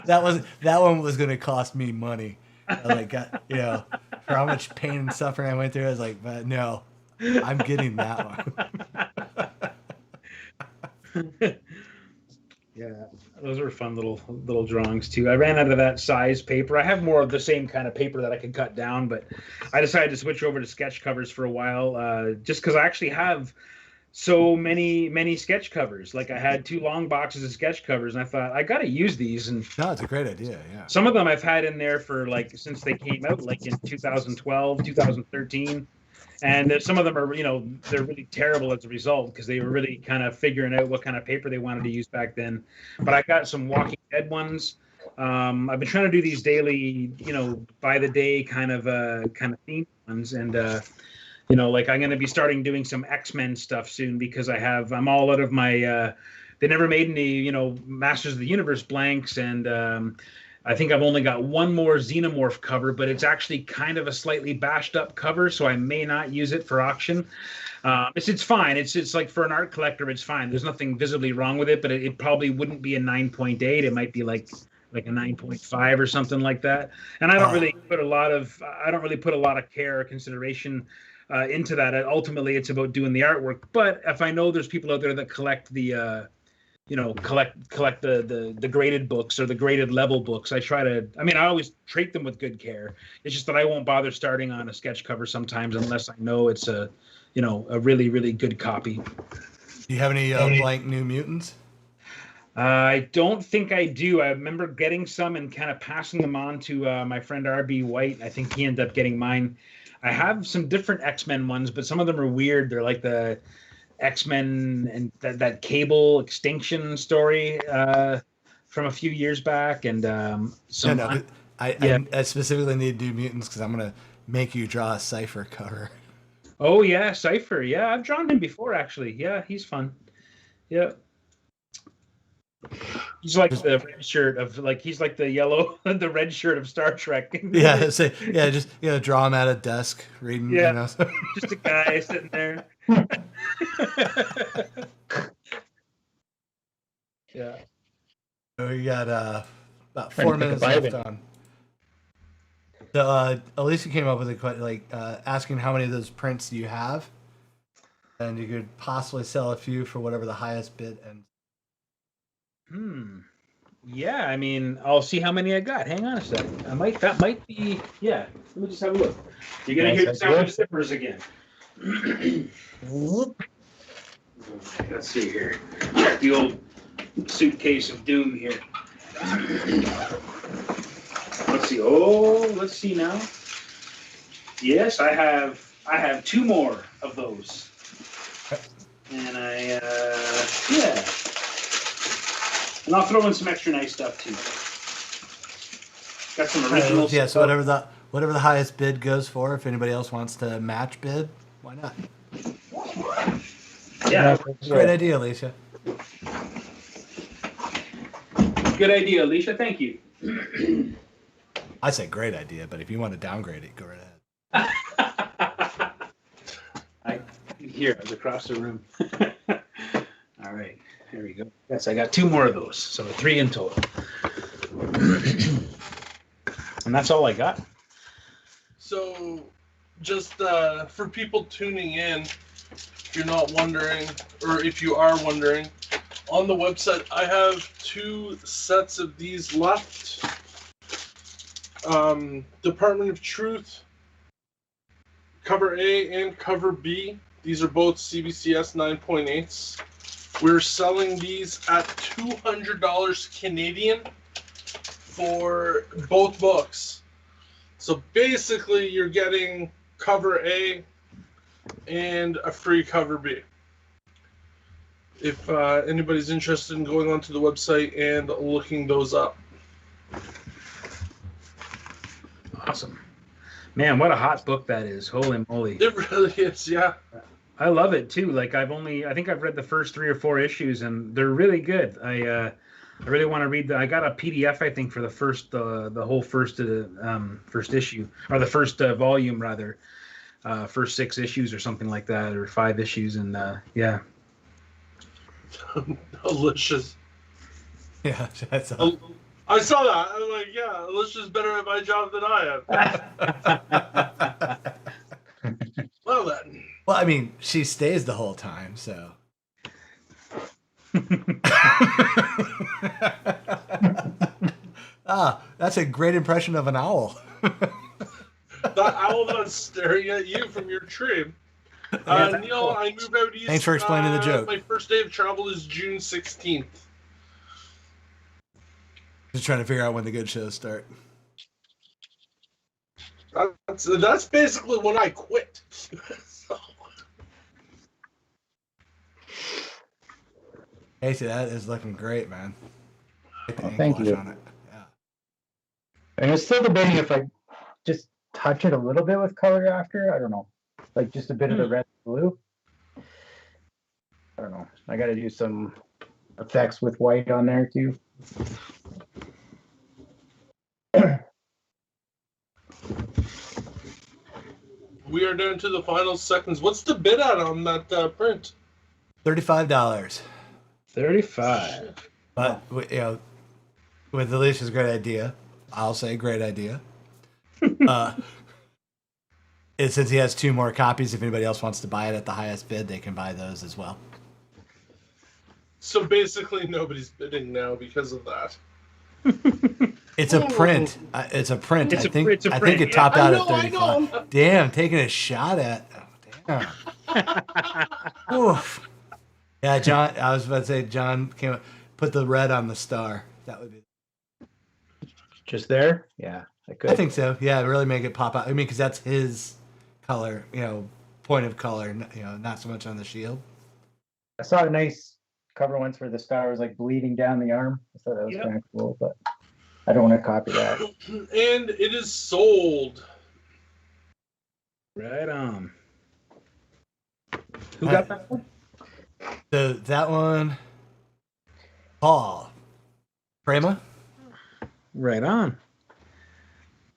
that one was gonna cost me money. For how much pain and suffering I went through. I was like, but no, I'm getting that one. Yeah, those are fun little drawings too. I ran out of that size paper. I have more of the same kind of paper that I could cut down, but I decided to switch over to sketch covers for a while, just because I actually have so many sketch covers. Like I had 2 long boxes of sketch covers, and I thought I got to use these. And no, it's a great idea. Yeah. Some of them I've had in there for since they came out, like in 2012, 2013. And some of them are, they're really terrible as a result because they were really kind of figuring out what kind of paper they wanted to use back then. But I got some Walking Dead ones. I've been trying to do these daily, by the day kind of theme ones. And, I'm going to be starting doing some X-Men stuff soon because I'm all out of my, they never made any, Masters of the Universe blanks. And, I think I've only got one more Xenomorph cover, but it's actually kind of a slightly bashed up cover, so I may not use it for auction. It's fine. It's like for an art collector, it's fine. There's nothing visibly wrong with it, but it probably wouldn't be a 9.8. It might be like like a 9.5 or something like that. And I don't really put a lot of care or consideration into that. Ultimately, it's about doing the artwork. But if I know there's people out there that collect the collect the graded books or the graded level books, I always treat them with good care. It's just that I won't bother starting on a sketch cover sometimes unless I know it's a really, really good copy. Do you have any blank New Mutants? I don't think I do. I remember getting some and kind of passing them on to my friend R.B. White. I think he ended up getting mine. I have some different X-Men ones, but some of them are weird. They're like the X-Men and that Cable extinction story from a few years back. And I specifically need New Mutants because I'm going to make you draw a Cypher cover. Oh, yeah, Cypher. Yeah, I've drawn him before, actually. Yeah, he's fun. Yeah. He's like the red shirt of he's like the yellow, the red shirt of Star Trek. Just draw him at a desk reading. Yeah, just a guy sitting there. Yeah. So we got about 4 minutes left on. So Alicia came up with a question, asking how many of those prints do you have, and you could possibly sell a few for whatever the highest bid and. Yeah, I mean, I'll see how many I got. Hang on a second. That might be. Yeah, let me just have a look. You're gonna hear the sound of zippers again. Let's see here. Check the old suitcase of doom here. Let's see. Oh, let's see now. Yes, I have 2 more of those, and yeah. And I'll throw in some extra nice stuff too. Got some originals. Yeah, so whatever the highest bid goes for, if anybody else wants to match bid, why not? Yeah. Great idea, Alicia. Good idea, Alicia. Thank you. I say great idea, but if you want to downgrade it, go right ahead. Here, I was across the room. All right. There we go. Yes, I got 2 more of those, so 3 in total. And that's all I got. So, just for people tuning in, if you're not wondering, or if you are wondering, on the website I have 2 sets of these left. Department of Truth, cover A and cover B. These are both CBCS 9.8s. We're selling these at $200 Canadian for both books. So basically, you're getting cover A and a free cover B. If anybody's interested in going onto the website and looking those up. Awesome. Man, what a hot book that is. Holy moly. It really is, yeah. I love it too. I think I've read the first 3 or 4 issues, and they're really good. I really want to read I got a PDF, I think, for the first, the whole first issue, or the first volume rather, first 6 issues or something like that, or 5 issues, and yeah. Delicious. Yeah, that's I saw that. I'm like, yeah, Alicia's better at my job than I am. Well then. Well, I mean, she stays the whole time, so. That's a great impression of an owl. That owl that's staring at you from your tree. Neil, I move out east. Thanks for explaining the joke. My first day of travel is June 16th. Just trying to figure out when the good shows start. That's basically when I quit. Casey, that is looking great, man. Thank you. On it. Yeah. And I'm still debating if I just touch it a little bit with color after. I don't know. Like just a bit of the red and blue. I don't know. I got to do some effects with white on there too. We are down to the final seconds. What's the bid at on that print? $35. 35. But with Alicia's great idea. I'll say great idea. And since he has 2 more copies, if anybody else wants to buy it at the highest bid, they can buy those as well. So basically, nobody's bidding now because of that. It's a print. It's a print. It's I a think print, I think it topped I out know, at I know. 35. Damn, taking a shot at. Oh, damn. Oof. Yeah, John. I was about to say John came up, put the red on the star. That would be. Just there? Yeah, I could. I think so. Yeah, really make it pop out. I mean, because that's his color. Point of color. Not so much on the shield. I saw a nice cover once where the star was like bleeding down the arm. I thought that was Yep. kind of cool, but I don't want to copy that. And it is sold. Right on. Who got that one? So that one, Paul, Prema, Right on.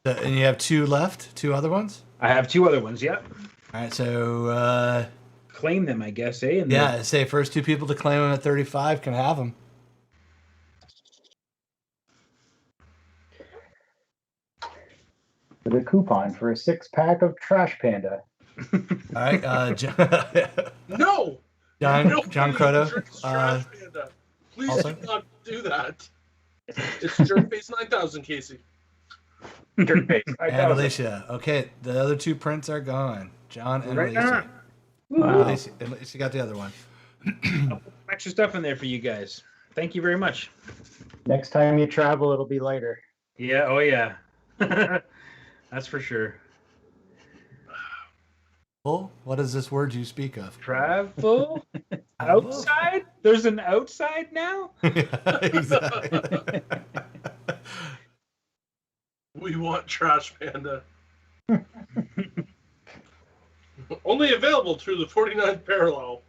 and you have 2 left. 2 other ones. I have 2 other ones. Yep. All right. So Claim them, I guess, eh? And yeah, say first 2 people to claim them at 35 can have them. With a coupon for a 6-pack of Trash Panda. All right. No! John Nobody Croto. drinks Trash Panda. Please also? do not do that. It's Jerkface 9000, Casey. Dirt face. And Alicia. Okay, the other 2 prints are gone. John and Right Alicia. on. Wow. Alicia got the other one. Extra stuff in there for you guys. Thank you very much. Next time you travel, it'll be lighter. Yeah. Oh yeah. That's for sure. Well, what is this word you speak of? Travel outside. There's an outside now. Yeah, exactly. We want Trash Panda. Only available through the 49th parallel.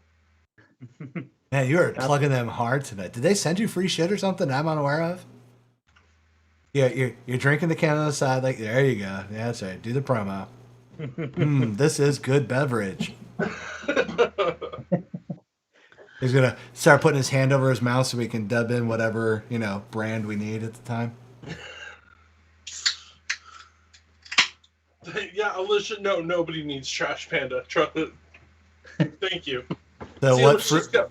Man, you are plugging them hard tonight. Did they send you free shit or something I'm unaware of? Yeah, you're drinking the can on the side. Like, there you go. Yeah, that's right. Do the promo. This is good beverage. He's gonna start putting his hand over his mouth so we can dub in whatever brand we need at the time. Yeah, Alicia, no, nobody needs Trash Panda. Thank you. So See, what let's just go.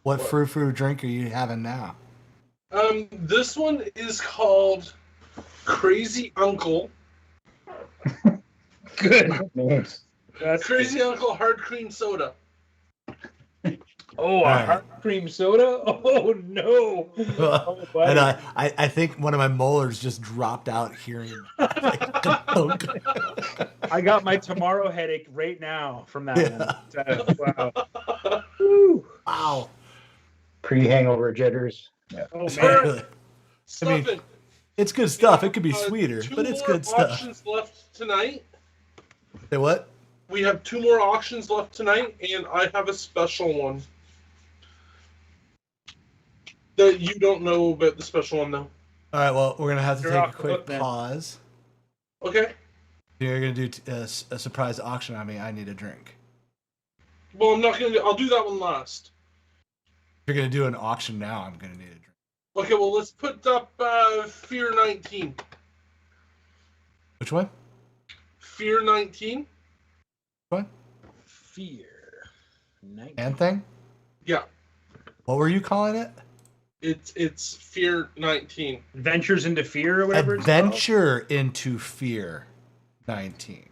what frou-frou drink are you having now? This one is called Crazy Uncle. Good. Names. That's Crazy Uncle Hard Cream Soda. Oh, a Alright. hard cream soda? Oh no! Oh, buddy. And I think one of my molars just dropped out hearing. I got my tomorrow headache right now from that Yeah. one. Wow. Woo. Wow. Pre-hangover jitters. Yeah. Oh It's man. really- Stuff it. it's good stuff. It could be 2 sweeter, but it's more good stuff. auctions left tonight. Say what? We have 2 more auctions left tonight, and I have a special one. That you don't know about the special one, though. All right. Well, we're gonna have to You're take a off the quick hook then. pause. Okay. You're gonna do a surprise auction on me. I need a drink. Well, I'm not gonna. I'll do that one last. If you're gonna do an auction now, I'm gonna need a drink. Okay. Well, let's put up Fear 19. Which one? Fear 19. What? Fear. And thing? Yeah. What were you calling it? It's Fear 19. Adventures into Fear or whatever it's Adventure into Fear 19.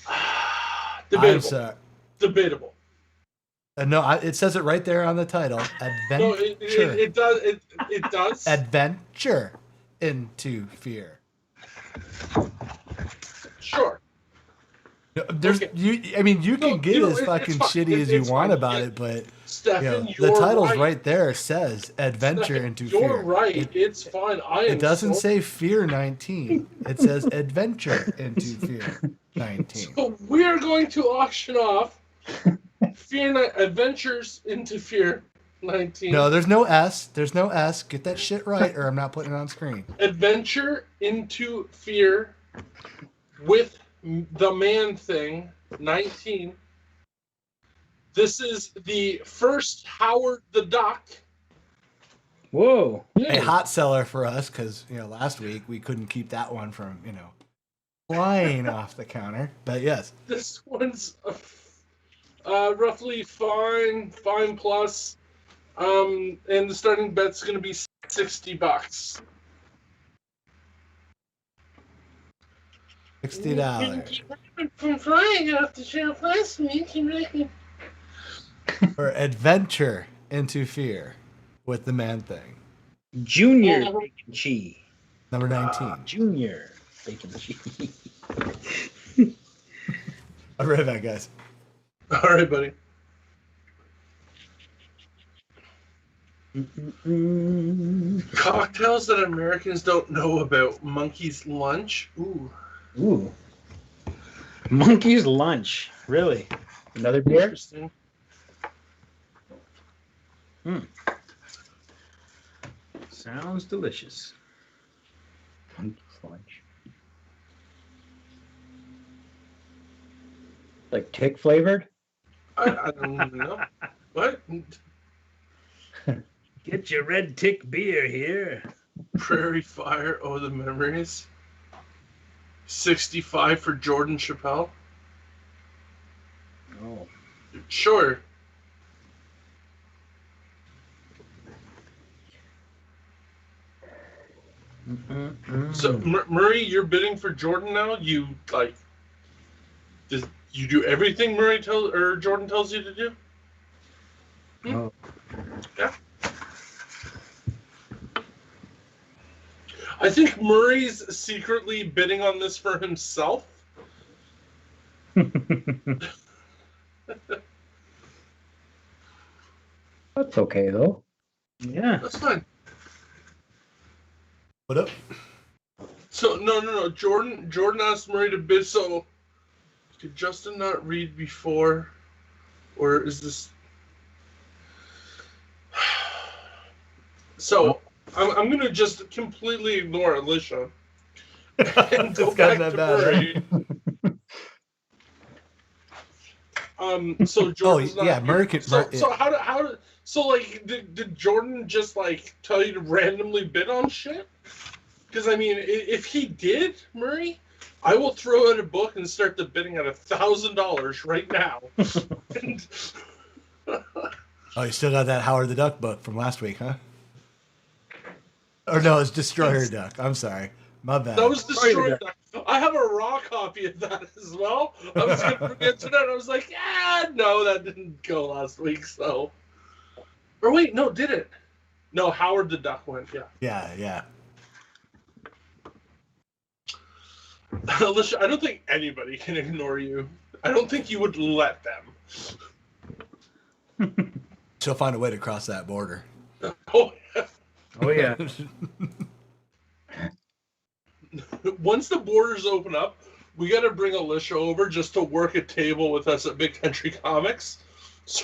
I'm Debatable. sorry. Debatable. No, it says it right there on the title. No, Adventure. it does. It does. Adventure into Fear. Sure. No, there's Okay. you. I mean, you can No, get you know, as it's fucking fine. shitty as you It's want fine. about Yeah. it, but Stefan, the you're title's right. right there. Says Adventure Stefan, into you're Fear. right. It's fine. I am. It doesn't so- say Fear 19. It says Adventure into Fear 19. So we are going to auction off Adventures into Fear 19. No, there's no S. There's no S. Get that shit right, or I'm not putting it on screen. Adventure into Fear with the Man Thing 19. This is the first Howard the Duck Whoa. A hot seller for us because last week we couldn't keep that one from flying off the counter. But yes, This one's roughly fine plus. And the starting bet's going to be $60. $60 From flying off the shelf last week, you reckon? for adventure into fear with the Man Thing. Junior bacon cheese. Number 19. Junior bacon cheese. I'll be right back, guys. All right, buddy. Cocktails that Americans don't know about. Monkey's Lunch. Ooh. Monkey's Lunch. Really? Another beer? Interesting. Sounds delicious. Monkey's Lunch. Like tick flavored? I don't know. What? Get your red tick beer here. Prairie Fire. Oh, the memories. 65 for Jordan Chappelle. Oh. Sure. So Murray, you're bidding for Jordan now. You you do everything Jordan tells you to do? Oh. Yeah. I think Murray's secretly bidding on this for himself. That's okay though. Yeah. That's fine. What up? So no. Jordan asked Murray to bid. So did Justin not read before, or is this? So I'm gonna just completely ignore Alicia and go back to Murray. So Jordan's not. Murray can. So did Jordan just tell you to randomly bid on shit? Because I mean, if he did, Murray, I will throw out a book and start the bidding at $1,000 right now. Oh, you still got that Howard the Duck book from last week, huh? Or no, it's Destroyer Duck. I'm sorry. My bad. That was Destroyer Duck. I have a raw copy of that as well. I was going to forget to that. I was like, no, that didn't go last week, so. Or wait, no, did it? No, Howard the Duck went, yeah. Yeah. Alicia, I don't think anybody can ignore you. I don't think you would let them. She'll find a way to cross that border. Oh, yeah. Oh, yeah. Once the borders open up, we got to bring Alicia over just to work a table with us at Big Country Comics.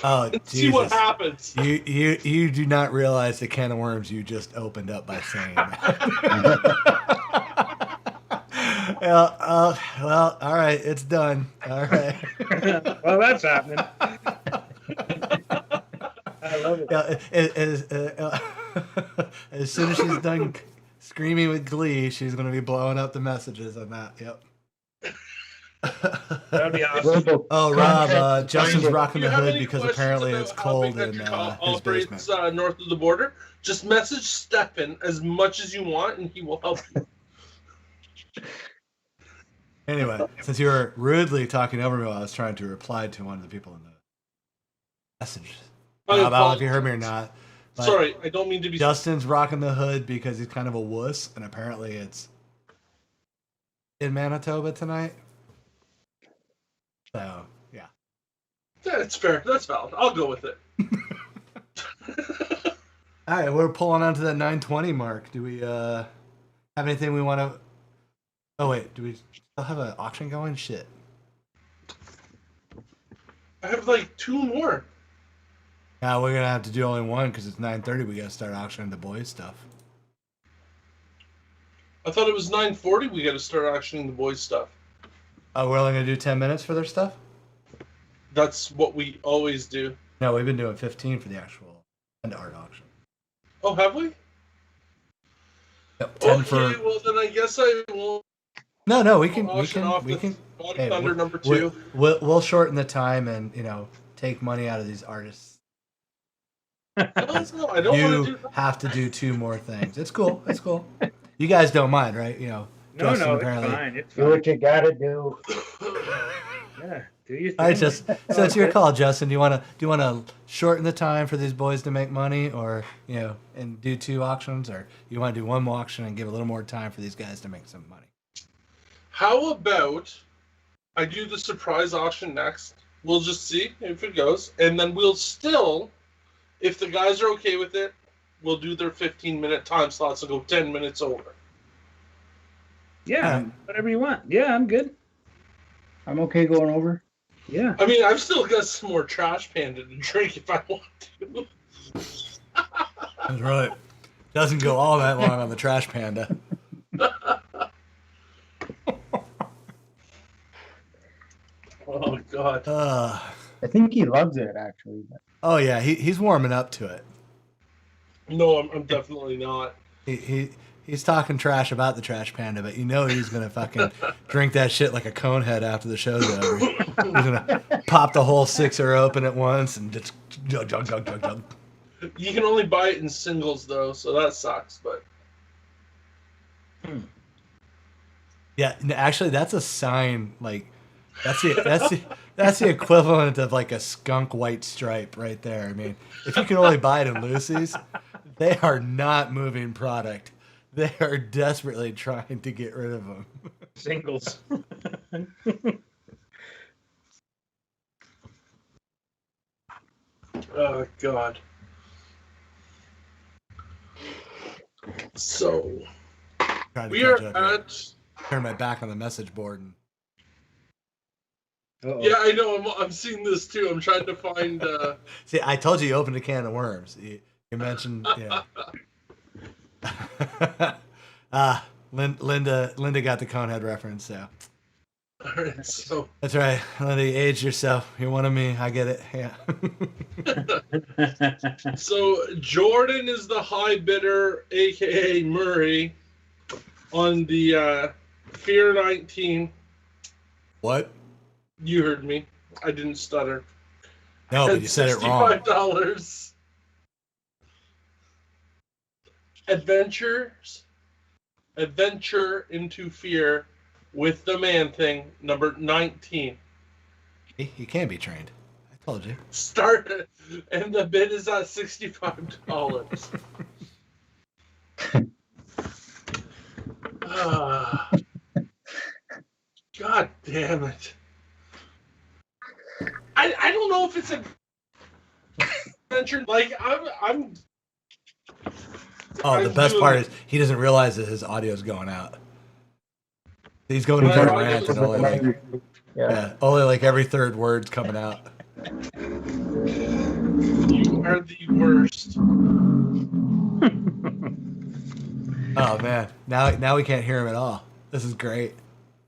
Oh, see what happens. You do not realize the can of worms you just opened up by saying that. Well, all right, it's done. All right. Well, that's happening. I love it. As soon as she's done screaming with glee, she's going to be blowing up the messages on that. Yep. That would be awesome. Oh, Rob, Justin's rocking the hood because questions apparently about it's how cold Big in Country his basement. operates, north of the border, just message Stefan as much as you want, and he will help you. Anyway, since you were rudely talking over me while I was trying to reply to one of the people in the messages. I don't know if you heard me or not. But Sorry, I don't mean to be. Justin's rocking the hood because he's kind of a wuss, and apparently it's in Manitoba tonight. So, yeah. Yeah, it's fair. That's valid. I'll go with it. All right, we're pulling on to that 9:20 mark. Do we have anything we want to... Oh, wait. Do we still have an auction going? Shit. I have two more. Now we're going to have to do only one because it's 9:30. We got to start auctioning the boys' stuff. I thought it was 9:40. We got to start auctioning the boys' stuff. Oh, we're only going to do 10 minutes for their stuff? That's what we always do. No, we've been doing 15 for the actual end art auction. Oh, have we? 10 Okay, for. well then I guess I won't No, we can. auction off the Body Hey, Thunder number 2. We'll shorten the time and take money out of these artists. No, I don't You want to do that. have to do 2 more things. It's cool. It's cool. You guys don't mind, right? No, Justin no, apparently. it's fine. It's Do fine. what you gotta do. Yeah, do your thing. All right, so it's your call, Justin. Do you want to shorten the time for these boys to make money, or and do 2 auctions, or you want to do 1 more auction and give a little more time for these guys to make some money? How about I do the surprise auction next? We'll just see if it goes, and then we'll still, if the guys are okay with it, we'll do their 15-minute time slots and go 10 minutes over. Yeah, whatever you want. Yeah, I'm good. I'm okay going over. Yeah. I mean, I've still got some more Trash Panda to drink if I want to. That's right. Doesn't go all that long on the Trash Panda. Oh, God. I think he loves it actually. Oh yeah, he's warming up to it. No, I'm definitely not. He's talking trash about the Trash Panda, but he's gonna fucking drink that shit like a conehead after the show's over. He's gonna pop the whole 6er open at once and just jug. You can only buy it in singles, though, so that sucks, but... Yeah, actually, that's a sign. Like, that's the equivalent of like a skunk white stripe right there. I mean, if you can only buy it in Lucy's, they are not moving product. They are desperately trying to get rid of them. Singles. Oh, God. So, Trying to we are catch up. at... Turn my back on the message board. Uh-oh. Yeah, I know. I'm seeing this, too. I'm trying to find... See, I told you opened a can of worms. You mentioned, Linda got the conehead reference, so. All right, so... That's right. Linda, you aged yourself. You're one of me. I get it. Yeah. So, Jordan is the high bidder, a.k.a. Murray, on the Fear 19. What? You heard me. I didn't stutter. No, but you said it wrong. $65. Adventure into Fear with the Man Thing, number 19. He can be trained. I told you. Start, and the bid is at $65. God damn it. I don't know if it's a adventure. Like, I'm Oh, the best part is he doesn't realize that his audio is going out. He's going into a rant and only like every 3rd word's coming out. You are the worst. Oh man, now we can't hear him at all. This is great.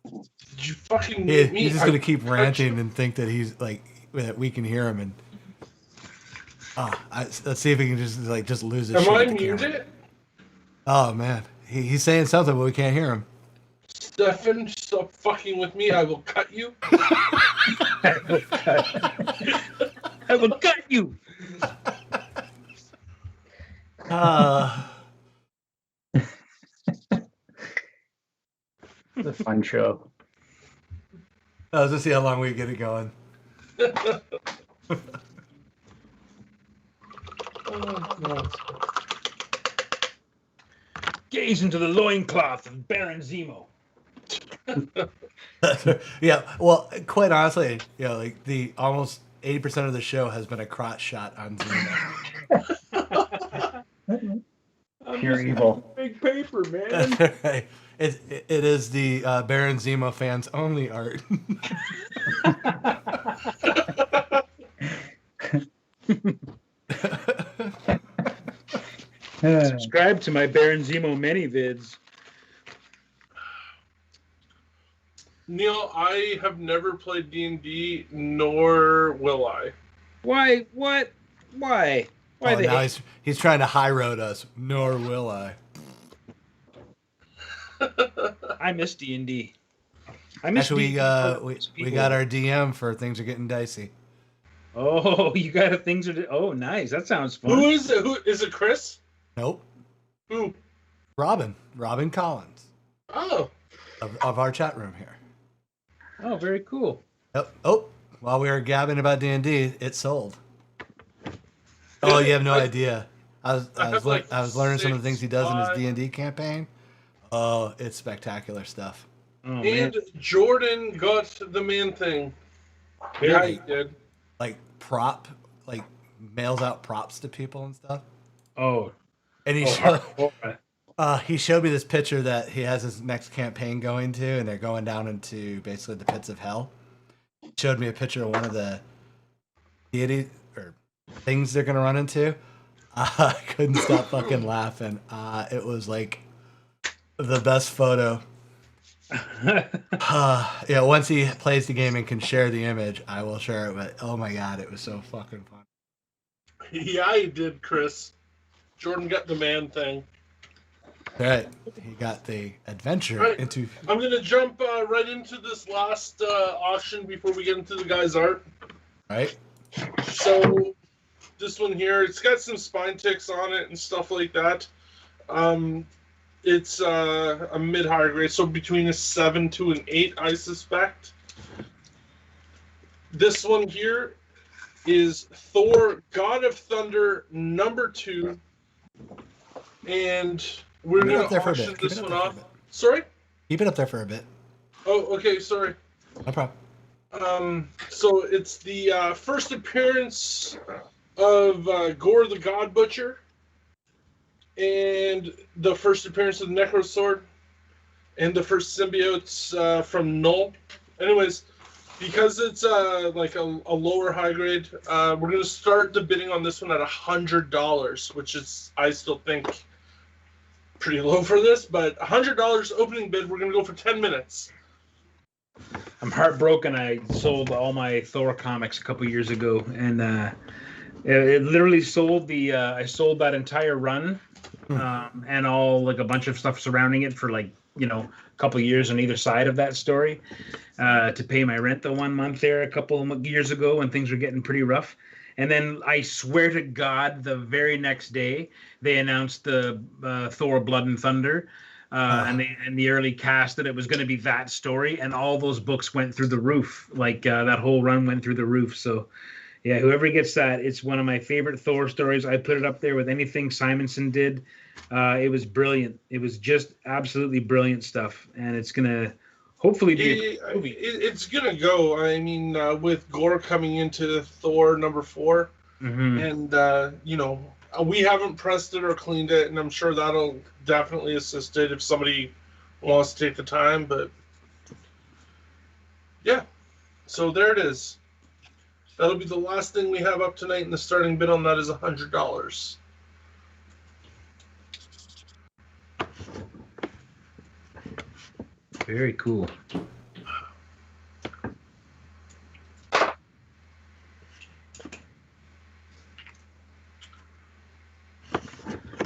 Did you fucking mute me? He's just gonna keep ranting and think that he's like that we can hear him and. Let's see if he can just lose his shit. Am I at the camera. muted? Oh man, he's saying something, but we can't hear him. Stefan, stop fucking with me. I will cut you. I will cut you. It's a fun show. Let's just see how long we get it going. Gaze into the loincloth of Baron Zemo. Yeah, well, quite honestly, like the almost 80% of the show has been a crotch shot on Zemo. Pure evil. Big paper, man. Right. It is the Baron Zemo fans only art. Subscribe to my Baron Zemo many vids. Neil, I have never played D&D, nor will I. Why? What? Why? Why Now he's trying to high road us. Nor will I. I miss D&D. I miss Actually, D&D. we got our DM for things are getting dicey. Oh, you got a things are. Oh, nice. That sounds fun. Who is it? Who is it? Chris? Nope. Who? Robin Collins Oh, of our chat room here. Oh, very cool. Yep. Oh, while we were gabbing about D&D, it sold. Oh, you have no idea. I was learning some of the things he does in his D&D campaign. Oh, it's spectacular stuff. Oh, man. and Jordan got the man thing. Yeah, he did. Like mails out props to people and stuff. Oh. And he showed me this picture that he has his next campaign going to, and they're going down into basically the pits of hell. He showed me a picture of one of the deity or things they're gonna run into. I couldn't stop fucking laughing. It was like the best photo. Yeah, once he plays the game and can share the image, I will share it. But oh my god, it was so fucking fun. Yeah, he did, Chris. Jordan got the man thing. All right, he got the adventure Right. into. I'm gonna jump right into this last auction before we get into the guy's art. Right. So this one here, it's got some spine ticks on it and stuff like that. It's a mid-higher grade, so between a 7 to an 8, I suspect. This one here is Thor, God of Thunder, #2, and we're Keep it going up there to for a auction bit. Keep this it up one there for a off. bit. Sorry? Keep it up there for a bit. Oh, okay, sorry. No problem. So it's the first appearance of Gore the God Butcher, and the first appearance of the Necro Sword, and the first symbiotes from Null. Anyways, because it's like a lower high grade, we're going to start the bidding on this one at $100, which is, I still think, pretty low for this, but $100 opening bid, we're going to go for 10 minutes. I'm heartbroken. I sold all my Thor comics a couple years ago, and it literally sold I sold that entire run, and all like a bunch of stuff surrounding it for like a couple years on either side of that story, to pay my rent the 1 month there a couple of years ago when things were getting pretty rough. And then I swear to God, the very next day they announced the Thor: Blood and Thunder. And the early cast that it was going to be that story, and all those books went through the roof. Like that whole run went through the roof. So, yeah, whoever gets that, it's one of my favorite Thor stories. I put it up there with anything Simonson did. It was brilliant. It was just absolutely brilliant stuff, and it's gonna hopefully be a movie. It's gonna go. I mean, with Gore coming into Thor #4, and we haven't pressed it or cleaned it, and I'm sure that'll definitely assist it if somebody wants to take the time. But yeah, so there it is. That'll be the last thing we have up tonight, and the starting bid on that is $100. Very cool.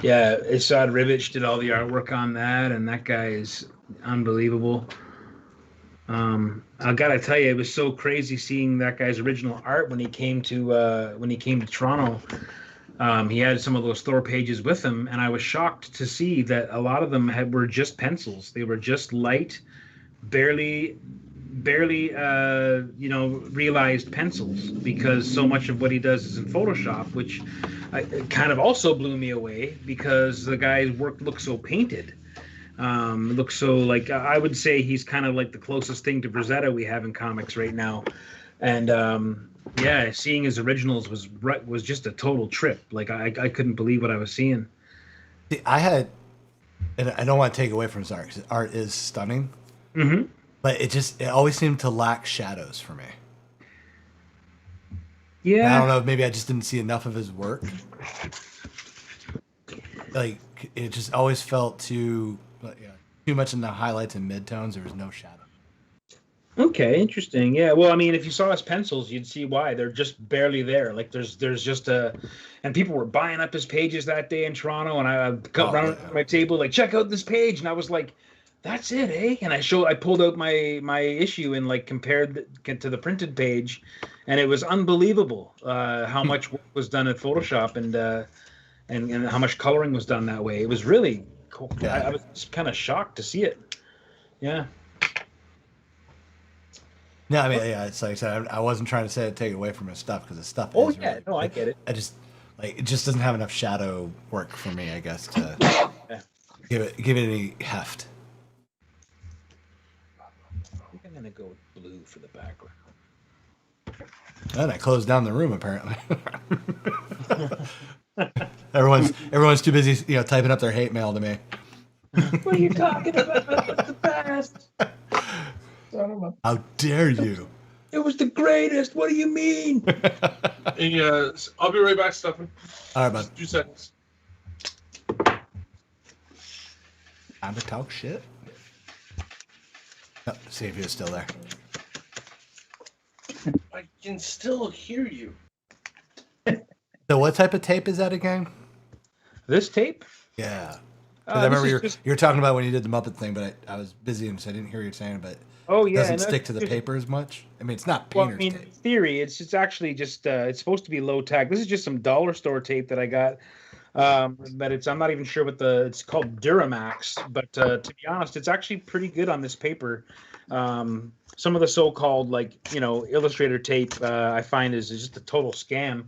Yeah, Isad Rivich did all the artwork on that, and that guy is unbelievable. I gotta tell you, it was so crazy seeing that guy's original art when he came to Toronto. He had some of those Thor pages with him, and I was shocked to see that a lot of them were just pencils. They were just light, barely realized pencils, because so much of what he does is in Photoshop, which kind of also blew me away because the guy's work looks so painted. Looks so like, I would say he's kind of like the closest thing to Rosetta we have in comics right now. And yeah, seeing his originals was just a total trip. Like I couldn't believe what I was seeing. See, and I don't want to take away from his art, 'cause his art is stunning. Mm-hmm. But it always seemed to lack shadows for me. Yeah. And I don't know, maybe I just didn't see enough of his work. Like, it just always felt too much in the highlights and midtones. There was no shadow. Okay, interesting. Yeah, well, I mean, if you saw his pencils, you'd see why. They're just barely there. Like there's just and people were buying up his pages that day in Toronto, and I got around my table like, check out this page, and I was like, That's it, eh? And I pulled out my issue and like compared to the printed page, and it was unbelievable how much work was done in Photoshop and how much coloring was done that way. It was really cool. Yeah. I was just kind of shocked to see it. Yeah. No, I mean, yeah, it's like I said, I wasn't trying to say to take away from his stuff because his stuff Oh is yeah, really, no, I get it. I just it just doesn't have enough shadow work for me, I guess, to Yeah. give it any heft. I think I'm gonna go with blue for the background. And I closed down the room apparently. everyone's too busy, typing up their hate mail to me. What are you talking about? It's the best. How dare you? It was the greatest. What do you mean? Hey, I'll be right back, Stefan. All right, bud. Just 2 seconds. Time to talk shit. Oh, see if he was still there. I can still hear you. So, what type of tape is that again? This tape? Yeah. 'Cause I remember this is you were talking about when you did the Muppet thing, but I was busy and so I didn't hear you saying it. But Oh it yeah, doesn't and stick to the that's- paper as much. I mean, it's not Well, painter's I mean, tape. in theory, it's actually just it's supposed to be low tack. This is just some dollar store tape that I got, but I'm not even sure what it's called Duramax. But to be honest, it's actually pretty good on this paper. Some of the so-called Illustrator tape I find is just a total scam.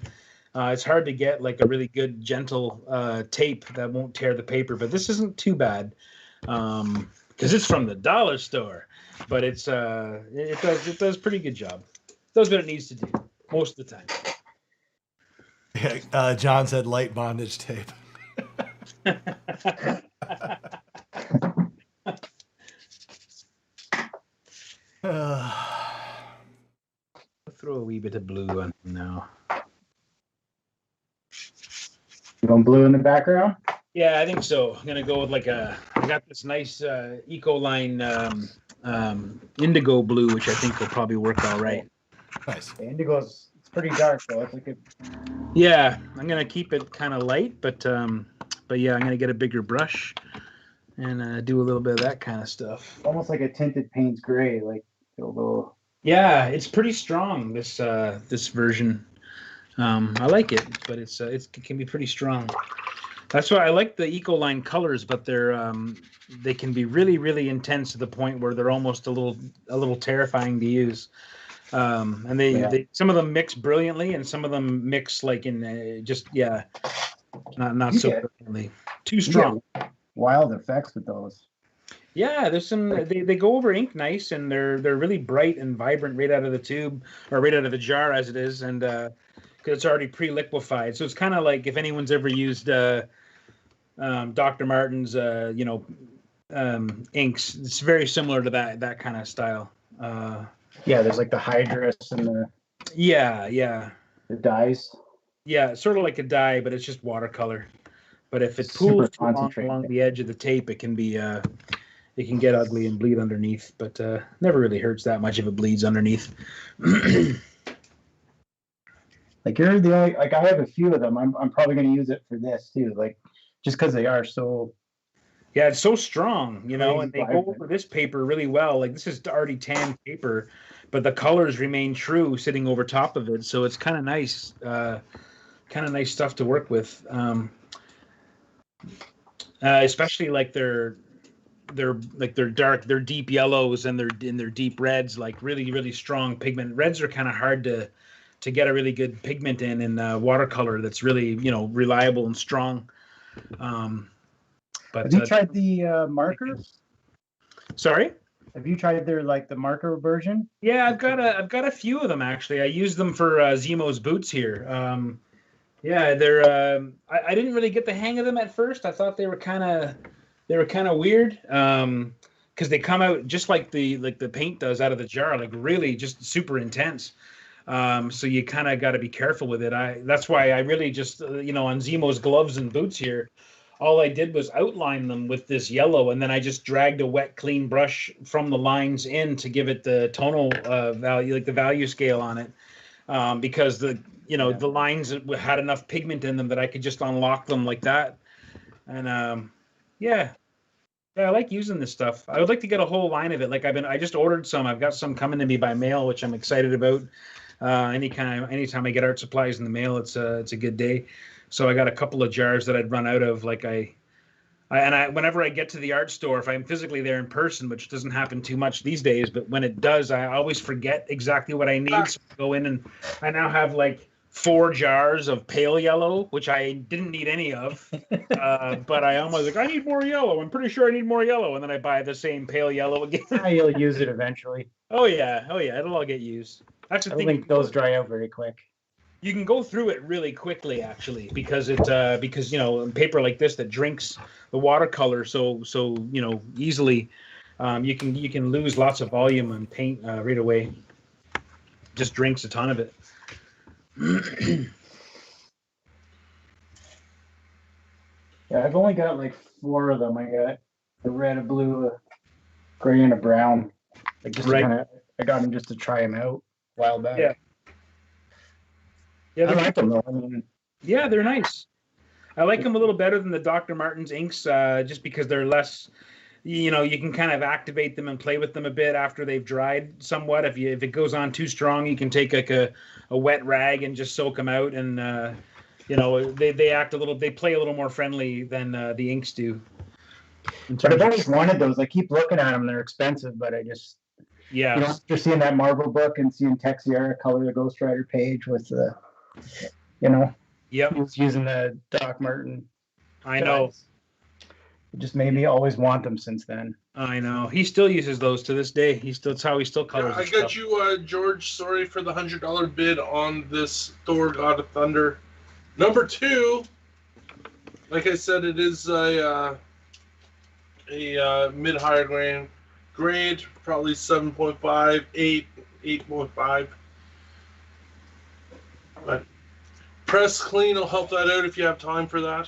It's hard to get like a really good gentle tape that won't tear the paper, but this isn't too bad because it's from the dollar store. But it does pretty good job. It does what it needs to do most of the time. Yeah, John said light bondage tape. Throw a wee bit of blue on now. You want blue in the background? Yeah, I think so. I'm gonna go with I got this nice Ecoline indigo blue, which I think will probably work all right. Nice. The indigo's it's pretty dark though. It's like a Yeah, I'm gonna keep it kind of light, but yeah, I'm gonna get a bigger brush and do a little bit of that kind of stuff. almost like a tinted Payne's gray, like a little. Yeah, it's pretty strong. This version, I like it, but it can be pretty strong. That's why I like the Ecoline colors, but they can be really, really intense to the point where they're almost a little terrifying to use. And they some of them mix brilliantly, and some of them mix like in not so brilliantly. Too strong. Wild effects with those. Yeah, there's some. They go over ink nice, and they're really bright and vibrant right out of the tube or right out of the jar as it is, and because it's already pre-liquefied, so it's kind of like if anyone's ever used Dr. Martin's inks, it's very similar to that kind of style. Yeah, there's like the hydrous and the dyes. Yeah, sort of like a dye, but it's just watercolor. But if it Super pools concentrated. along the edge of the tape, it can be it can get ugly and bleed underneath. But never really hurts that much if it bleeds underneath. Like you're the only I have a few of them. I'm probably gonna use it for this too. Like just because they are so. Yeah, it's so strong, and they go vibrant. over this paper really well. Like this is already tan paper, but the colors remain true sitting over top of it. So it's kind of nice stuff to work with. Especially like their dark, their deep yellows and their deep reds, like really, really strong pigment. Reds are kind of hard to get a really good pigment in watercolor that's really, reliable and strong. But Have you tried the markers? Sorry? Have you tried the marker version? Yeah, I've got a few of them actually. I use them for Zemo's boots here. Yeah, they're. I didn't really get the hang of them at first. I thought they were kind of weird because they come out just like the paint does out of the jar, like really just super intense. So you kind of got to be careful with it. That's why I really just on Zemo's gloves and boots here. All I did was outline them with this yellow, and then I just dragged a wet, clean brush from the lines in to give it the tonal value, like the value scale on it, because the lines had enough pigment in them that I could just unlock them like that. And yeah, Yeah, I like using this stuff. I would like to get a whole line of it. Like I just ordered some. I've got some coming to me by mail, which I'm excited about. Anytime I get art supplies in the mail, it's a good day. So I got a couple of jars that I'd run out of. Like whenever I get to the art store, if I'm physically there in person, which doesn't happen too much these days, but when it does, I always forget exactly what I need. So I go in and I now have like 4 jars of pale yellow, which I didn't need any of. But I almost like, I need more yellow. I'm pretty sure I need more yellow. And then I buy the same pale yellow again. You'll use it eventually. Oh yeah. It'll all get used. That's the I thing. don't think those dry out very quick. You can go through it really quickly, actually, because paper like this that drinks the watercolor so easily, you can lose lots of volume on paint right away. Just drinks a ton of it. Yeah, I've only got like 4 of them. I got a red, a blue, a gray, and a brown. Like just Right. I got them just to try them out a while back. Yeah. Yeah, I like them though. I mean, yeah, they're nice. I like them a little better than the Dr. Martens inks, just because they're less. You can kind of activate them and play with them a bit after they've dried somewhat. If it goes on too strong, you can take like a wet rag and just soak them out, and they play a little more friendly than the inks do. but I've always wanted those. I keep looking at them. They're expensive, but I just Yeah. after seeing that Marvel book and seeing Texiera color the Ghost Rider page with the, Yep. he was using the Doc Martin. I know. guys. It just made me always want them since then. I know. He still uses those to this day. That's how he still colors. I his got stuff. you, George. Sorry for the $100 bid on this Thor: God of Thunder. Number 2. Like I said, it is a mid-higher grade, probably 7.5, 8, 8.5. But press clean will help that out if you have time for that.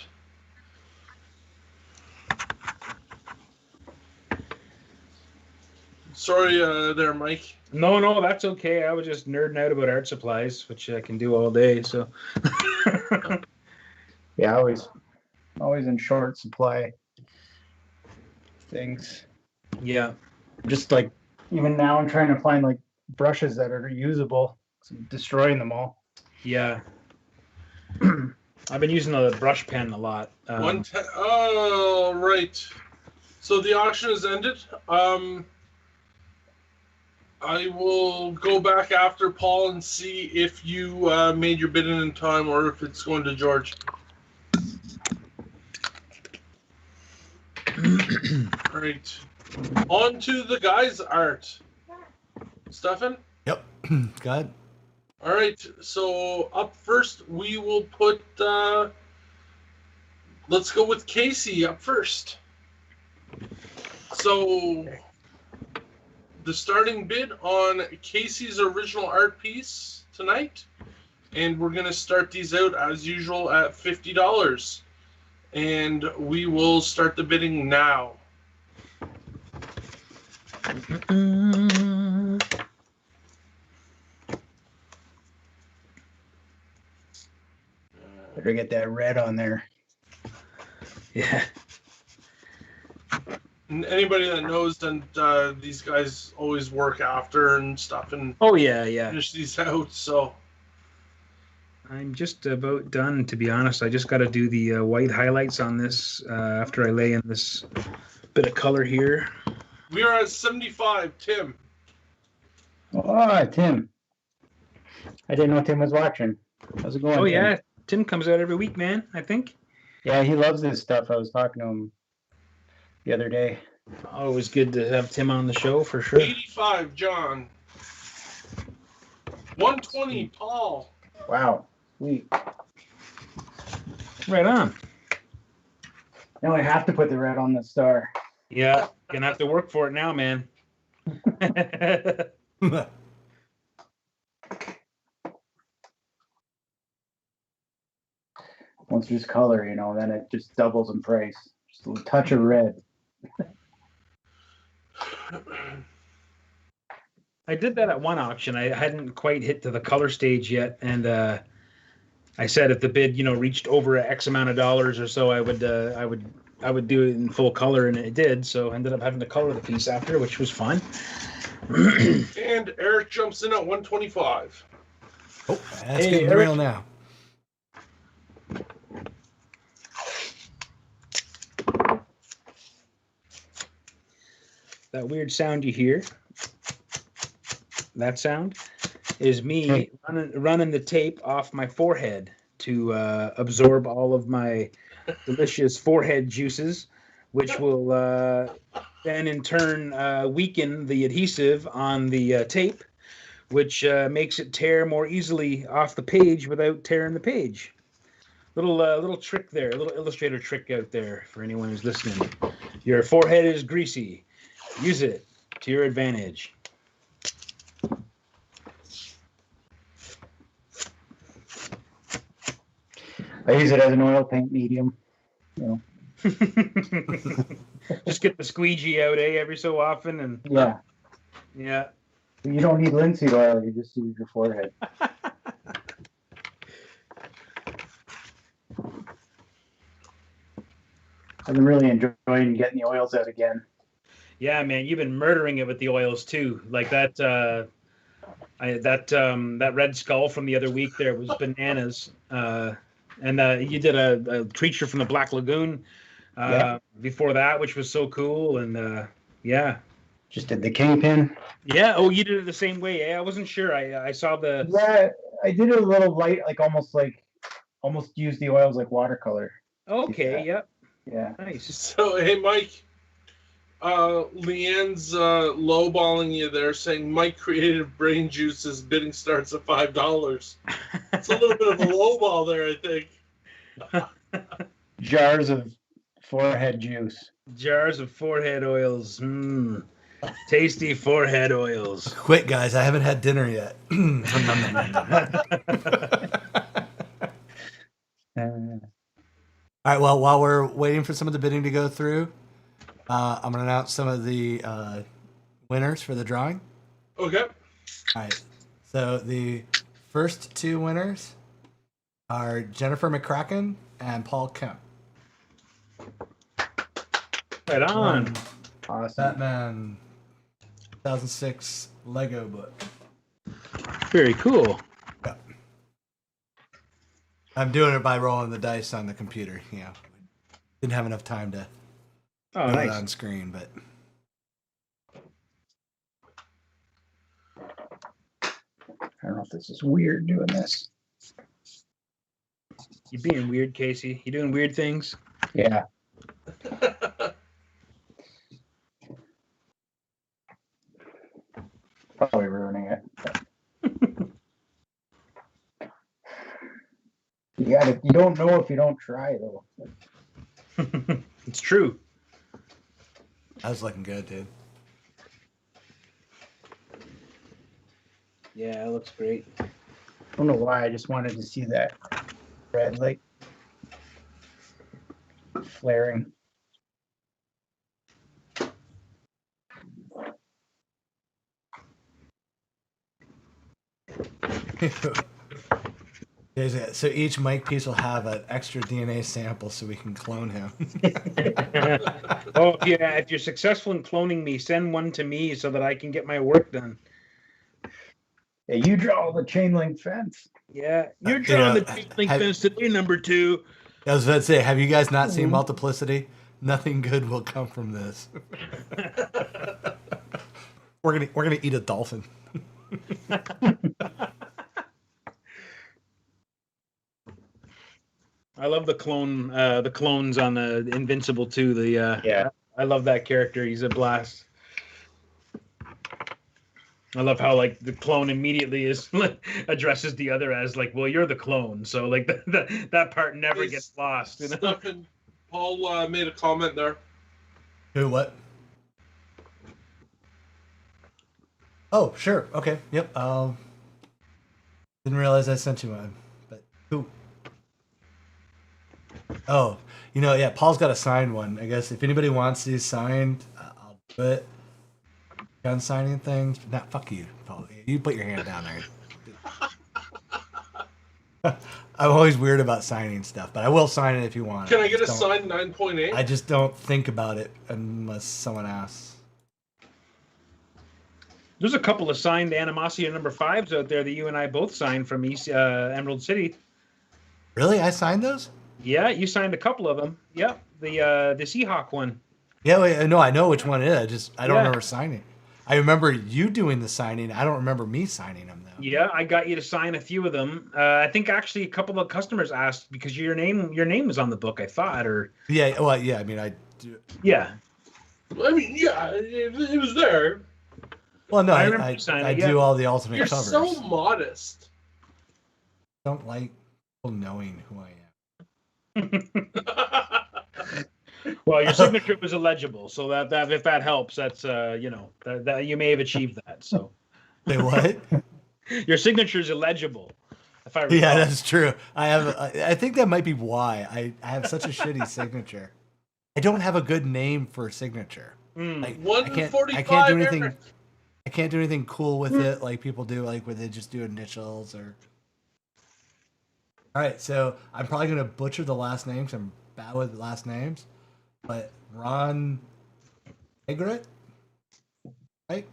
Sorry there, Mike. No, that's okay. I was just nerding out about art supplies, which I can do all day. So. Yeah, always in short supply things. Yeah. Just like even now, I'm trying to find like brushes that are usable. So I'm destroying them all. Yeah. I've been using the brush pen a lot. Oh, right. So the auction has ended. I will go back after Paul and see if you made your bidding in time or if it's going to George. All right. On to the guys' art. Stefan? Yep. Go ahead. All right. So up first, we will put. Let's go with Casey up first. So the starting bid on Casey's original art piece tonight, and we're going to start these out as usual at $50. And we will start the bidding now. Better get that red on there. Yeah. And anybody that knows, then these guys always work after and stuff and Oh yeah. finish these out. So I'm just about done, to be honest. I just got to do the white highlights on this after I lay in this bit of color here. we are at 75. Tim. Oh, Tim. I didn't know Tim was watching. How's it going? Oh Tim? yeah, Tim comes out every week, man. I think. Yeah, he loves this stuff. I was talking to him the other day. Always good to have Tim on the show for sure. 85, John. 120, Paul. Wow. Sweet. Right on. Now I have to put the red on the star. Yeah, gonna have to work for it now, man. Once there's color, then it just doubles in price. Just a touch of red. I did that at one auction. I hadn't quite hit to the color stage yet, and I said if the bid, reached over X amount of dollars or so, I would I would do it in full color, and it did. So I ended up having to color the piece after, which was fun. And Eric jumps in at 125. Oh, that's Hey, getting Eric. real now. That weird sound you hear, that sound, is me running the tape off my forehead to absorb all of my delicious forehead juices, which will then in turn weaken the adhesive on the tape, which makes it tear more easily off the page without tearing the page. Little trick there, a little illustrator trick out there for anyone who's listening. Your forehead is greasy. Use it to your advantage. I use it as an oil paint medium. You know. Just get the squeegee out, every so often, and Yeah. yeah. You don't need linseed oil. You just use your forehead. I've been really enjoying getting the oils out again. Yeah, man, you've been murdering it with the oils too. Like that, that Red Skull from the other week there was bananas. And you did a creature from the Black Lagoon before that, which was so cool. And yeah, Just did the kingpin. yeah. Oh, you did it the same way. Yeah, I wasn't sure. I saw the. Yeah, I did it a little light, almost use the oils like watercolor. Okay. Yep. Yeah. Nice. So, hey, Mike. Leanne's lowballing you there, saying Mike Creative Brain Juice's bidding starts at $5. It's a little bit of a lowball there, I think. Jars of forehead juice. Jars of forehead oils. Tasty forehead oils. Quick, guys, I haven't had dinner yet. All right, well, while we're waiting for some of the bidding to go through, I'm going to announce some of the winners for the drawing. Okay. All right, so the first two winners are Jennifer McCracken and Paul Kemp. Right on. Awesome. Batman 2006 Lego book. Very cool. Yeah. I'm doing it by rolling the dice on the computer. You know, didn't have enough time to Oh, put it nice. on screen, but I don't know if this is weird doing this. You being weird, Casey. You doing weird things. Yeah. Probably ruining it. You don't know if you don't try though. It's true. that was looking good, dude. Yeah, it looks great. I don't know why. I just wanted to see that red light flaring. So each mic piece will have an extra DNA sample so we can clone him. Oh, yeah. If you're successful in cloning me, send one to me so that I can get my work done. Yeah, you draw the chain link fence. Yeah, you're you drawing know, the chain link have- fence today, number 2. I was about to say, have you guys not seen Multiplicity? Nothing good will come from this. We're gonna eat a dolphin. I love the clones on the Invincible too. Yeah. I love that character. He's a blast. I love how like the clone immediately is addresses the other as like, well, you're the clone, so like that part never Hey, gets lost. You know? Stefan, Paul made a comment there. Who? What? Oh, sure. Okay. Yep. Didn't realize I sent you one. But who? Oh, yeah. Paul's got a signed one. I guess if anybody wants these signed, I'll do it. Gun signing things. Not fuck you, Paul. You put your hand down there. I'm always weird about signing stuff, but I will sign it if you want. Can I get a just don't- signed 9.8? I just don't think about it unless someone asks. There's a couple of signed Animosity number 5s out there that you and I both signed from East Emerald City. Really? I signed those? Yeah, you signed a couple of them. Yeah, the Seahawk one. Yeah, wait, no, I know which one it is. I don't Yeah. remember signing. I remember you doing the signing. I don't remember me signing them, though. Yeah, I got you to sign a few of them. I think actually a couple of customers asked because your name was on the book, I thought, or Yeah, well, yeah, I mean, I do. yeah. I mean, yeah, it was there. Well, no, I I remember you signing it, do yeah. all the ultimate You're covers. so modest. I don't like people knowing who I am. Well, your signature was illegible, so that if that helps, that's that you may have achieved that. So Say what? your signature is illegible. If I recall. Yeah, that's true. I think that might be why I have such a shitty signature. I don't have a good name for a signature. Like, I can't do 145, anything. Eric. I can't do anything cool with it, like people do, like where they just do initials or. All right, so I'm probably gonna butcher the last names. I'm bad with last names, but Ron Egret, right?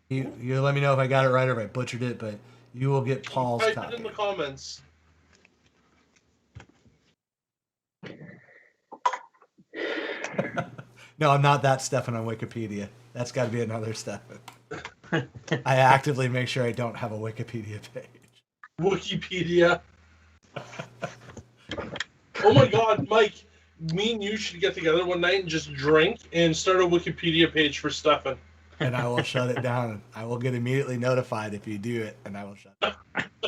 You let me know if I got it right or if I butchered it, but you will get Paul's Type copy. it in the comments. No, I'm not that Stefan on Wikipedia. That's got to be another Stefan. I actively make sure I don't have a Wikipedia page. Wikipedia. Oh my God, Mike! Me and you should get together one night and just drink and start a Wikipedia page for Stefan. And I will shut it down. I will get immediately notified if you do it, and I will shut it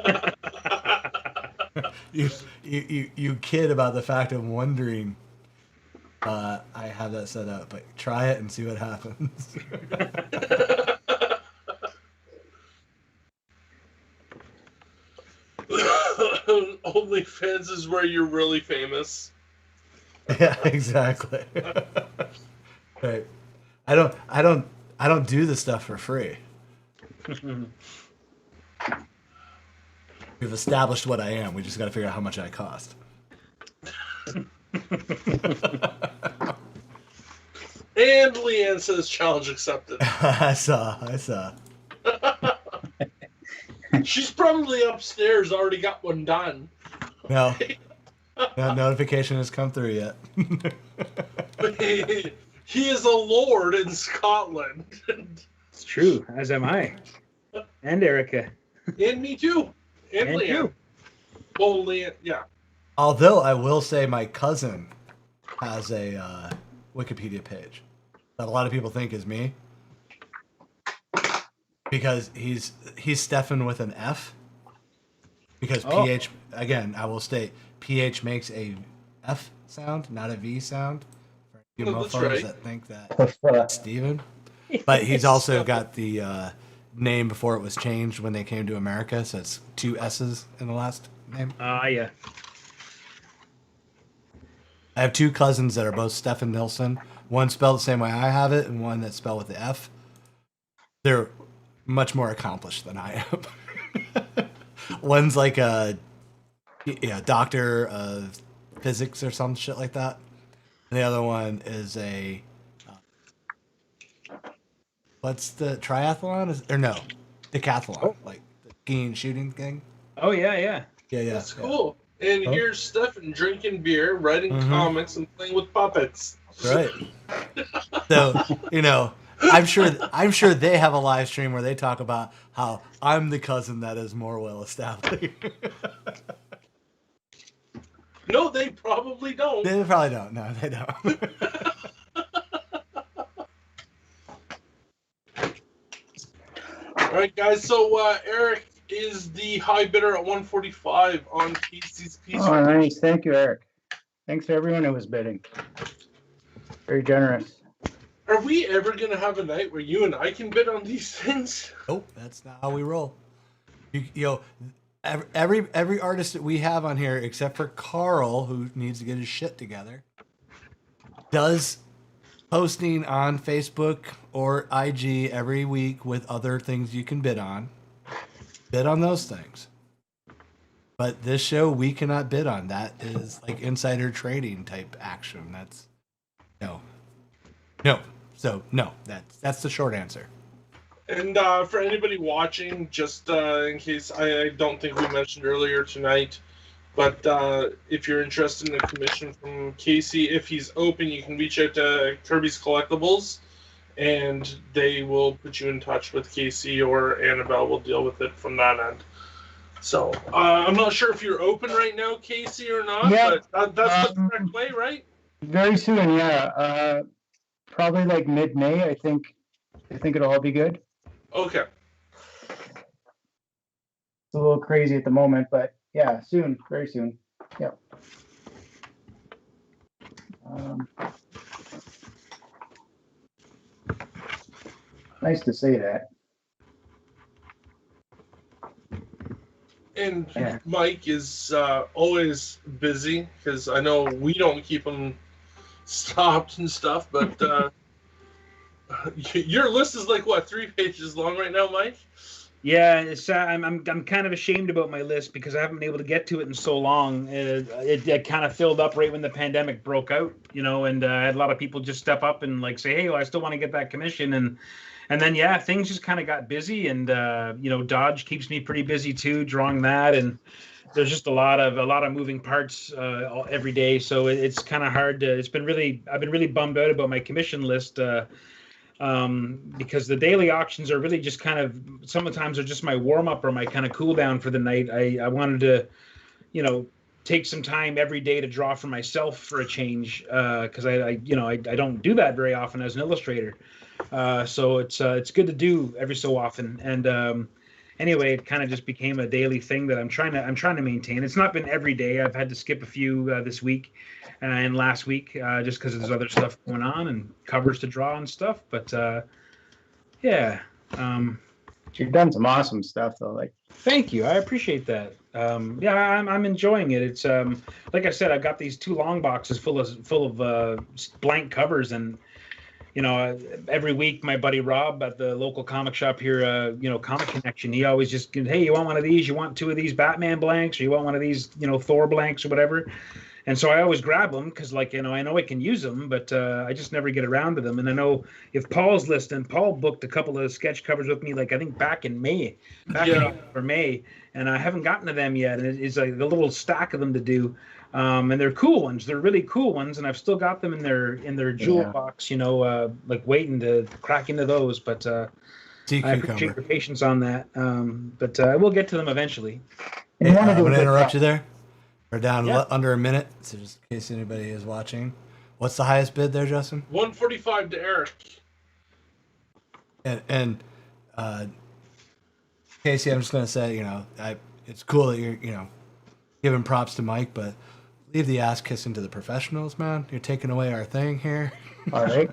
down. You kid about the fact of wondering. I have that set up, but try it and see what happens. OnlyFans is where you're really famous. Yeah, exactly. Right. I don't do this stuff for free. We've established what I am. We just got to figure out how much I cost. And Leanne says challenge accepted. I saw. She's probably upstairs, already got one done. No notification has come through yet. He is a lord in Scotland. It's true, as am I, and Erica, And me too. And and Leanne. you. Well, Leanne, yeah. Although I will say my cousin has a Wikipedia page that a lot of people think is me because he's Stefan with an F. Because PH, again, I will state PH makes a F sound, not a V sound. For you No, that's mofos right. that think that Steven. But he's also got the name before it was changed when they came to America, so it's 2 S's in the last name. Yeah. I have 2 cousins that are both Stefan Nilsson. One spelled the same way I have it, and one that's spelled with the F. They're much more accomplished than I am. One's like a doctor of physics or some shit like that. And the other one is a what's the triathlon? Or no, decathlon, like the skiing shooting thing. Oh yeah. Yeah. That's cool. And Huh? here's Stefan drinking beer, writing Mhm. comics, and playing with puppets. Right. So, I'm sure they have a live stream where they talk about how I'm the cousin that is more well established. No, they probably don't. They probably don't. No, they don't. All right, guys. So Eric is the high bidder at 145 on Casey's piece. Oh, nice. Thank you, Eric. Thanks to everyone who was bidding. Very generous. Are we ever gonna have a night where you and I can bid on these things? Nope, that's not how we roll. Every artist that we have on here, except for Carl, who needs to get his shit together, does posting on Facebook or IG every week with other things you can bid on. Bid on those things. But this show we cannot bid on. That is like insider trading type action. That's no, no. So no, that's the short answer. And for anybody watching, just in case I don't think we mentioned earlier tonight, but if you're interested in a commission from Casey, if he's open, you can reach out to Kirby's Collectibles, and they will put you in touch with Casey, or Annabelle will deal with it from that end. So I'm not sure if you're open right now, Casey, or not, Yeah. but that's the correct way, right? Very soon, yeah. Probably like mid-May. I think it'll all be good. Okay. It's a little crazy at the moment, but yeah, soon, very soon. Yeah. Nice to say that. And Yeah. Mike is always busy because I know we don't keep him stopped and stuff, but your list is like what, 3 pages long right now, Mike? Yeah, it's, I'm kind of ashamed about my list because I haven't been able to get to it in so long. It kind of filled up right when the pandemic broke out, and I had a lot of people just step up and like say, hey, well, I still want to get that commission, and then yeah, things just kind of got busy, and Dodge keeps me pretty busy too, drawing that, and there's just a lot of moving parts every day, so it's kind of hard to. I've been really bummed out about my commission list. Because the daily auctions are really just kind of sometimes are just my warm up or my kind of cool down for the night. I wanted to, take some time every day to draw for myself for a change because I don't do that very often as an illustrator. So it's good to do every so often. And anyway, it kind of just became a daily thing that I'm trying to maintain. It's not been every day. I've had to skip a few this week and last week just because there's other stuff going on and covers to draw and stuff. But yeah. You've done some awesome stuff though. Like, thank you. I appreciate that. Yeah, I'm enjoying it. It's like I said, I've got these 2 long boxes full of blank covers, and every week my buddy Rob at the local comic shop here, Comic Connection, he always just, hey, you want one of these? You want 2 of these Batman blanks, or you want one of these, Thor blanks or whatever? And so I always grab them because, I know I can use them, but I just never get around to them. And I know if Paul's listening, Paul booked a couple of sketch covers with me, I think back in May, or May, and I haven't gotten to them yet. And it's like a little stack of them to do. And they're cool ones. They're really cool ones, and I've still got them in their jewel box, waiting to crack into those. But I appreciate your patience on that. But I will get to them eventually. Hey, I'm going to interrupt you there. We're down under a minute, so just in case anybody is watching. What's the highest bid there, Justin? 145 to Eric. And Casey, I'm just going to say, it's cool that you're, giving props to Mike, but leave the ass kissing to the professionals, man. You're taking away our thing here. All right.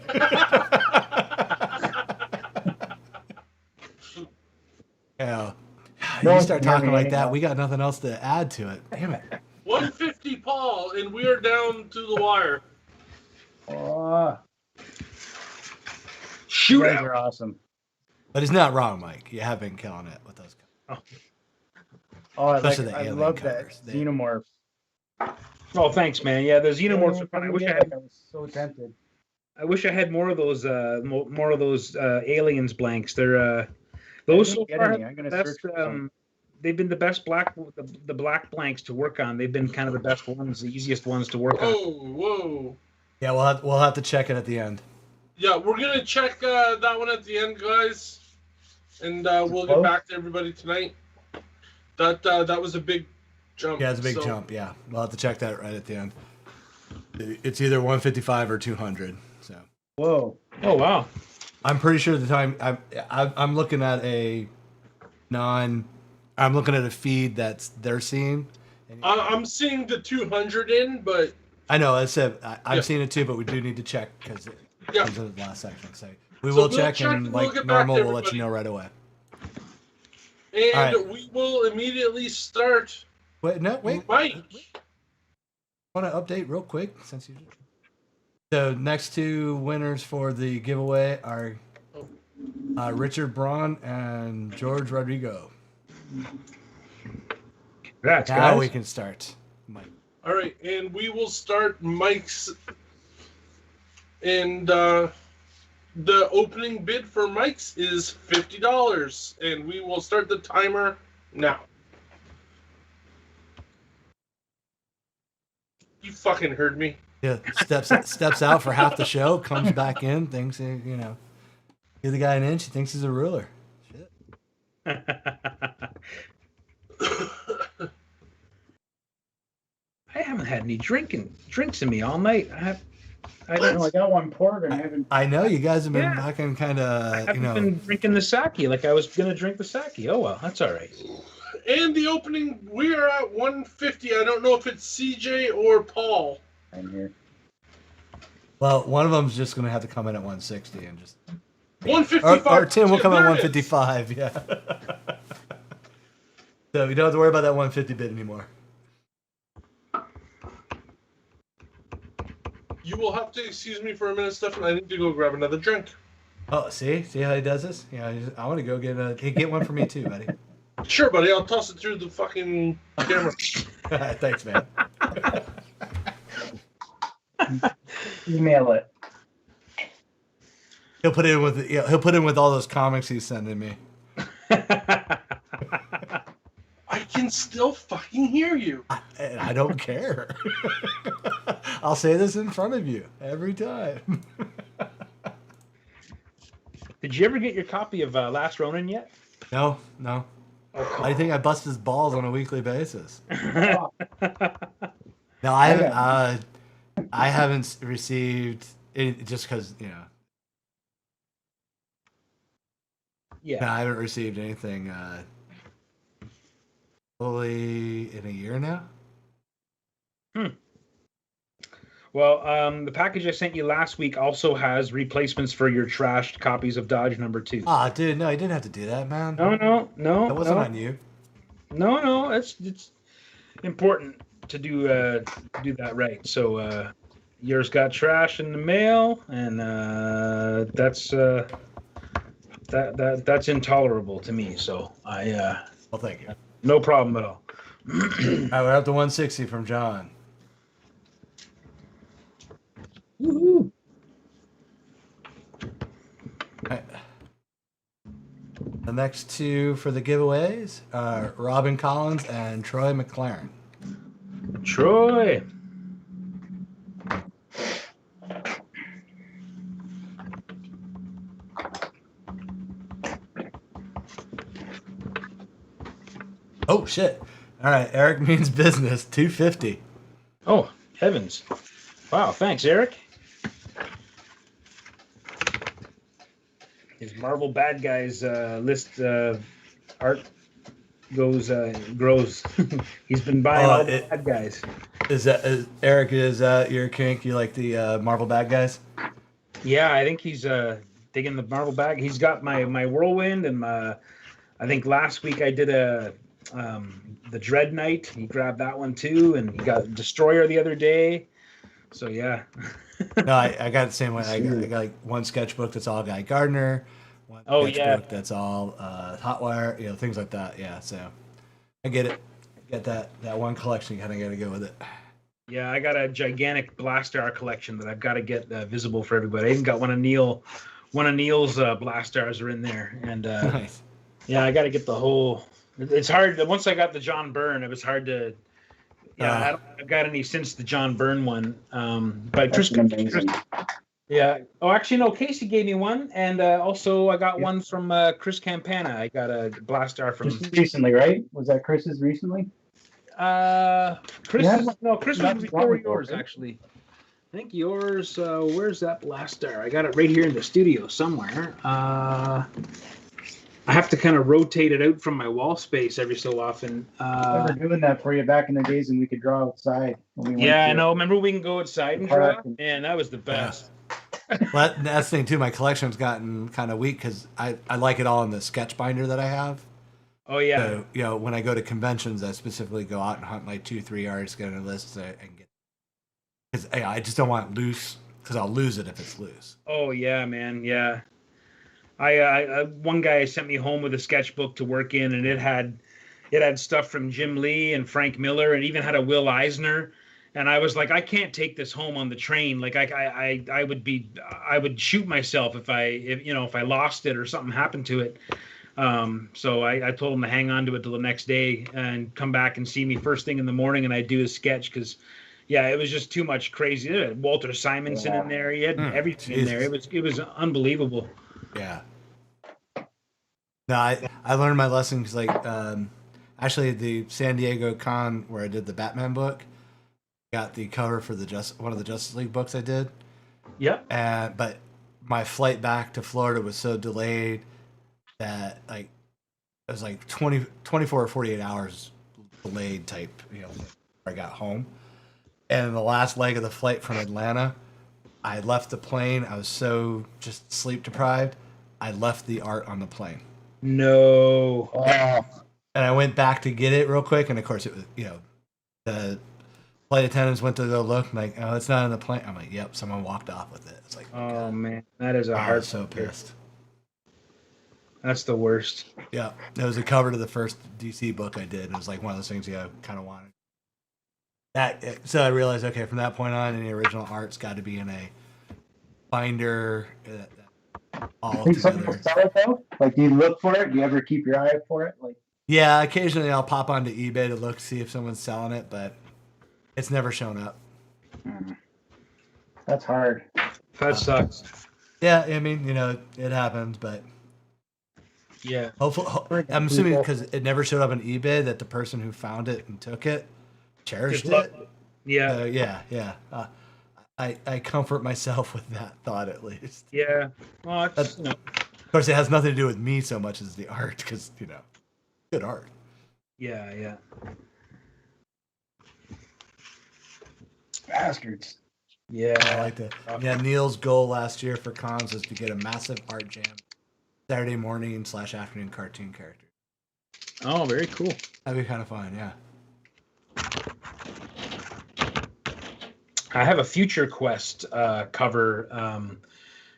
Yeah. You start talking like that, we got nothing else to add to it. Damn it. 150, Paul, and we are down to the wire. Shoot! You guys are awesome. But he's not wrong, Mike. You have been killing it with those. I love covers. That Xenomorph. Oh, thanks, man. Yeah, the Xenomorphs are fun. I was so tempted. I wish I had more of those. More of those aliens blanks. They're those so far. I'm gonna search for some. They've been the best the black blanks to work on. They've been kind of the best ones, the easiest ones to work on. Whoa. Yeah, we'll have to check it at the end. Yeah, we're gonna check that one at the end, guys, and we'll get back to everybody tonight. That was a big jump. Yeah, it's a big jump. Yeah, we'll have to check that right at the end. It's either 155 or 200. So. Whoa! Oh wow! I'm pretty sure the time I'm looking at I'm looking at a feed that's they're seeing. I'm seeing the 200 in, but I know. I said I'm seeing it too, but we do need to check because it comes in the last section. So we'll check, and like normal, we'll let you know right away. And we will immediately start. Wait. Mike. I want to update real quick since you. So next 2 winners for the giveaway are Richard Braun and George Rodrigo. Congrats, Now guys. we can start. Mike. All right, and we will start Mike's. And the opening bid for Mike's is $50, and we will start the timer now. You fucking heard me. Yeah, steps out for half the show, comes back in, thinks give the guy an inch, he thinks he's a ruler. Shit. I haven't had any drinks in me all night. I I know I got one poured and I haven't. I know you guys have been Yeah. fucking kind I of, haven't been drinking the sake like I was gonna drink the sake. Oh well, that's all right. And the opening, we are at 150. I don't know if it's CJ or Paul. I'm here. Well, one of them's just going to have to come in at 160 and just. 155. Or Tim will come in at There it is. 155, yeah. So you don't have to worry about that 150 bid anymore. You will have to excuse me for a minute, Stefan. I need to go grab another drink. Oh, see how he does this? Yeah, I want to go get one for me too, buddy. Sure, buddy. I'll toss it through the fucking camera. Thanks, man. Email it. He'll put in with all those comics he's sending me. I can still fucking hear you. I don't care. I'll say this in front of you every time. Did you ever get your copy of Last Ronin yet? No. Oh, I think I bust his balls on a weekly basis. come No, I haven't received it just because Yeah. No, I haven't received anything fully in a year now. Well, the package I sent you last week also has replacements for your trashed copies of Dodge number 2. Ah, dude, no, you didn't have to do that, man. No. That wasn't on you. No. It's important to do that right. So yours got trash in the mail, and that's intolerable to me. So I Well, thank you. no problem at all. All right, we're up to 160 from John. Woohoo! All right. The next two for the giveaways are Robin Collins and Troy McLaren. Troy. Oh shit! All right, Eric means business. 250. Oh heavens! Wow, thanks, Eric. His Marvel bad guys list art grows. He's been buying all the bad guys. Eric? Is your kink? You like the Marvel bad guys? Yeah, I think he's digging the Marvel bag. He's got my Whirlwind, and I think last week I did the Dread Knight. He grabbed that one too, and he got Destroyer the other day. So yeah. No, I got the same one. I got like one sketchbook that's all Guy Gardner. One sketchbook that's all Hotwire. Things like that. Yeah, so I get it. Get that one collection. You kind of got to go with it. Yeah, I got a gigantic Blastar collection that I've got to get visible for everybody. I even got one of Neil's Blastars are in there, and Nice. yeah, I got to get the whole. It's hard. Once I got the John Byrne, it was hard to. Yeah, I don't think I've got any since the John Byrne one. But Chris, yeah. Oh, actually, no. Casey gave me one, and also I got one from Chris Campana. I got a Blastar from. Just recently, right? Was that Chris's recently? Chris. Yeah. Chris Not was before long ago, yours, right? actually. I think yours. Where's that Blastar? I got it right here in the studio somewhere. I have to kind of rotate it out from my wall space every so often. I remember doing that for you back in the days when we could draw outside. When we went Yeah, I to- know. Remember we can go outside and draw? Man, that was the best. Well, that's the thing too. My collection's gotten kind of weak because I like it all in the sketch binder that I have. Oh yeah. So, when I go to conventions, I specifically go out and hunt like 2-3 artists, get a list, and get. Because I just don't want it loose because I'll lose it if it's loose. Oh yeah, man. Yeah. I one guy sent me home with a sketchbook to work in, and it it had stuff from Jim Lee and Frank Miller, and even had a Will Eisner. And I was like, I can't take this home on the train. Like I would shoot myself if I lost it or something happened to it. So I told him to hang on to it till the next day and come back and see me first thing in the morning, and I'd do his sketch because, yeah, it was just too much crazy. It had Walter Simonson in there. He had everything in there. It was unbelievable. Yeah. No, I learned my lesson because, like, actually the San Diego con where I did the Batman book, got the cover for one of the Justice League books I did. Yep. But my flight back to Florida was so delayed that, like, it was like 24 or 48 hours delayed type, before I got home. And the last leg of the flight from Atlanta, I left the plane. I was so just sleep deprived. I left the art on the plane. No. And I went back to get it real quick. And of course it was, the flight attendants went to go look, and like, oh, it's not in the plane. I'm like, yep, someone walked off with it. It's like, Oh, God. man, that is a I hard. was so pissed. That's the worst. Yeah, it was a cover to the first DC book I did. It was like one of those things I kind of wanted. So I realized, okay, from that point on, any original art's got to be in a binder all Think someone will together. sell it though? Like, do you look for it? Do you ever keep your eye out for it? Like, Yeah, occasionally I'll pop onto eBay to look, see if someone's selling it, but it's never shown up. that's hard. That sucks. Yeah, I mean, it happens, but Yeah. hopefully, I'm assuming because it never showed up on eBay that the person who found it and took it cherished Just it. Yeah. Yeah. I comfort myself with that thought at least. Yeah. Well, it's, Of course, it has nothing to do with me so much as the art, because good art. yeah. Bastards. Yeah. I like that. Yeah, Neil's goal last year for cons was to get a massive art jam Saturday morning / afternoon cartoon character. Oh, very cool. That'd be kind of fun, yeah. I have a Future Quest cover,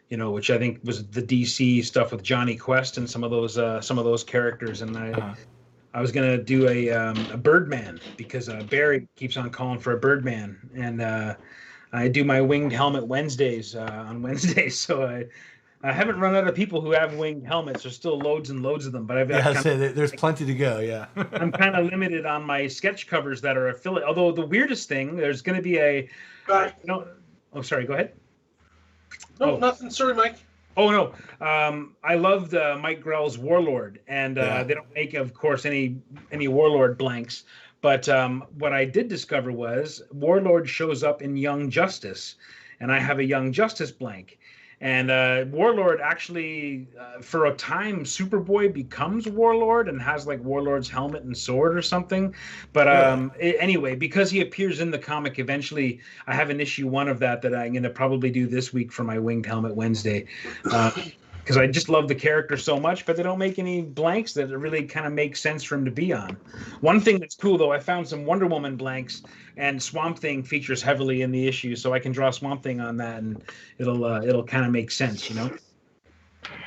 which I think was the DC stuff with Johnny Quest and some of those characters, and I was gonna do a Birdman because Barry keeps on calling for a Birdman, and I do my Winged Helmet Wednesdays on Wednesdays, so I haven't run out of people who have winged helmets. There's still loads and loads of them, but There's plenty to go. Yeah. I'm kind of limited on my sketch covers that are affiliate. Although the weirdest thing, there's going to be Oh, sorry. Go ahead. No, nothing. Sorry, Mike. Oh no, I loved Mike Grell's Warlord, and they don't make, of course, any Warlord blanks. But what I did discover was Warlord shows up in Young Justice, and I have a Young Justice blank. And Warlord actually, for a time, Superboy becomes Warlord and has like Warlord's helmet and sword or something. But anyway, because he appears in the comic eventually, I have an issue 1 of that I'm going to probably do this week for my Winged Helmet Wednesday. Because I just love the character so much, but they don't make any blanks that really kind of make sense for him to be on. One thing that's cool, though, I found some Wonder Woman blanks, and Swamp Thing features heavily in the issue, so I can draw Swamp Thing on that, and it'll kind of make sense, Oh,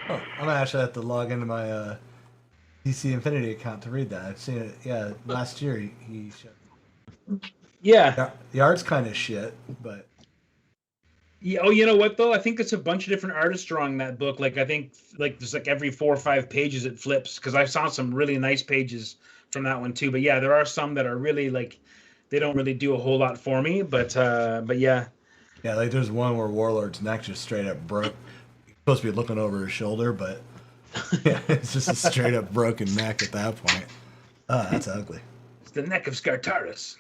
I'm gonna actually have to log into my DC Infinity account to read that. I've seen it. Yeah, last year he showed. Yeah. The art's kind of shit, but. Yeah, oh, you know what though? I think it's a bunch of different artists drawing that book. Like I think there's every 4 or 5 pages it flips, because I saw some really nice pages from that one too. But yeah, there are some that are really they don't really do a whole lot for me. But yeah. Yeah, like there's one where Warlord's neck just straight up broke. He's supposed to be looking over his shoulder, but yeah, it's just a straight up broken neck at that point. Oh, that's ugly. It's the neck of Scartaris.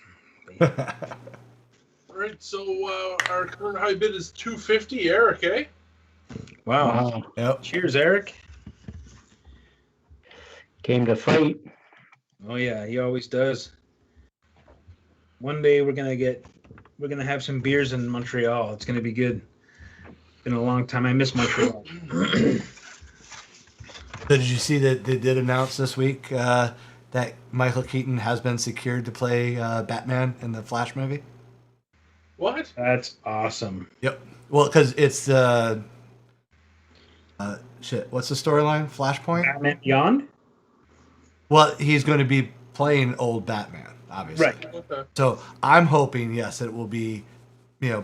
All right, so our current high bid is $250, Eric, eh? Wow. Yep. Cheers, Eric. Came to fight. Oh yeah, he always does. One day we're gonna have some beers in Montreal. It's gonna be good. Been a long time. I miss Montreal. So did you see that they did announce this week that Michael Keaton has been secured to play Batman in the Flash movie? What? That's awesome. Yep. Well, because it's what's the storyline? Flashpoint? Batman Beyond? Well, he's going to be playing old Batman, obviously. Right. Okay. So I'm hoping, yes, it will be,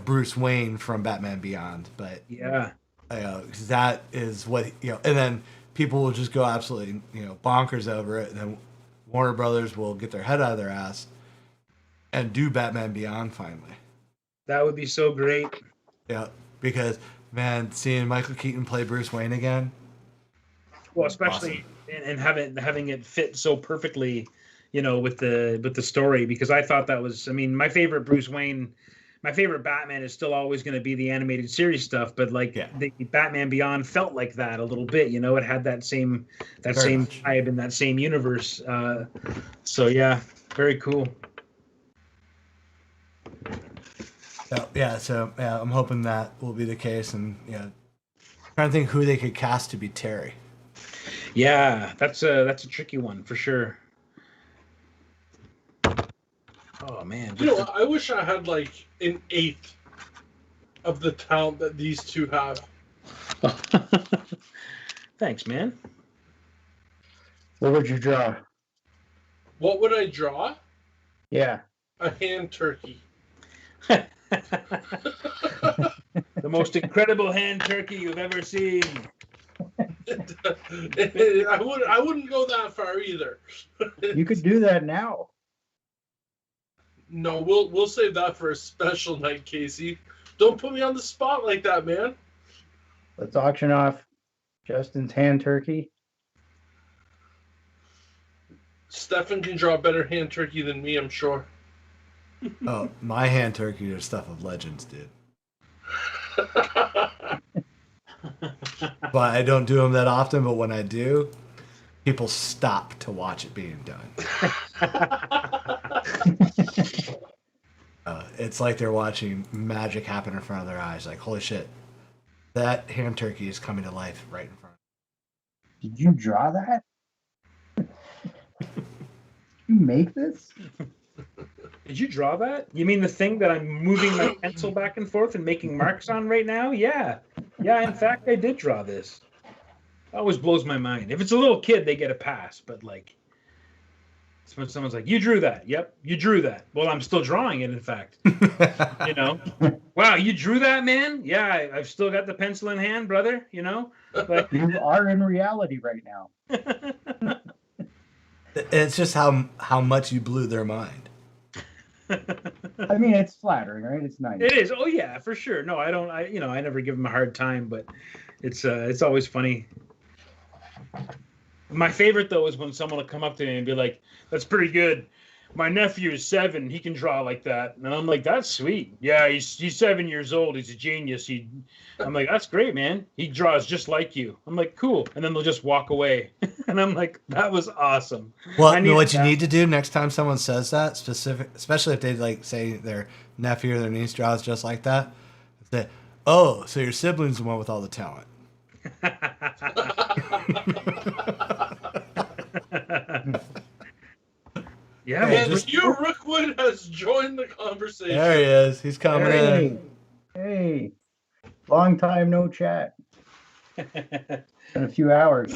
Bruce Wayne from Batman Beyond. But Yeah. 'cause that is what and then people will just go absolutely bonkers over it, and then Warner Brothers will get their head out of their ass and do Batman Beyond finally. That would be so great. Yeah, because man, seeing Michael Keaton play Bruce Wayne again. Well, especially and having it fit so perfectly, with the story. Because I thought that was, I mean, my favorite Batman is still always going to be the animated series stuff. But the Batman Beyond felt like that a little bit. It had that same Very much. vibe in that same universe. So yeah, very cool. So I'm hoping that will be the case, and trying to think who they could cast to be Terry. Yeah, that's a tricky one for sure. Oh man, I wish I had like an eighth of the talent that these two have. Thanks, man. What would you draw? What would I draw? Yeah. A hand turkey. The most incredible hand turkey you've ever seen. I wouldn't go that far either. You could do that now. No, we'll save that for a special night, Casey. Don't put me on the spot like that, man. Let's auction off Justin's hand turkey. Stefan can draw a better hand turkey than me, I'm sure. Oh, my hand turkey are stuff of legends, dude. But I don't do them that often. But when I do, people stop to watch it being done. It's like they're watching magic happen in front of their eyes. Like, holy shit, that hand turkey is coming to life right in front. Did you draw that? You make this? Did you draw that? You mean the thing that I'm moving my pencil back and forth and making marks on right now? Yeah. Yeah, in fact, I did draw this. It always blows my mind. If it's a little kid, they get a pass. But it's when someone's like, you drew that. Yep, you drew that. Well, I'm still drawing it, in fact. Wow, you drew that, man? Yeah, I've still got the pencil in hand, brother. Like, You are in reality right now. It's just how much you blew their mind. I mean, it's flattering, right? It's nice. It is. Oh yeah, for sure. No, I don't. I never give them a hard time, but it's always funny. My favorite though is when someone will come up to me and be like, "That's pretty good. My nephew is 7. He can draw like that." And I'm like, "That's sweet. Yeah, he's 7 years old. He's a genius. I'm like, "That's great, man. He draws just like you." I'm like, "Cool." And then they'll just walk away. And I'm like, "That was awesome." Well, what you need to do next time someone says that, especially if they say their nephew or their niece draws just like that, say, "Oh, so your sibling's the one with all the talent." Yeah, And Hugh Rookwood has joined the conversation. There he is. He's coming in. Hey, long time no chat. In a few hours.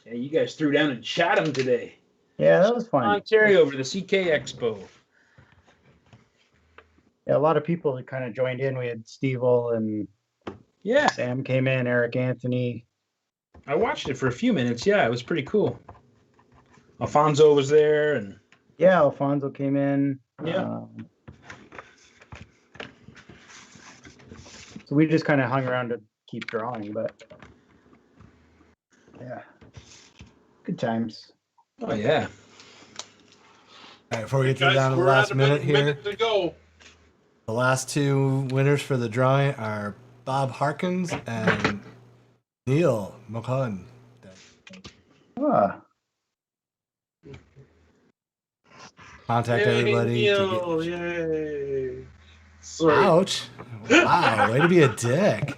Yeah, you guys threw down in Chatham today. Yeah, that was fun. Ontario over the CK Expo. Yeah, a lot of people that kind of joined in. We had Steve-O and Yeah, Sam came in, Eric Anthony. I watched it for a few minutes. Yeah, it was pretty cool. Alfonso was there, and Yeah, Alfonso came in. Yeah. So we just kind of hung around to keep drawing, but yeah, good times. oh yeah, All right, before we get Guys, down to the we're last at a minute here, minute to go. the last 2 winners for the drawing are Bob Harkins and Neil McCullen. Ah, Contact everybody. Neil, yay. Sorry. Ouch. Wow, way to be a dick.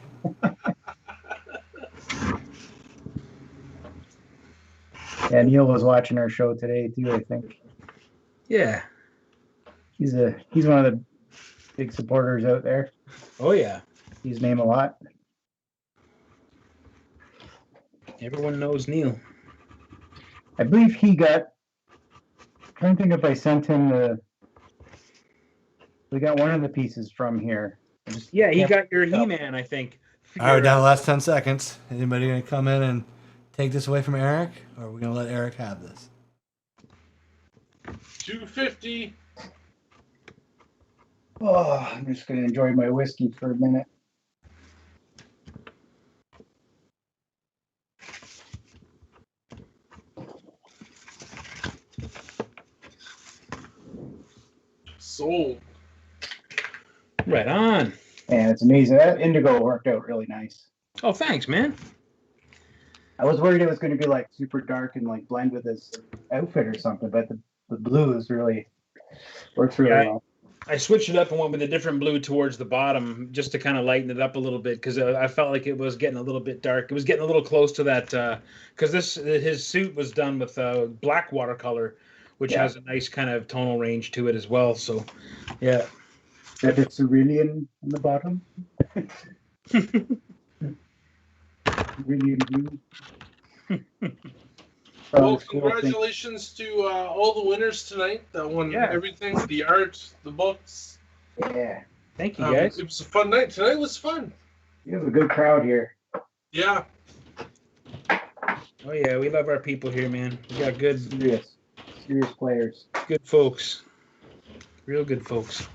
yeah, Neil was watching our show today too. I think yeah. he's one of the big supporters out there. Oh yeah. He's name a lot. Everyone knows Neil. I believe he got. I'm trying to think if I sent him the. We got one of the pieces from here. Yeah, he got your He-Man, I think. All right, we're down to the last 10 seconds. Anybody going to come in and take this away from Eric? Or are we going to let Eric have this? 250. Oh, I'm just gonna enjoy my whiskey for a minute. Sold. Right on. And it's amazing. That indigo worked out really nice. Oh, thanks, man. I was worried it was going to be like super dark and like blend with his outfit or something, but the blue is really works really well. I switched it up and went with a different blue towards the bottom just to kind of lighten it up a little bit because I felt like it was getting a little bit dark. It was getting a little close to that because his suit was done with black watercolor, which has a nice kind of tonal range to it as well. So, yeah. That it's cerulean on the bottom. Cerulean blue. Well, congratulations to all the winners tonight that won everything, the art, the books. Yeah. Thank you, guys. It was a fun night. Tonight was fun. You have a good crowd here. Yeah. Oh, yeah, we love our people here, man. We got good, serious players. Good folks. Real good folks.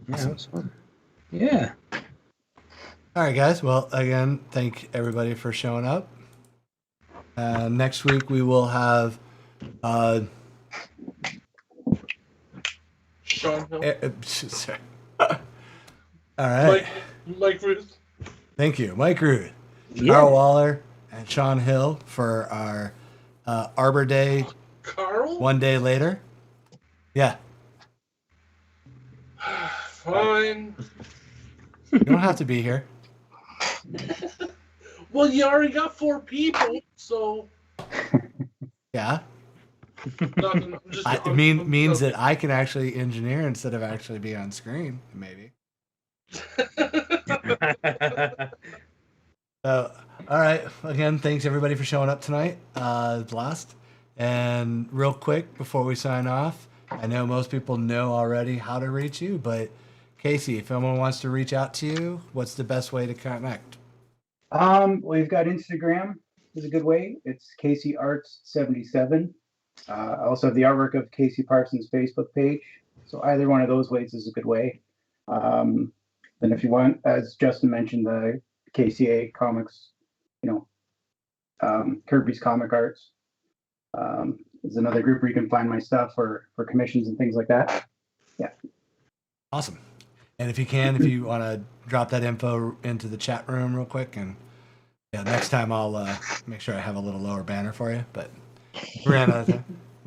Yeah, that was fun. Yeah. All right, guys. Well, again, thank everybody for showing up. Next week we will have Sean Hill. Sorry. All right. Mike Rooth. Thank you, Mike Rooth, Yeah. Carl Waller, and Sean Hill for our Arbor Day. Carl? One day later. Yeah. Fine. You don't have to be here. Well, you already got 4 people, so. Yeah. It means that I can actually engineer instead of actually be on screen, maybe. All right. Again, thanks everybody for showing up tonight. Blast. And real quick before we sign off, I know most people know already how to reach you, but Casey, if anyone wants to reach out to you, what's the best way to connect? We've got Instagram is a good way. It's Casey Arts 77. I also have the artwork of Casey Parsons' Facebook page. So either one of those ways is a good way. Then if you want, as Justin mentioned, the KCA Comics, Kirby's Comic Arts is another group where you can find my stuff for commissions and things like that. Yeah. Awesome. And if you want to drop that info into the chat room real quick, and next time I'll make sure I have a little lower banner for you. But we ran out of time.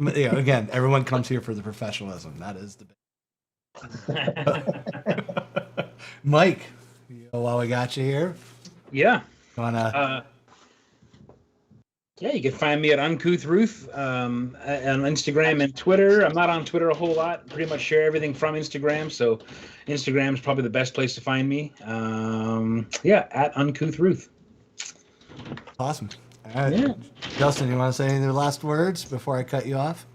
Again, everyone comes here for the professionalism. That is the bit. Mike, while we got you here, yeah. Wanna? Yeah, you can find me at Uncouth Rooth on Instagram and Twitter. I'm not on Twitter a whole lot. Pretty much share everything from Instagram, so Instagram is probably the best place to find me. At Uncouth Rooth. Awesome. All right. Yeah. Justin, you want to say any last words before I cut you off?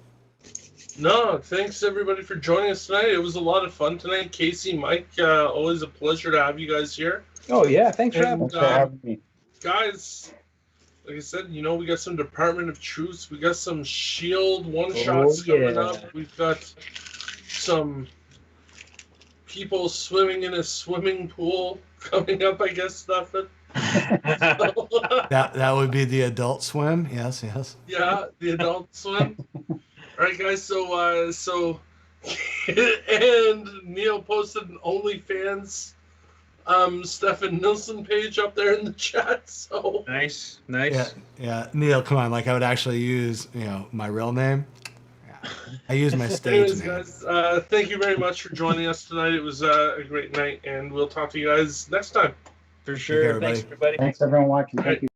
No, thanks everybody for joining us tonight. It was a lot of fun tonight. Casey, Mike, always a pleasure to have you guys here. Oh, yeah. Thanks for having me. Guys, like I said, we got some Department of Truth. We got some Shield one-shots coming up. We've got some people swimming in a swimming pool coming up, I guess, nothing. That would be the Adult Swim. Yes. Yeah, the Adult Swim. All right, guys. So and Neil posted an OnlyFans Stefan Nilsson page up there in the chat. So nice. Yeah. Neil, come on. Like I would actually use my real name. Yeah. I use my stage name. Guys, thank you very much for joining us tonight. It was a great night, and we'll talk to you guys next time. For sure. Thanks, everybody. Thanks, everyone watching. Thank you.